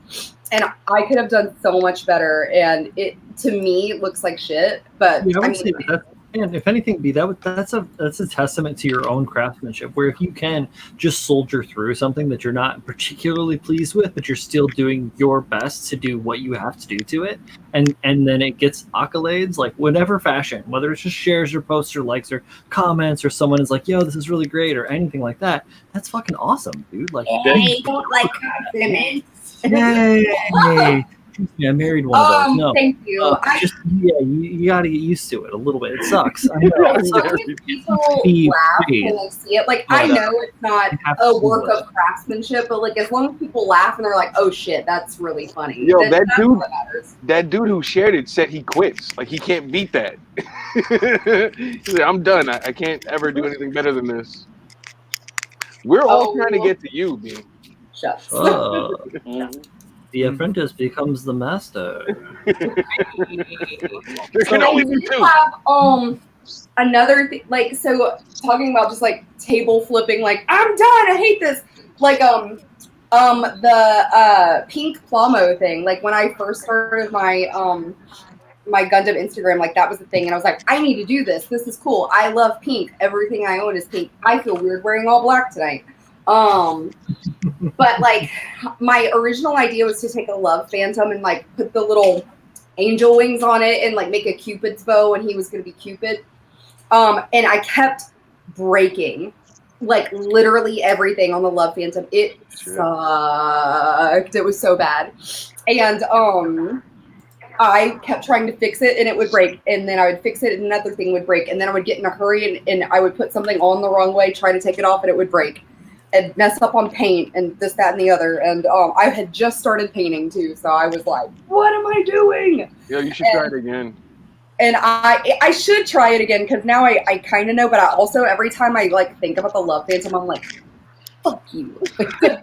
And I could have done so much better, and it to me looks like shit. But Yeah, I I would say mean, that, and if anything, that's a testament to your own craftsmanship. Where if you can just soldier through something that you're not particularly pleased with, but you're still doing your best to do what you have to do to it, and then it gets accolades, like whatever fashion, whether it's just shares or posts or likes or comments, or someone is like, "Yo, this is really great," or anything like that. That's fucking awesome, dude. Like, I don't like compliments. yay! Yeah, I married one of those. No, thank you. You got to get used to it a little bit. It sucks. I know. It sucks when people laugh when they see it. Like, I know it's not a work of craftsmanship, but like as long as people laugh and they're like, "Oh shit, that's really funny." Yo, that's that dude who shared it said he quits. Like he can't beat that. He's like, I'm done. I can't ever do anything better than this. We're all trying to get to you, B. Shucks. The apprentice becomes the master. There can only be two. Have another thing, like, so talking about just like table flipping, like I'm done, I hate this. Like the pink Plamo thing. Like when I first started my my Gundam Instagram, like that was the thing, and I was like, I need to do this. This is cool. I love pink. Everything I own is pink. I feel weird wearing all black tonight. But like my original idea was to take a love phantom and like put the little angel wings on it and like make a Cupid's bow, and he was gonna be Cupid. And I kept breaking like literally everything on the love phantom. It sucked. It was so bad. And I kept trying to fix it and it would break, and then I would fix it and another thing would break, and then I would get in a hurry and I would put something on the wrong way, try to take it off, and it would break. and mess up on paint and this, that, and the other. And I had just started painting too, so I was like, "What am I doing?" Yeah, you should try it again. And I should try it again because now I kind of know. But I also every time I like think about the Love Phantom, I'm like, "Fuck you." But So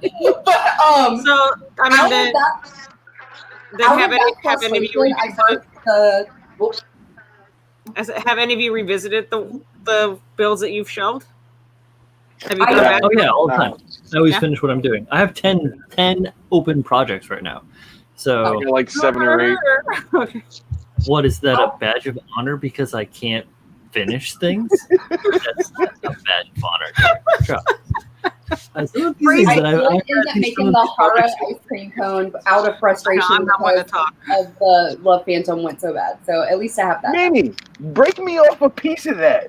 I mean, out then, of that, then out have of any, that have any of you frustration, I revisited? birthed the. Whoops. Have any of you revisited the builds that you've shelved? Have you I gone have. back? Oh yeah, all the time. I always Yeah. finish what I'm doing. I have 10 open projects right now. I So got like 7 or 8. Okay. what is that, a badge of honor because I can't finish things? That's not a badge of honor. Drop. Some of these things I that did I've end up making the Hara ice cream cone out of frustration I'm not going to because talk. of the Love Phantom went so bad. So at least I have that. Manny, break me off a piece of that.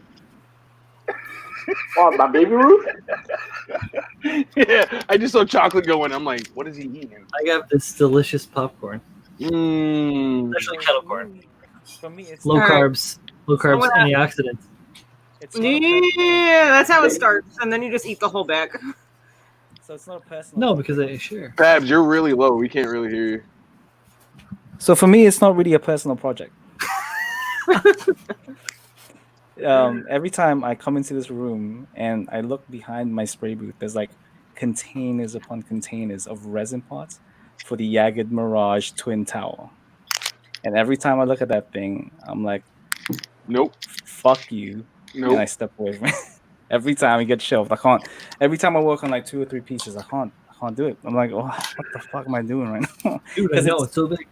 Oh, my baby Ruth? Yeah, I just saw chocolate going. I'm like, what is he eating? I got this delicious popcorn, Mmm. especially kettle corn. For me, it's Low All right. carbs, antioxidants. it's not a Yeah, that's how it starts, and then you just eat the whole bag. so it's not a personal. No, because I share. Babs, you're really low. We can't really hear you. So for me, it's not really a personal project. Every time I come into this room and I look behind my spray booth, there's like containers upon containers of resin pots for the Jagged Mirage Twin Tower. And every time I look at that thing, I'm like, Nope. fuck you. Nope. And I step away from it. Every time it gets shelved, I can't. Every time I work on like 2 or 3 pieces, I can't do it. I'm like, oh, what the fuck am I doing right now? Dude, I know it's so big.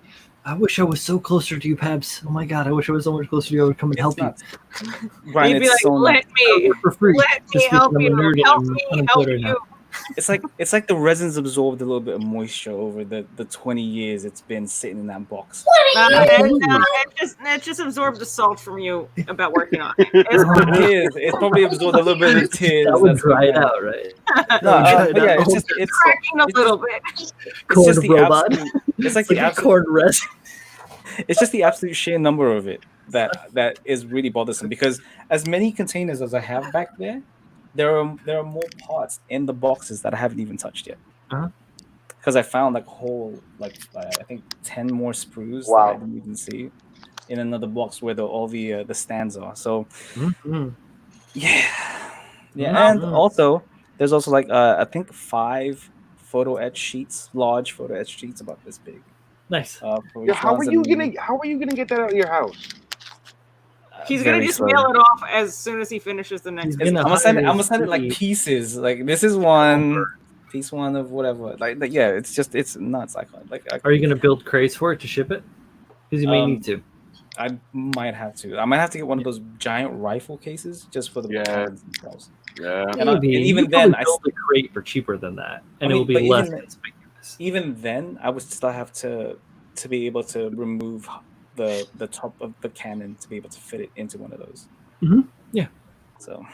I wish I was so closer to you, Pabs. Oh my god, I wish I was so much closer to you. I would come and help nuts. you. Brian, You'd be it's like, so let nuts. me, For free. let me Just help because I'm a you, nerd help and me, I'm help unemployed right you. It's like the resin's absorbed a little bit of moisture over the 20 years it's been sitting in that box. It just absorbed the salt from you about working on it. It's probably absorbed a little bit of the tears. That would that's dry it been- out, right? No, That would but dry yeah, it it's out. just it's cracking a little bit. it's Corn just the robot. absolute. It's like It's the a absolute. corn resin. It's just the absolute sheer number of it that is really bothersome. Because as many containers as I have back there, there are more parts in the boxes that I haven't even touched yet. Uh-huh. Because I found like whole I think 10 more sprues that I didn't even see in another box where all the stands are. So yeah, and also there's also like I think 5 photo etch sheets, large photo etch sheets about this big. Nice. For Yeah, each how ones are you and- gonna get that out of your house? He's gonna very just slowly. mail it off as soon as he finishes the next. I'm gonna gonna send hire it like Steve. pieces. Like this is one piece one of whatever. Like yeah, it's nuts. I can't like. Are you going to build crates for it to ship it? Because you may need to. I might have to. I might have to get one of those giant rifle cases just for the batons themselves. Yeah. And Maybe. even You then, probably build a crate for cheaper than that, and I it will mean, be but less even- conspicuous. even then, I would still have to be able to remove the top of the cannon to be able to fit it into one of those. Yeah. So.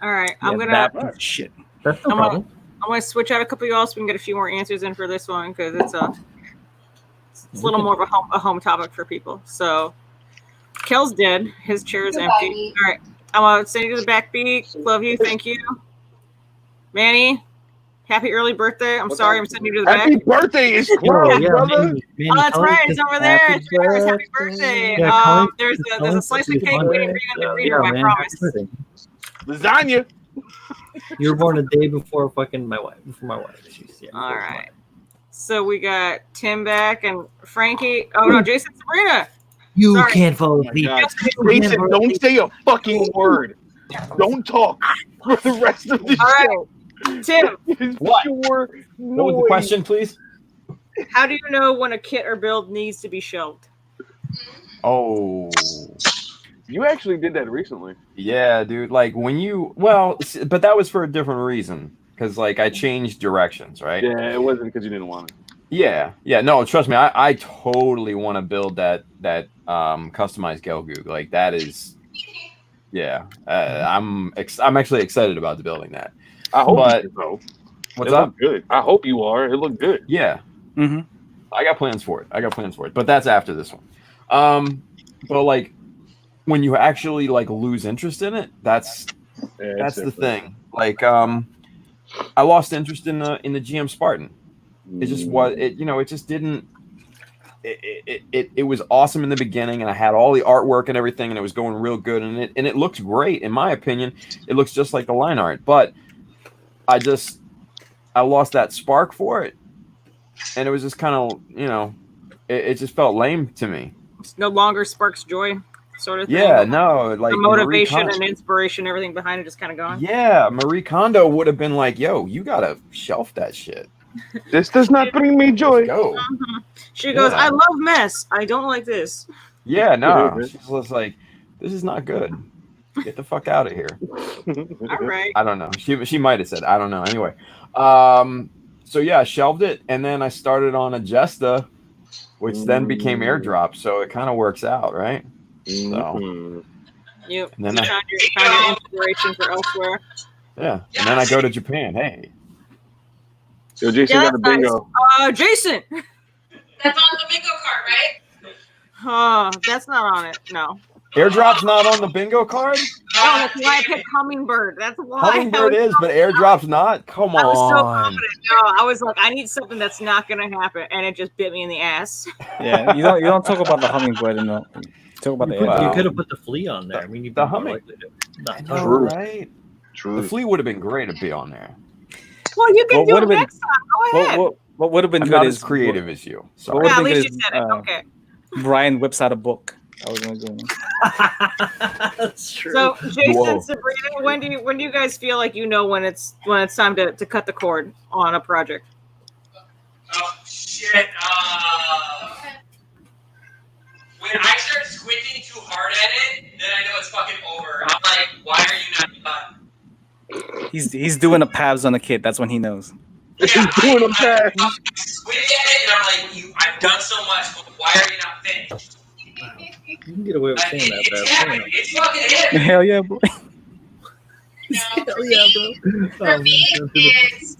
All right, Yeah, I'm gonna. that piece of shit. That's no problem. I'm gonna switch out a couple of y'all so we can get a few more answers in for this one because it's a little more of a home topic for people. So, Kel's dead. His chair is Goodbye, empty. Meat. All right, I'm gonna send you to the back beat. Love you. Thank you, Manny. Happy early birthday. I'm sorry, I'm sending you to the Happy back. birthday is Yo, close, yeah, brother. Manny, Oh, that's Colin right. says It's over there. happy It's yours. Happy birthday. Yeah, Colin There's says- a Colin slice of says cake happy waiting for you in the green room. I man, promise. happy birthday. Lasagna. You were born a day before fucking my wife. She's, yeah, All right. So we got Tim back and Frankie. Oh no, Jason Sabrina. You Sorry. can't follow Oh my me. God. Jason, don't say a fucking word. Don't talk for the rest of the All right. show. Tim, What? Sure What was the question, please? how do you know when a kit or build needs to be shelved? Oh, You actually did that recently. yeah, dude. Like but that was for a different reason. Because like I changed directions, right? Yeah, it wasn't because you didn't want it. Yeah. No, trust me, I totally want to build that customized Gelgoog. Like that is, yeah. I'm actually excited about the building that. I hope But- you do. What's it up? looked good. I hope you are. It looked good. Yeah. Mm-hmm. I got plans for it. But that's after this one. But like when you actually like lose interest in it, that's Yeah, it's the different. thing. Like I lost interest in the GM Spartan. It just was it. It just didn't. It was awesome in the beginning, and I had all the artwork and everything, and it was going real good, and it looked great in my opinion. It looks just like the line art, but I lost that spark for it, and it was just kind of it just felt lame to me. It's no longer sparks joy, sort of thing. Yeah, no, like the motivation and inspiration, everything behind it, just kind of gone. Yeah, Marie Kondo would have been like, "Yo, you gotta shelf that shit. This does not bring me joy." Let's go. Mm-hmm. She goes, "I love mess. I don't like this." Yeah, no, she's just like, "This is not good. Get the fuck out of here." All right. I don't know. She might have said, I don't know. Anyway, so yeah, I shelved it, and then I started on Agesta, which then became Airdrop. So it kind of works out, right? So. You And then found your inspiration for elsewhere. Yeah, and then I go to Japan. Hey. So Jason got the bingo. Nice. Jason. That's on the bingo card, right? That's not on it. No. Airdrop's not on the bingo card? Oh, that's why I picked Hummingbird. That's why. Hummingbird is, but Airdrop's not? Come I was so on. confident. No, I was like, I need something that's not going to happen, and it just bit me in the ass. Yeah, you don't talk about the hummingbird in the. Talk about the You could have put the flea on there. We need the humming. True. Right? True. The flea would have been great to be on there. Well, you can do it next time. Go ahead. What would have been I'm good not is as creative as you. What would Yeah, have at been least good you is said it. Okay. Brian whips out a book. I was gonna do. That's true. So, Jason, Whoa. Sabrina, when do you guys feel like you know when it's time to cut the cord on a project? Oh shit! When I start squinting too hard at it, then I know it's fucking over. I'm like, why are you not done? He's doing a Pabs on a kid. That's when he knows. Yeah, I squint at it, and I'm like, I've done so much, but why are you not finished? You can get away with saying that, but It's happening. It's fucking happening. Hell yeah, boy. Hell yeah, bro. For me, is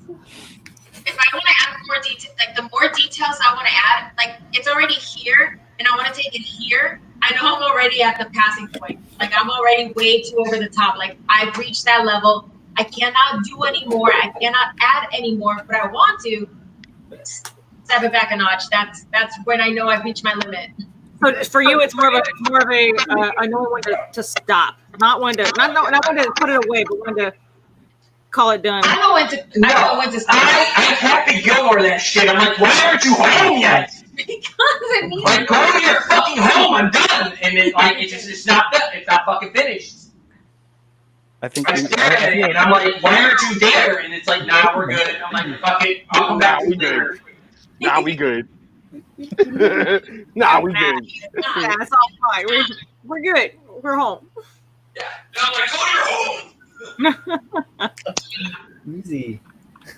if I want to add more detail, like the more details I want to add, like it's already here, and I want to take it here. I know I'm already at the passing point. Like I'm already way too over the top. Like I've reached that level. I cannot do anymore. I cannot add anymore. But I want to step it back a notch. That's when I know I've reached my limit. So for you, it's more of a I know when to stop, not when to not when to put it away, but when to call it done. I know when to stop. I have to ignore that shit. I'm like, why aren't you home yet? Because it needs Like, go to your fucking home. I'm done. And then like it's not done. It's not fucking finished. I think. I stare at it and I'm like, why aren't you there? And it's like, nah, we're good. I'm like, fuck it. I'll come back later. Nah, we good. Nah, we good. Yeah, it's all fine. We're good. We're home. Yeah. And I'm like, go to your home. Easy.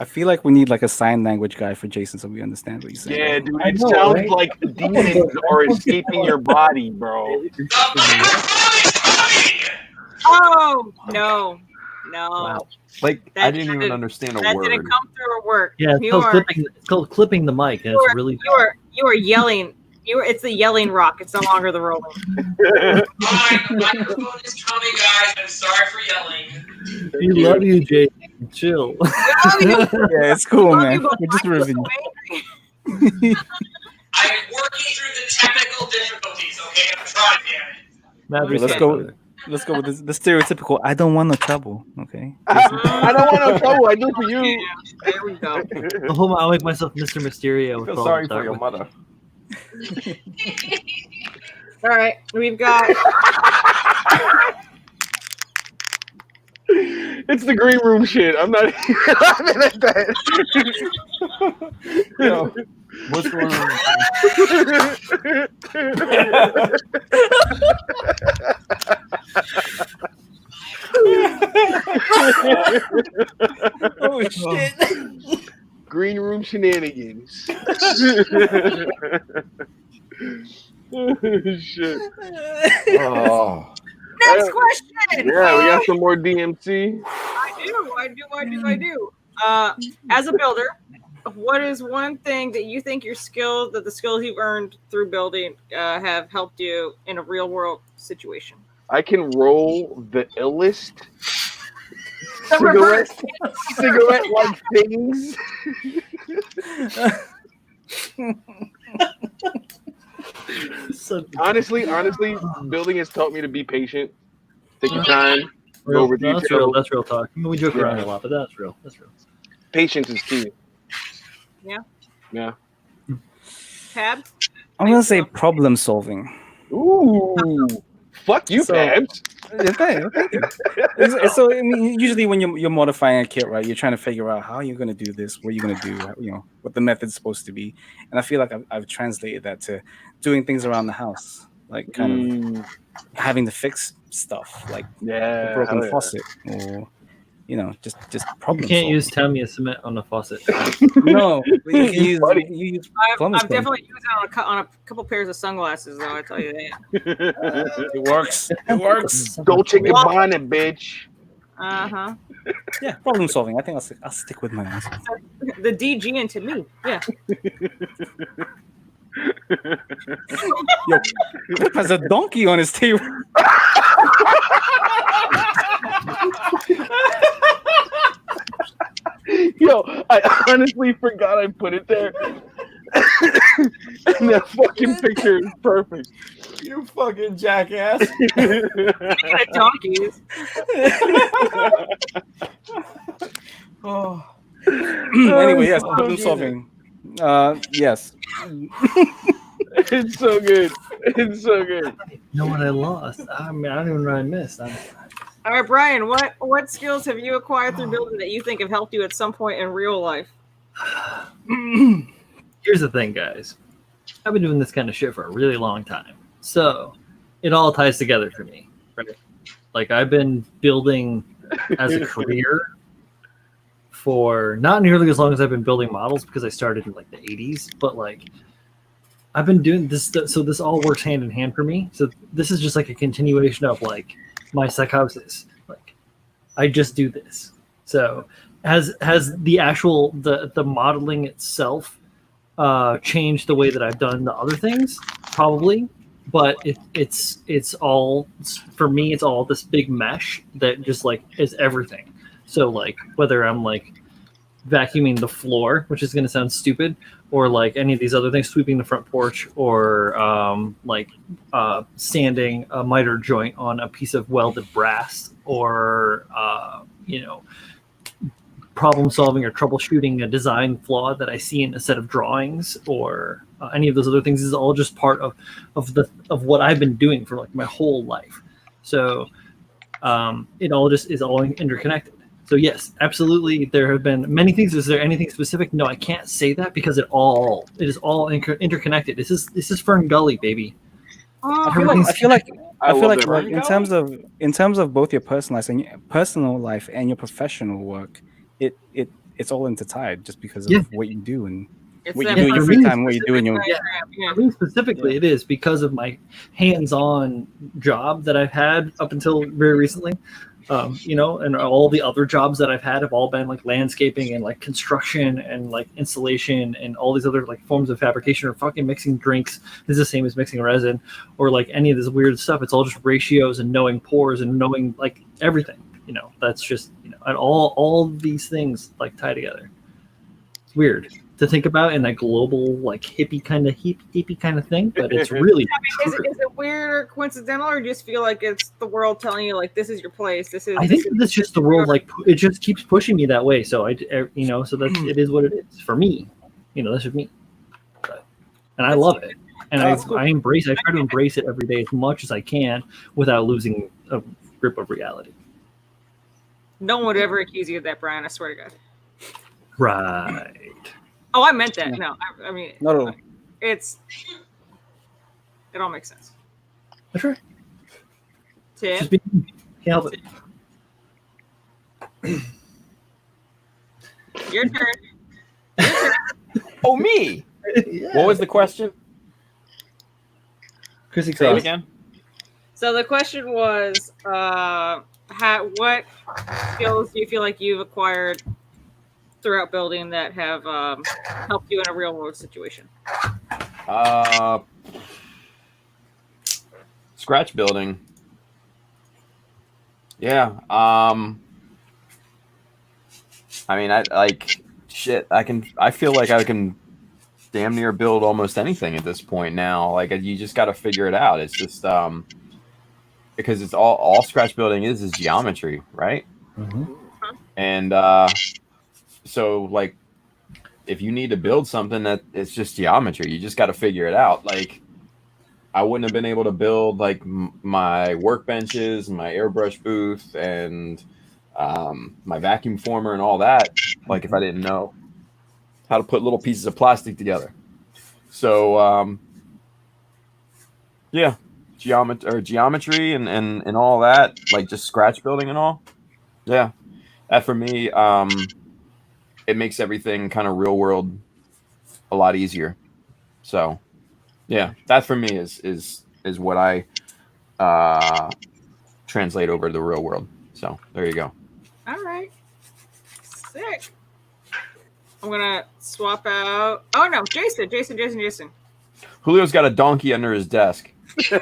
I feel like we need like a sign language guy for Jason so we understand what he's saying. Yeah, dude, I it know, sounds right? like demons are escaping your body, bro. Oh no. Wow. Like, That I didn't even didn't- understand a That word. didn't come through a word. Yeah, it's called clipping the mic, and it's really You are yelling. It's the yelling rock. It's no longer the rolling. My microphone is coming, guys. I'm sorry for yelling. We love you, Jason. Chill. Yeah, it's cool, Love man. you, but We're just I'm so riveting. angry. I'm working through the technical difficulties, okay? I'm trying, damn it. Let's go with the stereotypical. I don't want no trouble. Okay. I don't want no trouble. I do for you. There we go. Hold on, I'll make myself Mr. Mysterio. I feel sorry for your mother. All right, we've got. It's the green room shit. I'm not laughing at that. Yo, what's going on? Oh shit! Green room shenanigans. Shit. Oh. Next question. Yeah, we got some more DMC. I do. As a builder, what is one thing that you think the skills you've earned through building have helped you in a real world situation? I can roll the illest Summer cigarette, birds. cigarette-like things. Honestly, building has taught me to be patient. Take your time. Go over That's real. details. That's real talk. I mean, we joke around Yeah. a lot, but that's real. That's real. Patience is key. Yeah. Yeah. Tabs. I'm gonna say problem solving. Ooh. Fuck you, So- Pabs. Yeah, thank you. So I mean, usually when you're modifying a kit, right, you're trying to figure out how you're going to do this, what you're going to do, what the method's supposed to be. And I feel like I've translated that to doing things around the house, like kind of having to fix stuff, like a Yeah. broken hell yeah. faucet, or just You problem can't solving. use Tamiya cement on the faucet. No, but you can use Buddy. you use I've plumber's code. definitely used it on a couple pairs of sunglasses, though. I tell you that. It works. It works. Dolce and Gabbana, bitch. Uh huh. Yeah, problem solving. I think I'll stick with my answer. The DG into me. Yeah. Yo, Pip has a donkey on his table. Yo, I honestly forgot I put it there. And that fucking picture is perfect. You fucking jackass. Speaking of donkeys. Oh. Anyway, yes, problem solving. Yes. It's so good. It's so good. You know what I lost? I mean, I don't even know what I missed. All right, Brian. What skills have you acquired through building that you think have helped you at some point in real life? Here's the thing, guys. I've been doing this kind of shit for a really long time. So it all ties together for me, right? Like I've been building as a career for not nearly as long as I've been building models because I started in like the 80s, but like I've been doing this. So this all works hand in hand for me. So this is just like a continuation of like my psychosis. Like I just do this. So has the actual the modeling itself changed the way that I've done the other things? Probably, but it's all for me. It's all this big mesh that just like is everything. So like whether I'm like vacuuming the floor, which is going to sound stupid, or like any of these other things, sweeping the front porch, or sanding a miter joint on a piece of welded brass, or problem solving or troubleshooting a design flaw that I see in a set of drawings, or any of those other things is all just part of what I've been doing for like my whole life. So it all just is all interconnected. So yes, absolutely, there have been many things. Is there anything specific? No, I can't say that because it is all interconnected. This is Fern Gully, baby. I feel like Fern in terms of both your personal life and your professional work, it's all intertied just because of what you do and what you do in your free time, what you do in your For me specifically, it is because of my hands-on job that I've had up until very recently. And all the other jobs that I've had have all been like landscaping and like construction and like installation and all these other like forms of fabrication, or fucking mixing drinks is the same as mixing resin, or like any of this weird stuff. It's all just ratios and knowing pores and knowing like everything. That's just and all these things like tie together. It's weird to think about in that global like hippie kind of thing, but it's really is it weird or coincidental, or do you just feel like it's the world telling you like this is your place? I think that's just the world, like it just keeps pushing me that way. So so that's it is what it is for me. That's just me, and I love it, and I embrace. I try to embrace it every day as much as I can without losing a grip of reality. No one would ever accuse you of that, Brian. I swear to God. Right. Oh, I meant that. No, I mean, no. It all makes sense. That's right. Tim? Just can't help it. Your turn. Oh, me. Yeah. What was the question? Chrissy Say it Cross. again. So the question was, what skills do you feel like you've acquired throughout building that have helped you in a real world situation? Scratch building. Yeah. I mean, I like shit. I feel like I can damn near build almost anything at this point now. Like you just got to figure it out. It's just because it's all scratch building is geometry, right? And so like if you need to build something that it's just geometry, you just got to figure it out. Like I wouldn't have been able to build like my workbenches and my airbrush booth and my vacuum former and all that, like if I didn't know how to put little pieces of plastic together. So yeah, geometry and all that, like just scratch building and all. Yeah, that for me, it makes everything kind of real world a lot easier. So yeah, that for me is what I translate over to the real world. So there you go. All right. Sick. I'm gonna swap out. Oh no, Jason. Julio's got a donkey under his desk. Question.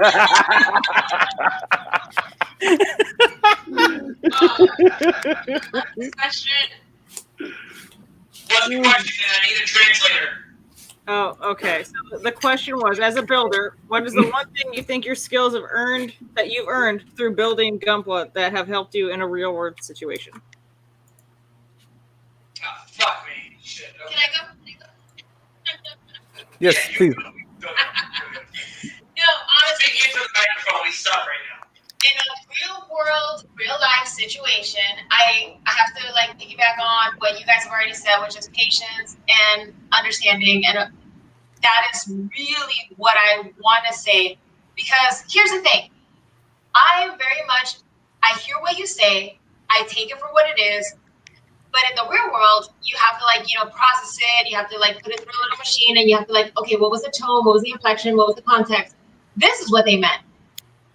What's the question? I need a translator. Oh, okay. So the question was, as a builder, what is the one thing you think your skills have earned that you've earned through building Gunpla that have helped you in a real world situation? Oh, fuck me. Shit. Okay. Can I go? Yes, please. No, honestly. speak into the microphone. We stop right now. In a real world, real life situation, I have to like piggyback on what you guys have already said, which is patience and understanding, and that is really what I want to say. Because here's the thing, I hear what you say, I take it for what it is, but in the real world, you have to like process it, you have to like put it through a little machine, and you have to like, okay, what was the tone, what was the inflection, what was the context? This is what they meant.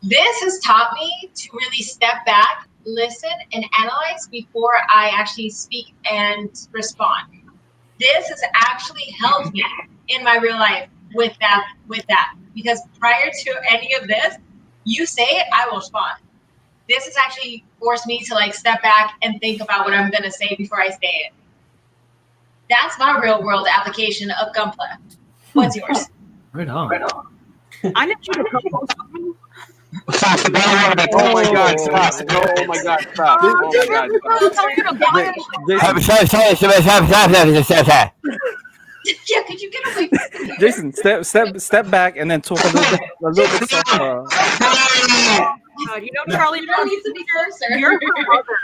This has taught me to really step back, listen, and analyze before I actually speak and respond. This has actually helped me in my real life with that. Because prior to any of this, you say it, I will respond. This has actually forced me to like step back and think about what I'm gonna say before I say it. That's my real world application of Gunpla. What's yours? Right on. I need you to co-host with me. Oh my God! Stop! Oh my God! Stop! Oh my God! Yeah, could you get away from me? Jason, step back and then talk a little bit softer. You know, Charlie, You don't need to be closer. You're her mother.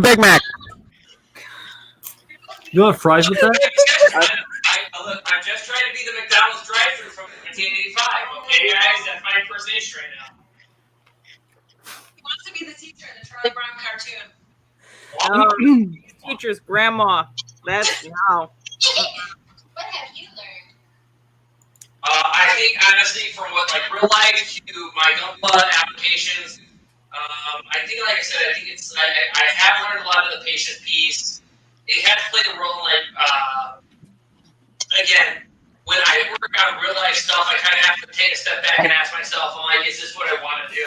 Big Mac. You want fries with that? Look, I'm just trying to be the McDonald's drive-thru from 1985. Okay, guys, that's my impersonation right now. He wants to be the teacher in the Charlie Brown cartoon. Teacher's grandma. That's now. What have you learned? I think honestly, from what like real life to my Gunpla applications, I think, like I said, I think it's I have learned a lot of the patient piece. It has played a role in like again, when I work on real life stuff, I kind of have to take a step back and ask myself, I'm like, is this what I want to do?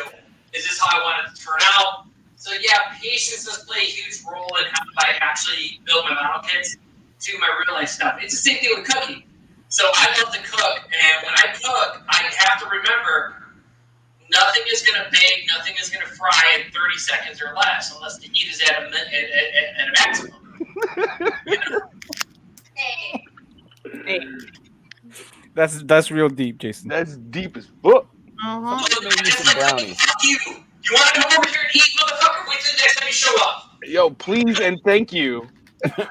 Is this how I want it to turn out? So yeah, patience does play a huge role in how I actually build my model kits to my real life stuff. It's the same thing with cooking. So I love to cook, and when I cook, I have to remember nothing is going to bake, nothing is going to fry in 30 seconds or less, unless the heat is at a maximum. You know? Hey. That's real deep, Jason. That's deep as fuck. Maybe some brownies. You want to come over here and eat, motherfucker? Wait till the next time you show up. Yo, please and thank you. Now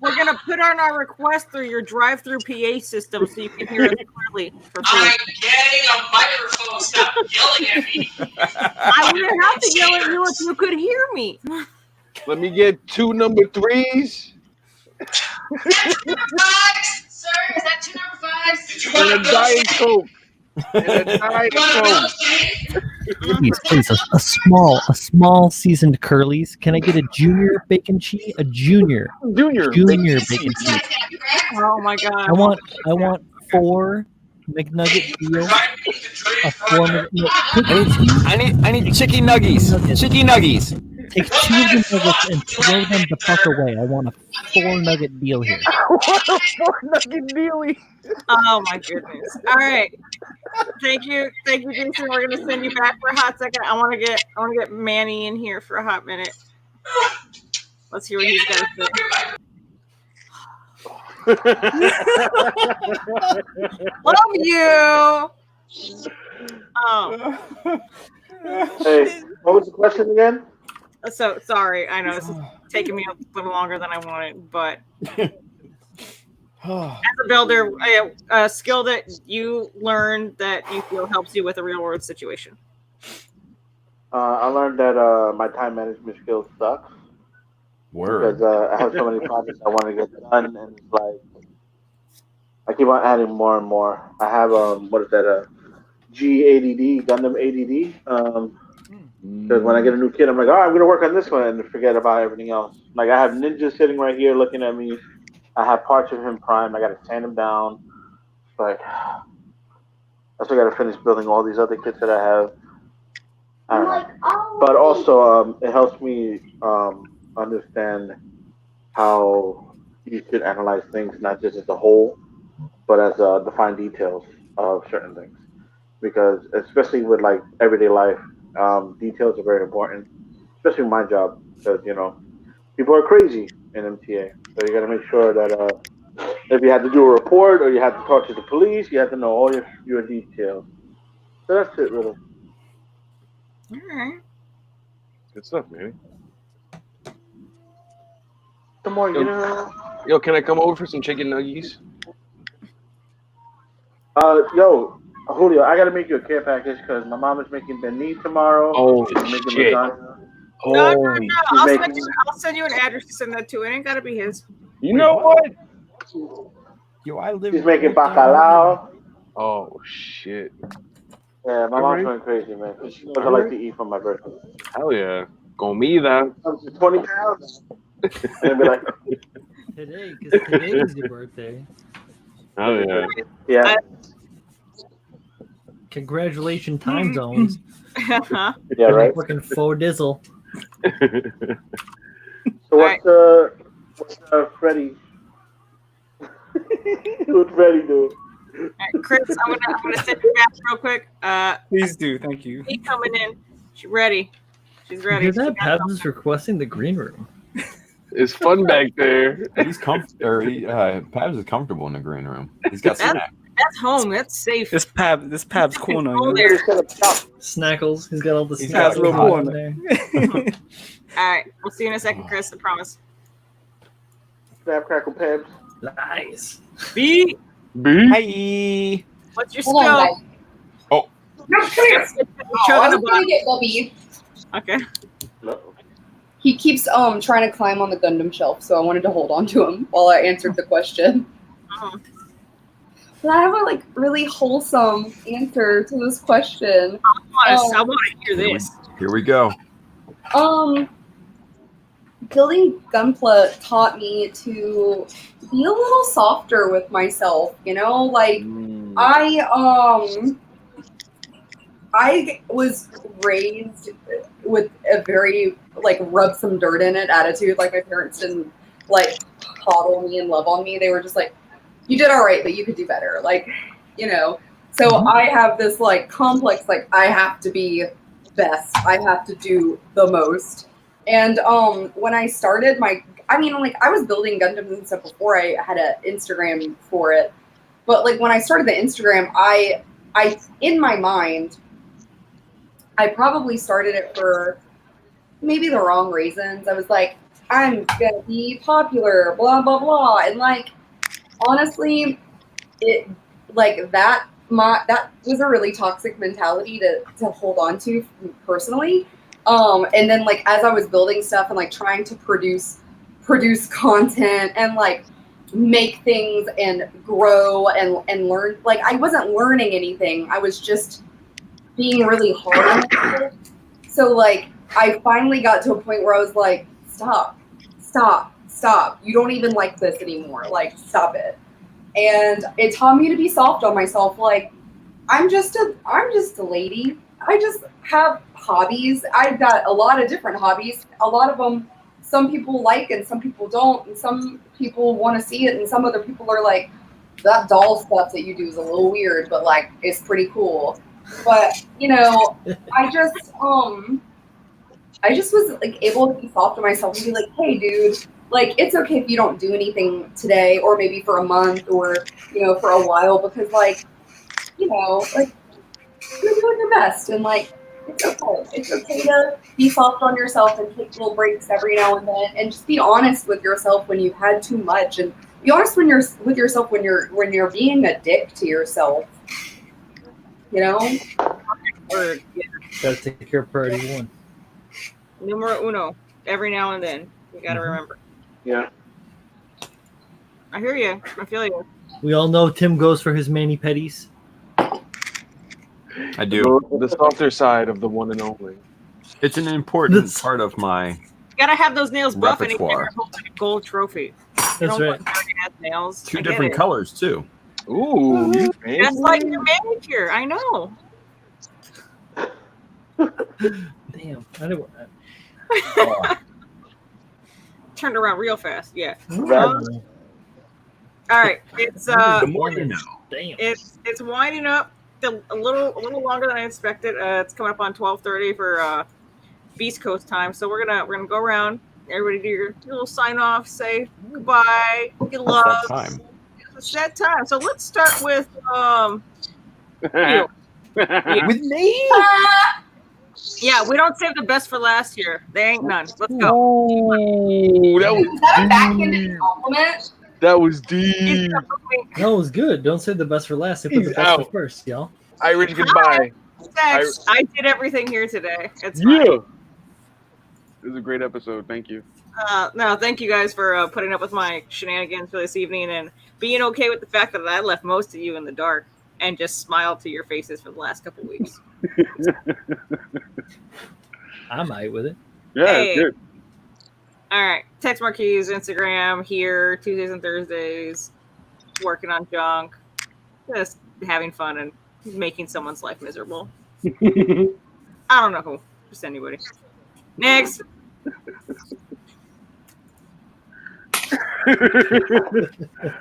we're gonna put on our request through your drive-through PA system so you can hear us clearly. I'm getting a microphone. Stop yelling at me. I wouldn't have to yell at you if you could hear me. Let me get 2 number 3s. Sir, is that 2 number 5s? Did you want And a Diet Coke. And a Diet Coke. Please, a small seasoned Curly's. Can I get a junior bacon cheese? A junior bacon cheese. Oh my God! I want 4 McNugget deal. a form. No, I need chicky nuggies. Chicky nuggies. Take 2 of the nuggets and throw them the fuck away. I want a 4-nugget deal here. What a 4-nugget dealy. Oh my goodness. All right. Thank you, Jason. We're gonna send you back for a hot second. I want to get Manny in here for a hot minute. Let's hear what he's got to say. Love you. Oh. Hey, what was the question again? So sorry. I know this is taking me a little longer than I wanted, but as a builder, a skill that you learned that you feel helps you with a real world situation. I learned that my time management skills suck. Word. Because I have so many projects I want to get done, and it's like I keep on adding more and more. I have what is that? G-ADD, Gundam ADD. Because when I get a new kid, I'm like, oh, I'm gonna work on this one and forget about everything else. Like I have Ninja sitting right here looking at me. I have parts of him primed. I gotta sand him down. But I still gotta finish building all these other kits that I have. I don't know. But also, it helps me understand how you should analyze things, not just as a whole, but as defined details of certain things. Because especially with like everyday life, details are very important. Especially in my job, because people are crazy in MTA, so you got to make sure that if you had to do a report or you had to talk to the police, you have to know all your details. So that's it, really. All right. Good stuff, man. The more you Yo, know. yo, can I come over for some chicken nuggies? Yo, Julio, I gotta make you a care package because my mom is making beni tomorrow. Oh She's making shit! lasagna. Holy! I'll send you an address to send that to. It ain't gotta be his. You know what? Yo, I live. She's making bacalao. Oh shit! Yeah, my mom's going crazy, man. She knows I like to eat for my birthday. Hell yeah! Comida. 20 pounds. And be like, Today, because today is your birthday. Hell yeah! Yeah. Congratulations, time zones. Yeah, right. Working faux dizzle. So what's Freddie? What's Freddie do? Right, Chris, I'm gonna send you back real quick. Please do, thank you. She's coming in. She's ready. She's ready. Hear that? Pabs is requesting the green room. It's fun back there. He's Pabs is comfortable in the green room. He's got snacks. That's home. That's safe. This Pab's corner. Snackles. He's got all the He's snacks got a little in corner. there. All right, we'll see you in a second, Chris. I promise. Snap, crackle, Pabs. Nice. B. Hi. What's your Hold on, skill? guys. Oh. No, come here. Oh, I was gonna get Bubby. Okay. He keeps trying to climb on the Gundam shelf, so I wanted to hold on to him while I answered the question. But I have a really wholesome answer to this question. I want to hear this. Here we go. Building Gunpla taught me to be a little softer with myself, I was raised with a very rub some dirt in it attitude. Like my parents didn't coddle me and love on me. They were just like, you did all right, but you could do better. So I have this complex, I have to be best. I have to do the most. And when I started I was building Gundams and stuff before I had an Instagram for it. But when I started the Instagram, I in my mind, I probably started it for maybe the wrong reasons. I was like, I'm gonna be popular, blah blah blah, and honestly, it that was a really toxic mentality to hold on to personally. And then as I was building stuff and trying to produce content and make things and grow and learn, I wasn't learning anything. I was just being really hard on myself. So I finally got to a point where I was like, stop. You don't even like this anymore. Stop it. And it taught me to be soft on myself. I'm just a lady. I just have hobbies. I've got a lot of different hobbies. A lot of them, some people like and some people don't, and some people want to see it, and some other people are like, that doll stuff that you do is a little weird, but like it's pretty cool. But I just was like able to be soft to myself and be like, hey, dude, like it's okay if you don't do anything today, or maybe for a month, or for a while, because like like you're doing your best, and like it's okay. It's okay to be soft on yourself and take little breaks every now and then, and just be honest with yourself when you've had too much, and be honest with yourself when you're being a dick to yourself. Word. Yeah. Gotta take care of priority one. Numero uno. Every now and then. You gotta remember. Yeah. I hear you. I feel you. We all know Tim goes for his mani pedis. I do. The softer side of the one and only. It's an important part of my You gotta have those nails buff and repertoire. hold like a gold trophy. That's you don't right. want dirty ass nails. Two I get different it. colors too. Ooh, you Just like your manicure. I know. Damn, I didn't want that. Turned around real fast. Yeah. Wow. All right. It's The more you know. Damn. it's winding up a little longer than I expected. It's coming up on 12:30 for Beast Coast time. So we're gonna go around. Everybody do your little sign off. Say goodbye. Good love. It's that time. It's that time. So let's start with you. Yeah. With me? Yeah, we don't save the best for last here. There ain't none. Let's go. Ooh, that was Is that a backhanded compliment? That was deep. That was good. Don't say the best for last. They put He's the best for out. first, y'all. Irish goodbye. Thanks. I did everything here today. It's fine. Yeah. It was a great episode. Thank you. No, thank you guys for putting up with my shenanigans for this evening and being okay with the fact that I left most of you in the dark and just smiled to your faces for the last couple weeks. I'm alright with it. Yeah, Hey. it's good. All right. Text Marquise, Instagram, here, Tuesdays and Thursdays, working on junk, just having fun and making someone's life miserable. I don't know who. Just anybody. Next.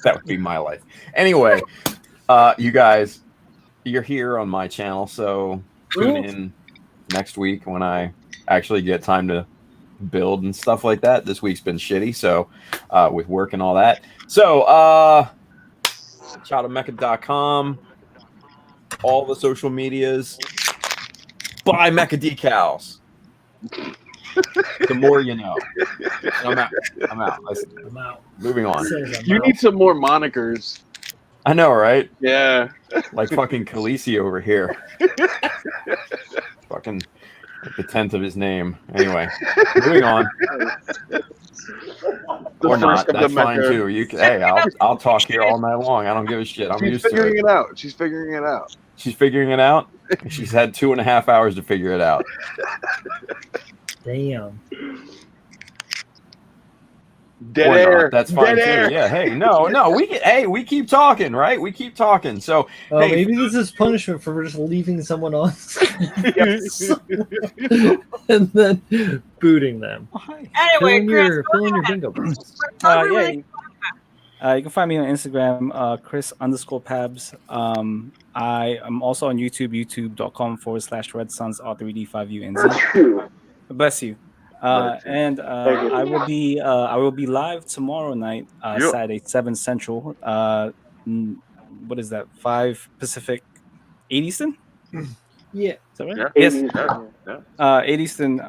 That would be my life. Anyway, you guys, you're here on my channel, so tune in next week when I actually get time to build and stuff like that. This week's been shitty, so with work and all that. So chowtomecha.com, all the social medias, buy mecha decals. The more you know. I'm out. Listen, I'm out. moving on. You need some more monikers. I know, right? Yeah. Like fucking Khaleesi over here. Fucking like the 10th of his name. Anyway, moving on. Or not. That's fine too. You can, hey, I'll talk here all night long. I don't give a shit. I'm used to figuring it. it out. She's figuring it out. She's figuring it out. She's had 2.5 hours to figure it out. Damn. Dead Or air. not. That's fine Dead too. air. Yeah. Hey, no. We keep talking, right? We keep talking. So hey, Maybe this is punishment for just leaving someone on and then booting them. Anyway, Fill in your bingo box. You can find me on Instagram, Chris_Pabs. I am also on YouTube, youtube.com/Red Suns R3D5UNZ. Bless you. And I will be live tomorrow night, Saturday, 7 Central. What is that? 5 Pacific, 8 Eastern? Yeah. Is that right? Yeah. Yes. 8 Eastern.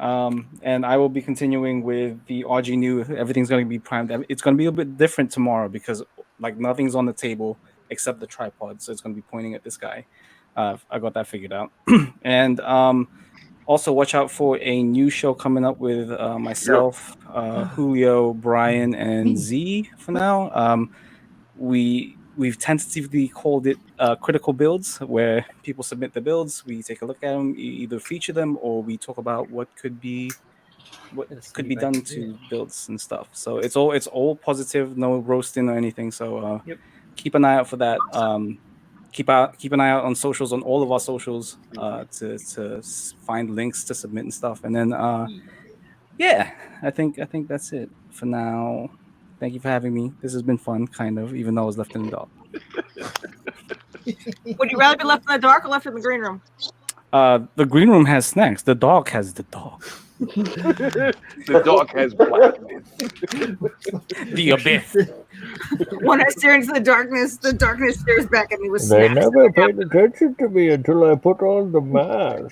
And I will be continuing with the RG New. Everything's going to be primed. It's going to be a bit different tomorrow because like nothing's on the table except the tripod. So it's going to be pointing at this guy. I got that figured out. And also watch out for a new show coming up with myself, Julio, Brian, and Z for now. We've tentatively called it critical builds, where people submit the builds, we take a look at them, either feature them or we talk about what could be done to builds and stuff. So it's all positive, no roasting or anything. So keep an eye out for that. keep an eye out on socials, on all of our socials, to find links to submit and stuff. And then yeah, I think that's it for now. Thank you for having me. This has been fun, kind of, even though I was left in the dark. Would you rather be left in the dark or left in the green room? The green room has snacks. The dark has the dark. The dark has blackness. The abyss. When I stare into the darkness stares back at me with They snacks. never paid attention to me until I put on the mask.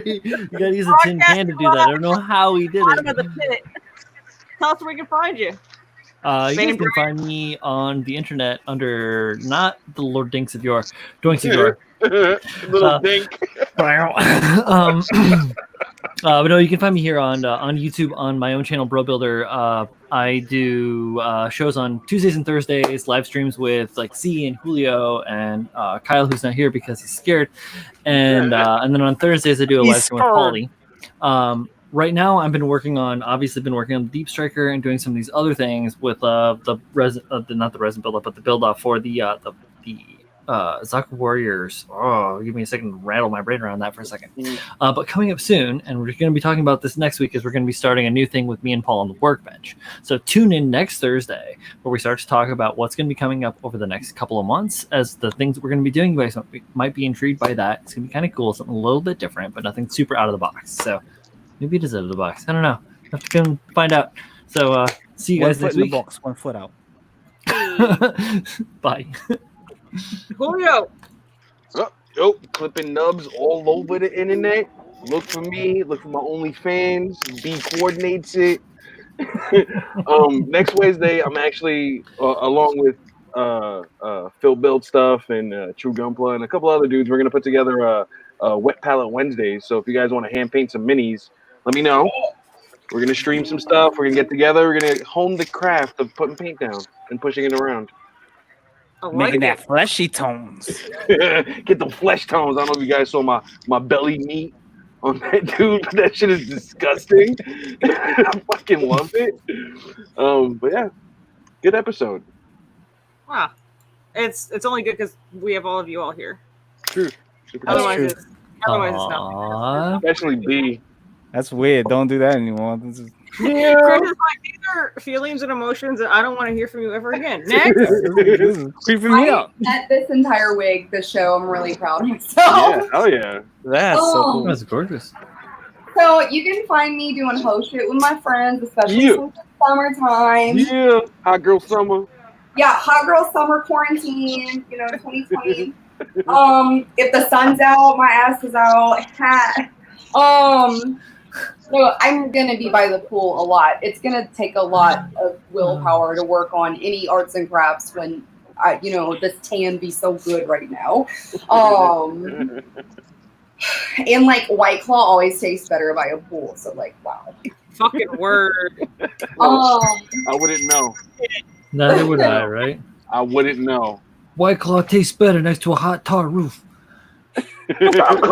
You gotta use a tin can to do that. I don't know how he did Bottom it. of the pit. Tell us where we can find you. You guys can find me on the internet under not the Lord Dinks of Yore, Doinks of Yore. Little dink. But no, you can find me here on YouTube on my own channel, Bro Builder. I do shows on Tuesdays and Thursdays, live streams with like C and Julio and Kyle, who's not here because he's scared, and then on Thursdays I do a live stream with Paulie. Right now, I've been working on Deep Striker and doing some of these other things with not the resin build up, but the build off for the Zaku Warriors. Oh, give me a second to rattle my brain around that for a second. But coming up soon, and we're going to be talking about this next week, is we're going to be starting a new thing with me and Paul on the workbench. So tune in next Thursday where we start to talk about what's going to be coming up over the next couple of months as the things that we're going to be doing. You guys might be intrigued by that. It's going to be kind of cool, something a little bit different, but nothing super out of the box. So maybe it is out of the box. I don't know. Have to come find out. So see you guys next week. 1 foot out. Bye. Julio. Yo, clipping nubs all over the internet. Look for me. Look for my OnlyFans. B coordinates it. Next Wednesday, I'm actually along with Phil Build Stuff and True Gunpla and a couple other dudes. We're gonna put together a Wet Palette Wednesdays. So if you guys want to hand paint some minis, let me know. We're gonna stream some stuff. We're gonna get together. We're gonna hone the craft of putting paint down and pushing it around. Making that fleshy tones. Get the flesh tones. I don't know if you guys saw my belly meat on that dude. That shit is disgusting. I fucking love it. But yeah, good episode. Wow. It's only good because we have all of you all here. True. Otherwise it's not. Especially B. That's weird. Don't do that anymore. This is... Yeah. Chris is like, these are feelings and emotions that I don't want to hear from you ever again. Next. This is creeping me out. At this entire wig, this show, I'm really proud of myself. Yeah, oh yeah. That's so cool. That's gorgeous. So you can find me doing host shit with my friends, especially since it's summertime. Yeah, hot girl summer. Yeah, hot girl summer quarantine, 2020. If the sun's out, my ass is out. So I'm gonna be by the pool a lot. It's gonna take a lot of willpower to work on any arts and crafts when this tan be so good right now. And like White Claw always tastes better by a pool. So like, wow. Fucking word. I wouldn't know. Neither would I, right? I wouldn't know. White Claw tastes better next to a hot tar roof. Top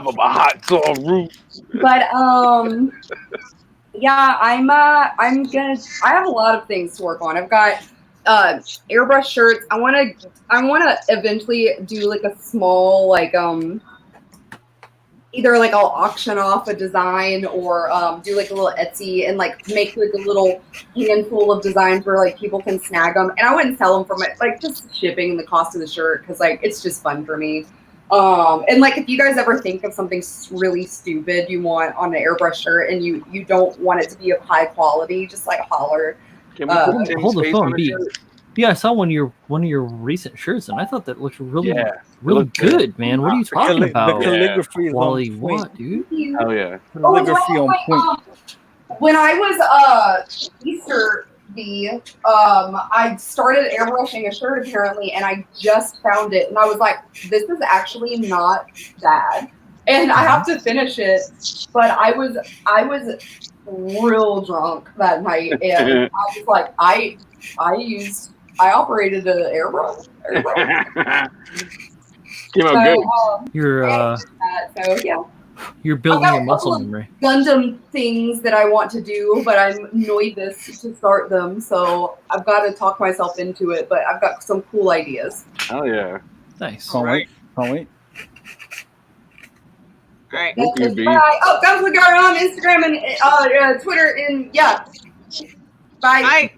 of a hot tar roof. But yeah, I have a lot of things to work on. I've got airbrush shirts. I wanna eventually do like a small either like I'll auction off a design or do like a little Etsy and like make like a little handful of designs where like people can snag them. And I wouldn't sell them for like just shipping and the cost of the shirt because like it's just fun for me. And like if you guys ever think of something really stupid you want on an airbrush shirt and you don't want it to be of high quality, just like holler. Can we put hold the phone, on B. Yeah, I saw one of your recent shirts, and I thought that looked really good, man. What are you talking about? The calligraphy is Wally, on what, dude? Oh yeah. Calligraphy on point. When I was Easter B, I started airbrushing a shirt apparently, and I just found it, and I was like, this is actually not bad, and I have to finish it, but I was real drunk that night, and I was like, I operated an airbrush. Came out good. You're so yeah. You're I've building got your a muscle couple of memory. Gundam things that I want to do, but I'm nervous to start them, so I've got to talk myself into it. But I've got some cool ideas. Oh yeah. Nice. Can't wait. Can't wait. All right. Thank you, B. Bye. Oh, Guns with Guard on Instagram and Twitter and yeah. Bye. Bye.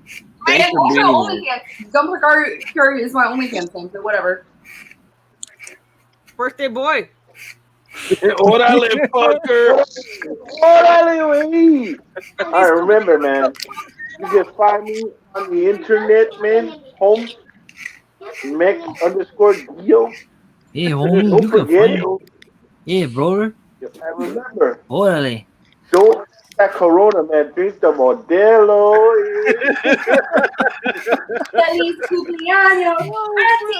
Thanks And for also being here. OnlyFans. Guns with Guard is my OnlyFans name, so whatever. Birthday boy. Órale, fucker. Órale, wey. All right, remember, man. You can find me on the internet, man. Home. Mex_Gio. Yeah, homie, Don't you can forget find it. Yeah, brother. And remember, Órale. don't that Corona, man. Drink the Modelo. Feliz cumpleaños.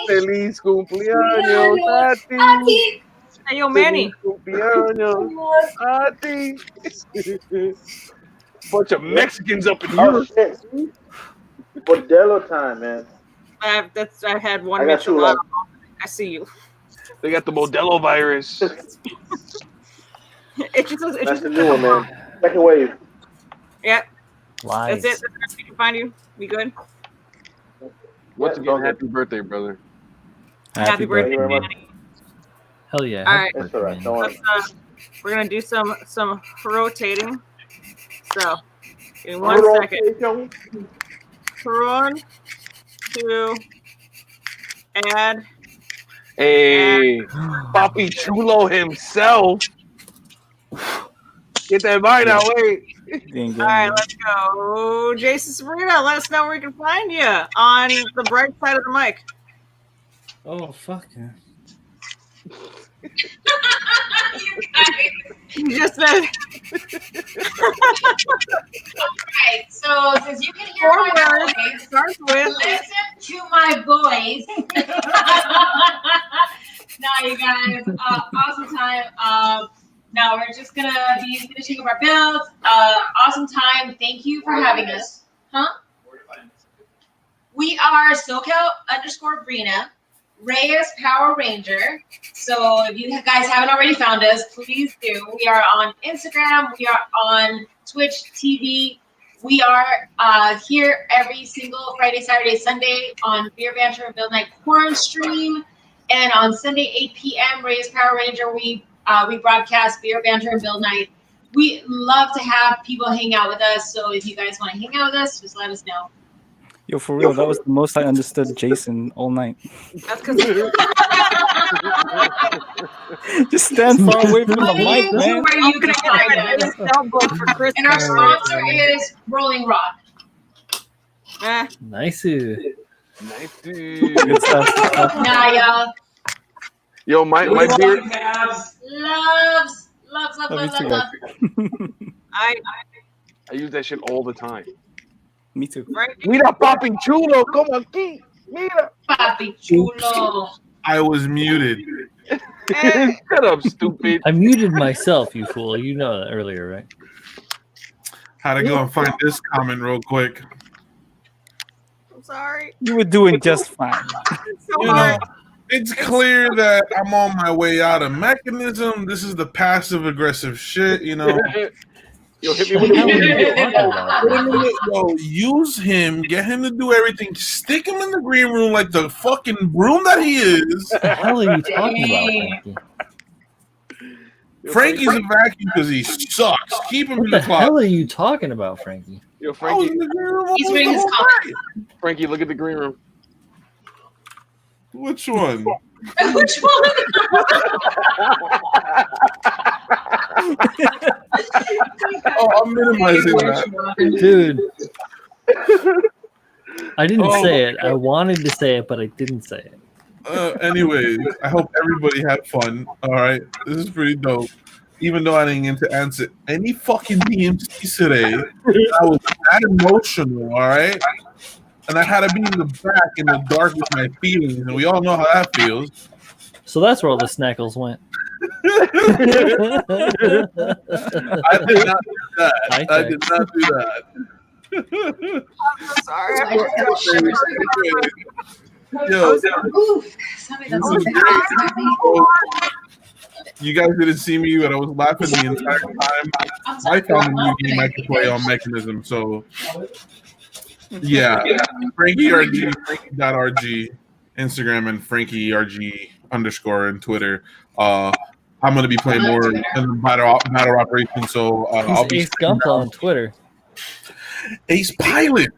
Feliz cumpleaños a ti. Hey, yo, Manny. Cumpleaños a ti. Bunch of Mexicans up in Oh here. shit! See? Modelo time, man. I had one I got Mitchell. two left. I see you. They got the Modelo virus. That's the new one, man. Second wave. Yep. Lies. That's it. That's where we can find you. We good? Once again, happy birthday, brother. Happy birthday, Thank you very much. Manny. Hell yeah. All right. That's all right. Don't worry. We're gonna do some rotating. So, give me 1 second. 1, 2, add. Hey, Papi Chulo himself. Get that vine out, wait. All right, let's go. Jason Sabrina, let us know where we can find you on the bright side of the mic. Oh, fuck. Yeah. You just said. Alright, so since you can hear my voice, starts with listen to my voice. Now, you guys, awesome time. Now we're just gonna be finishing up our builds. Awesome time. Thank you for having us. Huh? We are SoCal_Brina, Reyes Power Ranger. So if you guys haven't already found us, please do. We are on Instagram. We are on Twitch TV. We are here every single Friday, Saturday, Sunday on Beer Banter and Build Night Corn Stream. And on Sunday, 8 p.m., Reyes Power Ranger, we broadcast Beer Banter and Build Night. We love to have people hang out with us. So if you guys want to hang out with us, just let us know. Yo, for real, that was the most I understood Jason all night. That's because Just stand far away from the mic, man. Where you can find us. And our sponsor is Rolling Rock. Nice. Nice. Good stuff. Nah, y'all. Yo, my beard. Loves. I use that shit all the time. Me too. Mira, Papi Chulo, come aquí. Mira. Papi Chulo. I was muted. Shut up, stupid. I muted myself, you fool. You know that earlier, right? Had to go and find this comment real quick. I'm sorry. You were doing just fine. You know, it's clear that I'm on my way out of mechanism. This is the passive aggressive shit, you know. Yo, hit me with the Yo, use him, get him to do everything, stick him in the green room like the fucking broom that he is. What the hell are you talking about, Frankie? Frankie's a vacuum because he sucks. Keep him What in the the closet. hell are you talking about, Frankie? Yo, I was Frankie. in the green room He's almost reading the his whole comments. night. Frankie, look at the green room. Which one? Which one? Oh, I'm minimizing that. Dude. I didn't Oh. say it. I wanted to say it, but I didn't say it. Anyways, I hope everybody had fun. All right, this is pretty dope. Even though I didn't get to answer any fucking DMCs today, I was that emotional. All right, and I had to be in the back in the dark with my feelings, and we all know how that feels. So that's where all the snackles went. I did not do that. I did not do that. I'm sorry. Yo, Oof, somebody this that's is great. You guys didn't see me, but I was laughing the entire time. I found a new game I could play on Mechanism. So, yeah. Frankie RG, Frankie.RG, Instagram, and Frankie RG _ on Twitter. I'm going to be playing more in the battle operation. So, He's I'll be Ace Gunpla on Twitter. Ace Pilot.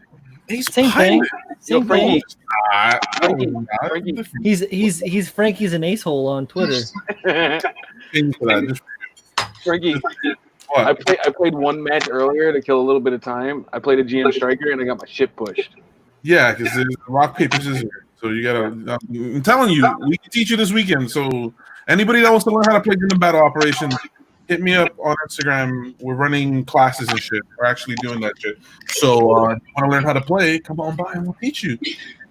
Same thing. Same thing. Frankie. He's Frankie's an asshole on Twitter. Frankie, I played one match earlier to kill a little bit of time. I played a GM striker and I got my shit pushed. Yeah, because there's rock, paper, scissors. So you gotta. I'm telling you, we can teach you this weekend. So anybody that wants to learn how to play Gundam Battle Operations, hit me up on Instagram. We're running classes and shit. We're actually doing that shit. So if you want to learn how to play, come on by and we'll teach you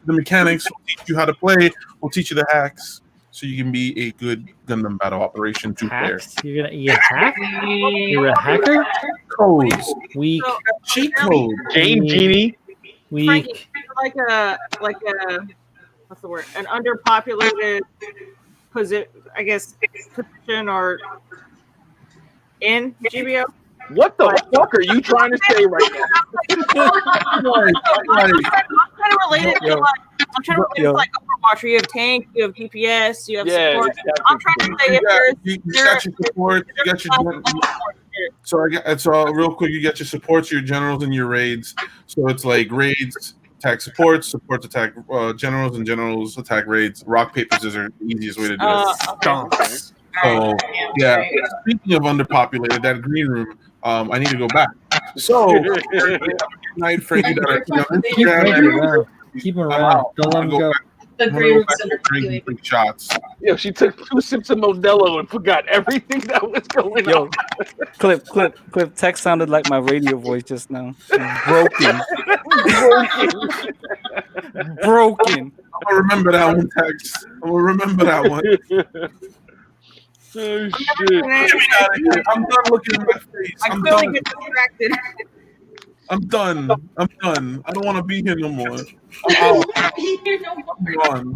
the mechanics. We'll teach you how to play. We'll teach you the hacks, so you can be a good Gundam Battle Operation 2 player. You hack? You're a hacker? Codes. Weak. Cheat code. Jane Genie. Weak. Frankie, like a what's the word? An underpopulated position, I guess, position or in GBO. What the fuck are you trying to say right now? I'm trying to relate it to like Overwatch. You have tank, you have DPS, you have support. I'm trying to say you got your support, you got your. So real quick, you got your supports, your generals, and your raids. So it's like raids attack supports, supports attack generals, and generals attack raids. Rock, paper, scissors, the easiest way to do it. So yeah, speaking of underpopulated, that green room, I need to go back. So good night, Frankie. Keep him around. Don't let him go. The green room's shots. Yo, she took 2 sips of Modelo and forgot everything that was going on. Clip. Text sounded like my radio voice just now. Broken. Broken. I'm gonna remember that one, Tex. I'm gonna remember that one. Oh shit! Get me out of here. I'm done looking at my face. I clearly get distracted. I'm done. I don't want to be here no more. I'm gone.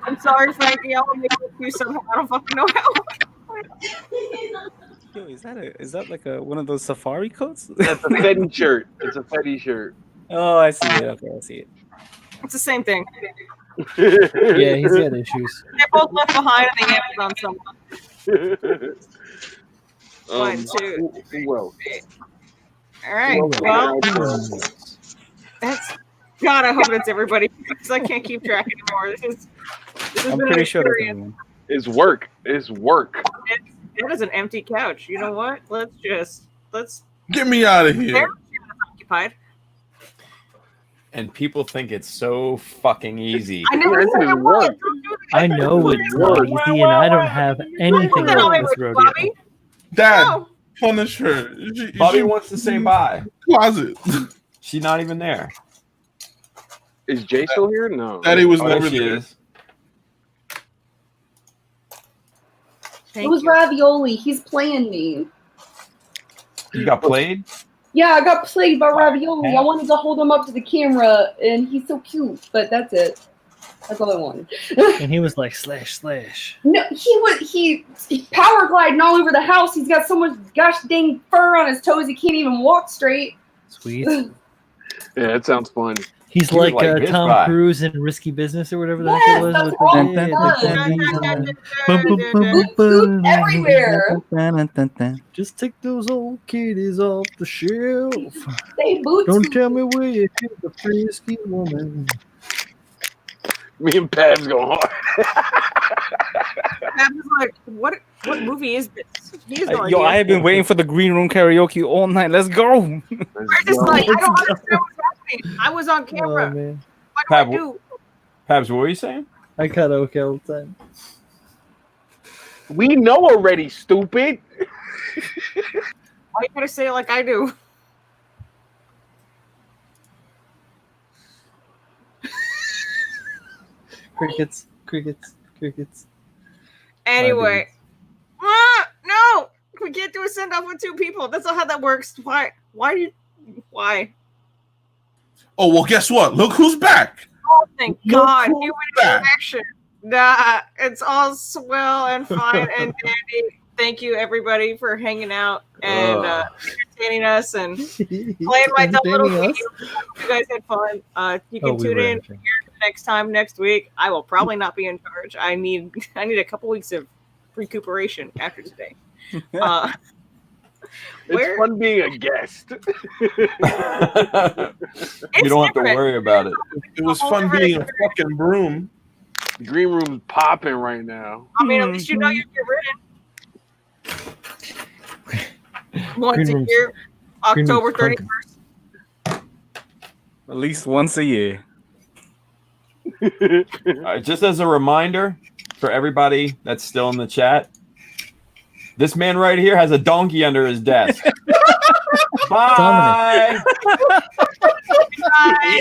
I'm sorry, Frankie. I'll make you somehow. I don't fucking know how. Yo, is that like one of those safari coats? That's a Fetty shirt. It's a Fetty shirt. Oh, I see it. Okay, I see it. It's the same thing. Yeah, he's got issues. They're both left behind in the Amazon somewhere. 1, 2, 3, 4. All right. Well, that's God. I hope that's everybody because I can't keep track anymore. This has I'm been pretty an sure experience. It's work. It is an empty couch. You know what? Let's get me out of here. Occupied. And people think it's so fucking easy. I never said it was. I know it's not easy, and I don't have anything like this rodeo. Dad, punish her. Bobby wants to say bye. Closet. She's not even there. Is Jay still here? No. Daddy was there never she there. is. It was Ravioli. He's playing me. You got played? Yeah, I got played by Ravioli. I wanted to hold him up to the camera, and he's so cute. But that's it. That's all I wanted. And he was like, slash. No, he power gliding all over the house. He's got so much gosh dang fur on his toes he can't even walk straight. Sweet. Yeah, that sounds fun. He's He was like his Tom guy. Cruise in Risky Business or whatever the heck it was. that's With all the Just take those old kitties off the shelf. They boots. Don't tell me where you hit the frisky woman. Me and Pabs go hard. Pabs is like, what movie is this? He's no Yo, idea. I have been waiting for the green room karaoke all night. Let's go. We're just like, I don't understand what's happening. I was on camera. Oh, man. What do I do? Pabs, what were you saying? I karaoke all the time. We know already, stupid. Why you gotta say it like I do? Crickets. Anyway. No! We can't do a send off with 2 people. That's not how that works. Why? Oh well, guess what? Look who's back. Oh, thank God. Look You who's went back. into action. Nah, it's all swell and fine and dandy. Thank you, everybody, for hanging out and entertaining us and playing my dumb little Entertaining game. us? I hope you guys had fun. You can Oh, we tune were in entertained. here next time next week. I will probably not be in charge. I need a couple weeks of recuperation after today. It's fun being a guest. You don't have to worry about it. It was fun being a fucking broom. The green room's popping right now. I mean, at least you know you get ridden. Once Green a room's- year, green room's October crunking. 31st. At least once a year. All right, just as a reminder for everybody that's still in the chat, this man right here has a donkey under his desk. Bye. Dominic. Bye.